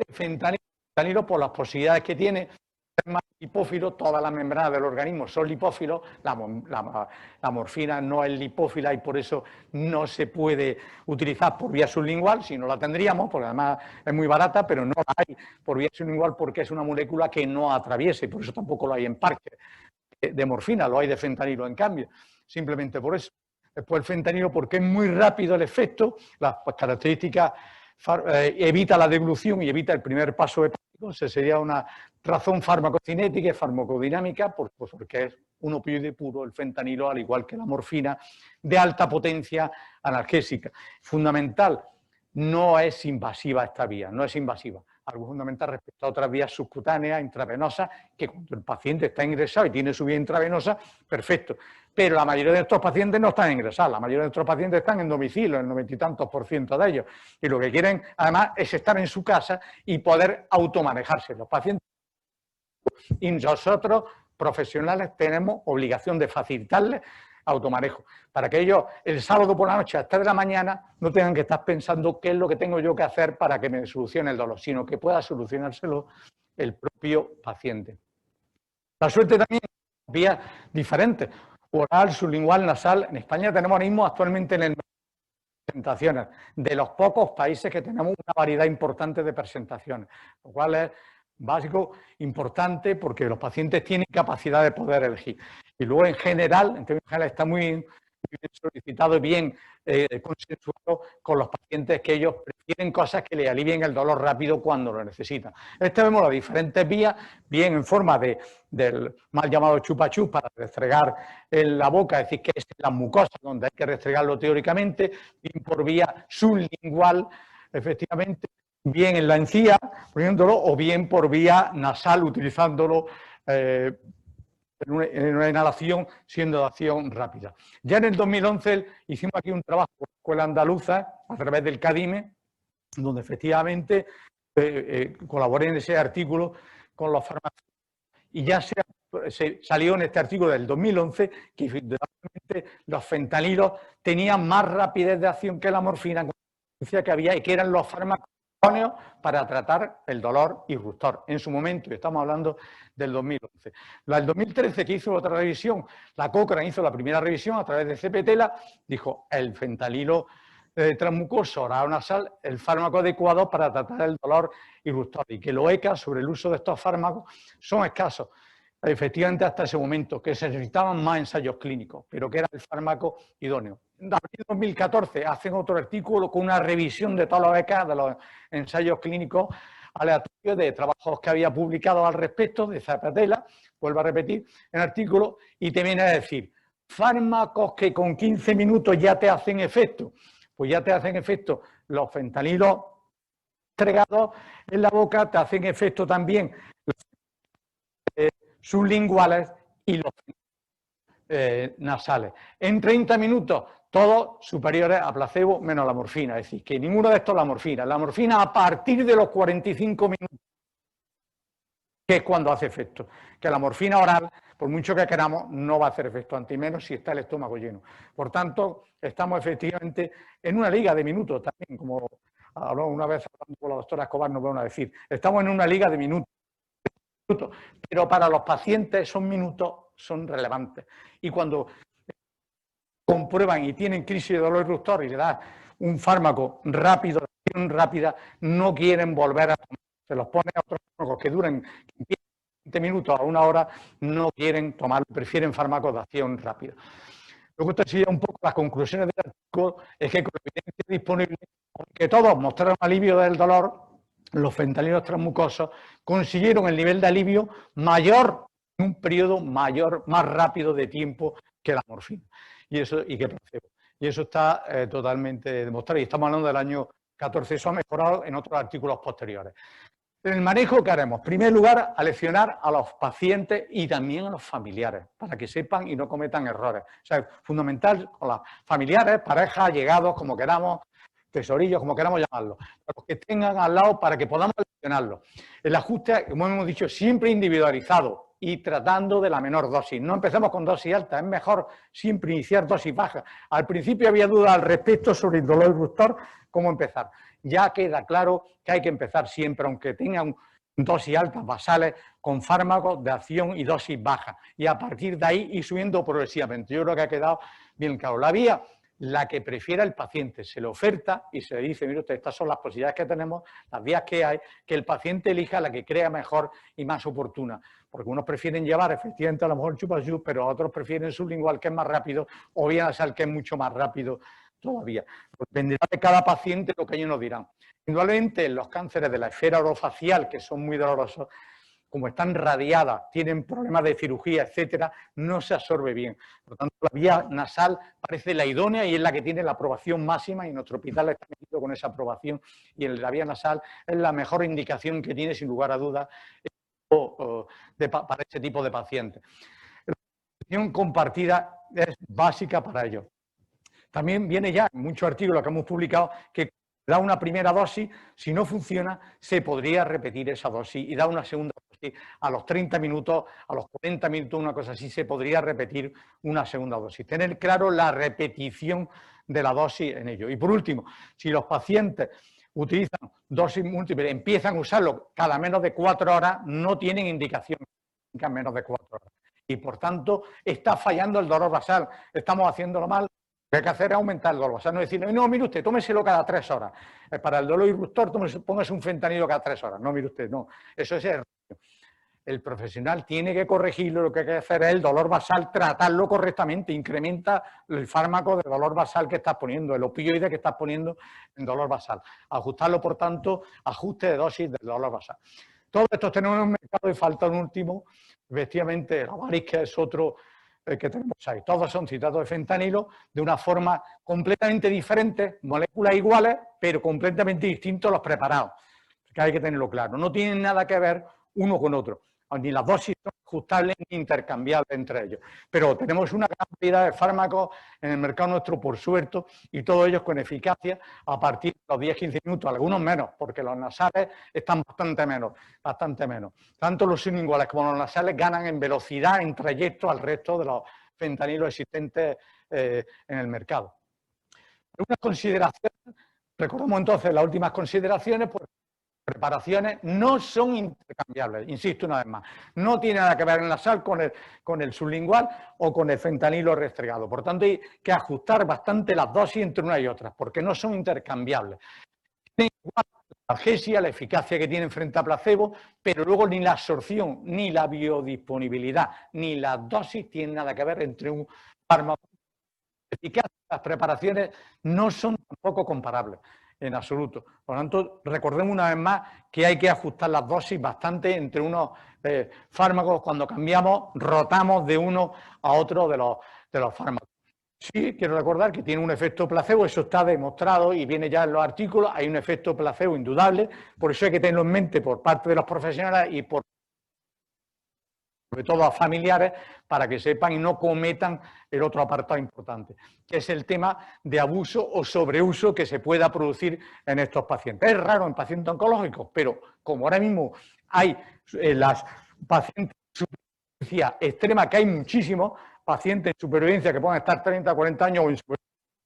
El fentanilo, por las posibilidades que tiene, es más lipófilo, todas las membranas del organismo son lipófilos, la morfina no es lipófila y por eso no se puede utilizar por vía sublingual, si no la tendríamos, porque además es muy barata, pero no la hay por vía sublingual porque es una molécula que no atraviesa y por eso tampoco lo hay en parques de morfina, lo hay de fentanilo en cambio, simplemente por eso. Después el fentanilo, porque es muy rápido el efecto, las características, evita la devolución y evita el primer paso hepático, esa sería una razón farmacocinética y farmacodinámica, porque es un opioide puro, el fentanilo, al igual que la morfina, de alta potencia analgésica. Fundamental, no es invasiva esta vía, no es invasiva. Algo fundamental respecto a otras vías subcutáneas, intravenosas, que cuando el paciente está ingresado y tiene su vía intravenosa, perfecto. Pero la mayoría de estos pacientes no están ingresados, la mayoría de estos pacientes están en domicilio, el 90 y tantos % de ellos. Y lo que quieren, además, es estar en su casa y poder automanejarse. Los pacientes y nosotros, profesionales, tenemos obligación de facilitarles automanejo, para que ellos el sábado por la noche a las 3 de la mañana no tengan que estar pensando qué es lo que tengo yo que hacer para que me solucione el dolor, sino que pueda solucionárselo el propio paciente. La suerte también, vías diferentes, oral, sublingual, nasal. En España tenemos ahora mismo actualmente en el presentaciones, de los pocos países que tenemos una variedad importante de presentaciones, lo cual es básico, importante, porque los pacientes tienen capacidad de poder elegir. Y luego, en general, está muy bien solicitado y bien consensuado con los pacientes que ellos prefieren cosas que les alivien el dolor rápido cuando lo necesitan. Vemos las diferentes vías, bien en forma del mal llamado chupachus para restregar en la boca, es decir, que es la mucosa donde hay que restregarlo teóricamente, bien por vía sublingual, efectivamente, bien en la encía, poniéndolo, o bien por vía nasal, utilizándolo en una inhalación, siendo de acción rápida. Ya en el 2011 hicimos aquí un trabajo con la Escuela Andaluza, a través del CADIME, donde efectivamente colaboré en ese artículo con los farmacéuticos, y ya se salió en este artículo del 2011 que efectivamente los fentanilos tenían más rapidez de acción que la morfina, que había, y que eran los fármacos para tratar el dolor irruptor. En su momento, y estamos hablando del 2011. El 2013, que hizo otra revisión, la Cochrane hizo la primera revisión a través de CPTELA, dijo el fentanilo transmucoso oral nasal, el fármaco adecuado para tratar el dolor irruptor, y que los ECA sobre el uso de estos fármacos son escasos. Efectivamente, hasta ese momento, que se necesitaban más ensayos clínicos, pero que era el fármaco idóneo. En 2014 hacen otro artículo con una revisión de todos los ECA, de los ensayos clínicos aleatorios de trabajos que había publicado al respecto, de CPTELA, vuelvo a repetir, en artículo, y te viene a decir, fármacos que con 15 minutos ya te hacen efecto, pues ya te hacen efecto los fentanilos entregados en la boca, te hacen efecto también los sublinguales y los nasales. En 30 minutos, todos superiores a placebo menos la morfina. Es decir, que ninguno de estos la morfina. La morfina a partir de los 45 minutos, que es cuando hace efecto. Que la morfina oral, por mucho que queramos, no va a hacer efecto, ante menos si está el estómago lleno. Por tanto, estamos efectivamente en una liga de minutos también, como habló una vez hablando con la doctora Escobar, nos van a decir. Estamos en una liga de minutos. Pero para los pacientes esos minutos son relevantes. Y cuando comprueban y tienen crisis de dolor irruptor y le dan un fármaco rápido, de acción rápida, no quieren volver a tomar. Se los pone a otros fármacos que duran 20 minutos a una hora, no quieren tomarlo, prefieren fármacos de acción rápida. Luego, esto sería un poco las conclusiones del artículo, es que con la evidencia disponible, aunque todos mostraron alivio del dolor, los fentanilos transmucosos consiguieron el nivel de alivio mayor en un periodo más rápido de tiempo que la morfina y que placebo. Y eso está totalmente demostrado. Y estamos hablando del año 14. Eso ha mejorado en otros artículos posteriores. En el manejo, ¿qué haremos? En primer lugar, aleccionar a los pacientes y también a los familiares, para que sepan y no cometan errores. O sea, es fundamental con los familiares, parejas, allegados, como queramos, tesorillos, como queramos llamarlos, los que tengan al lado para que podamos aleccionarlos. El ajuste, como hemos dicho, siempre individualizado, y tratando de la menor dosis. No empezamos con dosis altas, es mejor siempre iniciar dosis bajas. Al principio había dudas al respecto sobre el dolor irruptor, cómo empezar. Ya queda claro que hay que empezar siempre, aunque tengan dosis altas basales, con fármacos de acción y dosis bajas. Y a partir de ahí ir subiendo progresivamente. Yo creo que ha quedado bien claro. La vía, la que prefiera el paciente, se le oferta y se le dice, mire usted, estas son las posibilidades que tenemos, las vías que hay, que el paciente elija la que crea mejor y más oportuna. Porque unos prefieren llevar efectivamente a lo mejor chupachú, pero otros prefieren sublingual, que es más rápido, o bien nasal, que es mucho más rápido todavía. Pues dependerá de cada paciente lo que ellos nos dirán. Indudablemente los cánceres de la esfera orofacial, que son muy dolorosos, como están radiadas, tienen problemas de cirugía, etcétera, no se absorbe bien. Por lo tanto, la vía nasal parece la idónea y es la que tiene la aprobación máxima, y nuestro hospital está metido con esa aprobación, y en la vía nasal es la mejor indicación que tiene, sin lugar a dudas, para este tipo de pacientes. La atención compartida es básica para ello. También viene ya en muchos artículos que hemos publicado que da una primera dosis, si no funciona, se podría repetir esa dosis y da una segunda dosis. A los 30 minutos, a los 40 minutos, una cosa así, se podría repetir una segunda dosis. Tener claro la repetición de la dosis en ello. Y por último, si los pacientes utilizan dosis múltiples, empiezan a usarlo cada menos de 4 horas, no tienen indicación en menos de 4 horas. Y por tanto, está fallando el dolor basal, estamos haciéndolo mal. Lo que hay que hacer es aumentar el dolor basal, no decir, no, mire usted, tómeselo cada 3 horas. Para el dolor irruptor, póngase un fentanilo cada 3 horas. No, mire usted, no. Eso es erróneo. El profesional tiene que corregirlo, lo que hay que hacer es el dolor basal, tratarlo correctamente, incrementa el fármaco de dolor basal que estás poniendo, el opioide que estás poniendo en dolor basal. Ajustarlo, por tanto, ajuste de dosis del dolor basal. Todos estos tenemos en un mercado y falta un último, efectivamente, la Varis, que es otro que tenemos ahí. Todos son citratos de fentanilo de una forma completamente diferente, moléculas iguales, pero completamente distintos los preparados. Que hay que tenerlo claro. No tienen nada que ver uno con otro. Ni las dosis son ajustables ni intercambiables entre ellos. Pero tenemos una gran cantidad de fármacos en el mercado nuestro, por suerte, y todos ellos con eficacia a partir de los 10-15 minutos, algunos menos, porque los nasales están bastante menos. Tanto los sublinguales como los nasales ganan en velocidad, en trayecto al resto de los fentanilos existentes en el mercado. Algunas consideraciones, recordamos entonces las últimas consideraciones, pues preparaciones no son intercambiables, insisto una vez más, no tiene nada que ver el nasal con el sublingual o con el fentanilo restregado, por tanto hay que ajustar bastante las dosis entre una y otra, porque no son intercambiables. Tienen igual la analgesia, la eficacia que tienen frente a placebo, pero luego ni la absorción, ni la biodisponibilidad, ni la dosis tienen nada que ver entre un fármaco. Las preparaciones no son tampoco comparables. En absoluto. Por lo tanto, recordemos una vez más que hay que ajustar las dosis bastante entre unos fármacos. Cuando cambiamos, rotamos de uno a otro de los fármacos. Sí, quiero recordar que tiene un efecto placebo, eso está demostrado y viene ya en los artículos, hay un efecto placebo indudable, por eso hay que tenerlo en mente por parte de los profesionales y sobre todo a familiares, para que sepan y no cometan el otro apartado importante, que es el tema de abuso o sobreuso que se pueda producir en estos pacientes. Es raro en pacientes oncológicos, pero como ahora mismo hay las pacientes en supervivencia extrema, que hay muchísimos pacientes en supervivencia que pueden estar 30, 40 años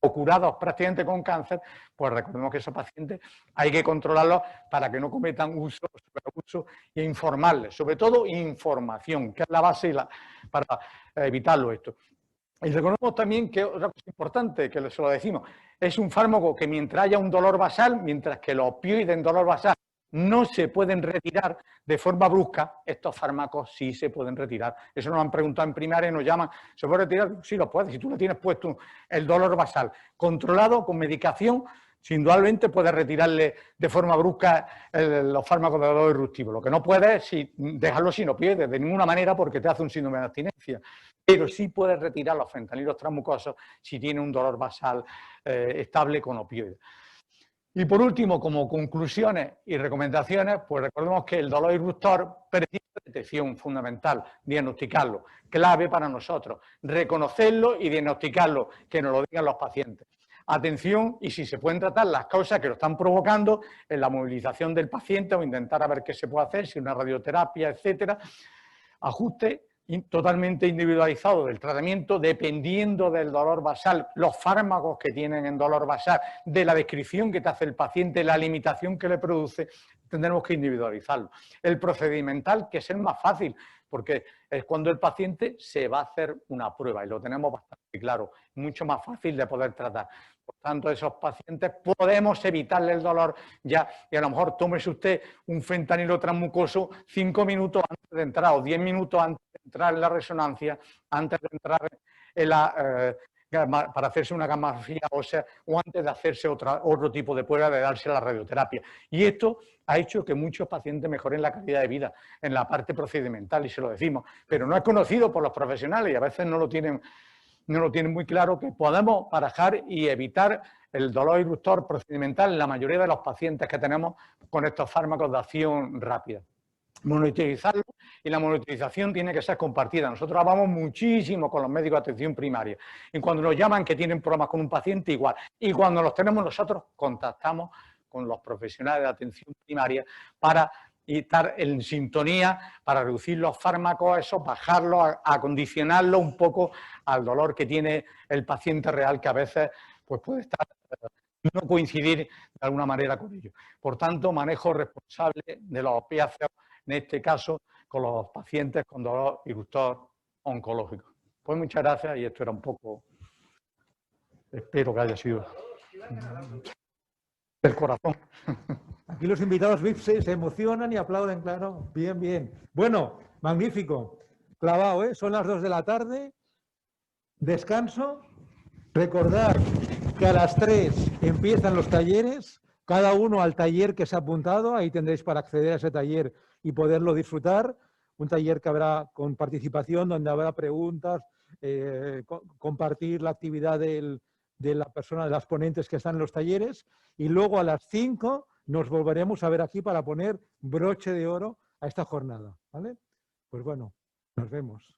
o curados prácticamente con cáncer, pues recordemos que esos pacientes hay que controlarlos para que no cometan uso, sobreabuso, e informarles, sobre todo información, que es la base para evitarlo esto. Y recordemos también que otra cosa importante, que se lo decimos, es un fármaco que mientras haya un dolor basal, mientras que los opioides en dolor basal no se pueden retirar de forma brusca, estos fármacos sí se pueden retirar. Eso nos han preguntado en primaria y nos llaman, ¿se puede retirar? Sí, lo puedes. Si tú le tienes puesto el dolor basal controlado con medicación, indudablemente puedes retirarle de forma brusca los fármacos de dolor irruptivo. Lo que no puedes es dejarlo sin opioides de ninguna manera porque te hace un síndrome de abstinencia. Pero sí puedes retirar los fentanilos transmucosos si tiene un dolor basal estable con opioides. Y por último, como conclusiones y recomendaciones, pues recordemos que el dolor irruptor precisa de detección fundamental, diagnosticarlo, clave para nosotros, reconocerlo y diagnosticarlo, que nos lo digan los pacientes. Atención, y si se pueden tratar las causas que lo están provocando en la movilización del paciente o intentar a ver qué se puede hacer, si una radioterapia, etcétera. ajuste totalmente individualizado del tratamiento dependiendo del dolor basal, los fármacos que tienen en dolor basal, de la descripción que te hace el paciente, la limitación que le produce, tendremos que individualizarlo. El procedimental, que es el más fácil, porque es cuando el paciente se va a hacer una prueba y lo tenemos bastante claro, mucho más fácil de poder tratar. Por tanto, a esos pacientes podemos evitarle el dolor ya, y a lo mejor tómese usted un fentanilo transmucoso 5 minutos antes de entrar o 10 minutos antes de entrar en la resonancia, antes de entrar en para hacerse una gamografía ósea o antes de hacerse otro tipo de prueba de darse la radioterapia. Y esto ha hecho que muchos pacientes mejoren la calidad de vida en la parte procedimental, y se lo decimos, pero no es conocido por los profesionales y a veces no lo tienen muy claro, que podemos barajar y evitar el dolor irruptor procedimental en la mayoría de los pacientes que tenemos con estos fármacos de acción rápida. Monitorizarlo, y la monitorización tiene que ser compartida. Nosotros hablamos muchísimo con los médicos de atención primaria y cuando nos llaman que tienen problemas con un paciente, igual. Y cuando los tenemos nosotros, contactamos con los profesionales de atención primaria para estar en sintonía, para reducir los fármacos, eso, bajarlos, acondicionarlo un poco al dolor que tiene el paciente real, que a veces pues, puede estar no coincidir de alguna manera con ello. Por tanto, manejo responsable de los opiáceos, en este caso, con los pacientes con dolor irruptor oncológico. Pues muchas gracias, y esto era un poco, espero que haya sido del corazón. Aquí los invitados VIP se emocionan y aplauden, claro. Bien, bien. Bueno, magnífico. Clavado, ¿eh? Son las 2 de la tarde. Descanso. Recordad que a las 3 empiezan los talleres. Cada uno al taller que se ha apuntado. Ahí tendréis para acceder a ese taller y poderlo disfrutar. Un taller que habrá con participación, donde habrá preguntas, compartir la actividad de la persona, de las ponentes que están en los talleres. Y luego a las 5 nos volveremos a ver aquí para poner broche de oro a esta jornada, ¿vale? Pues bueno, nos vemos.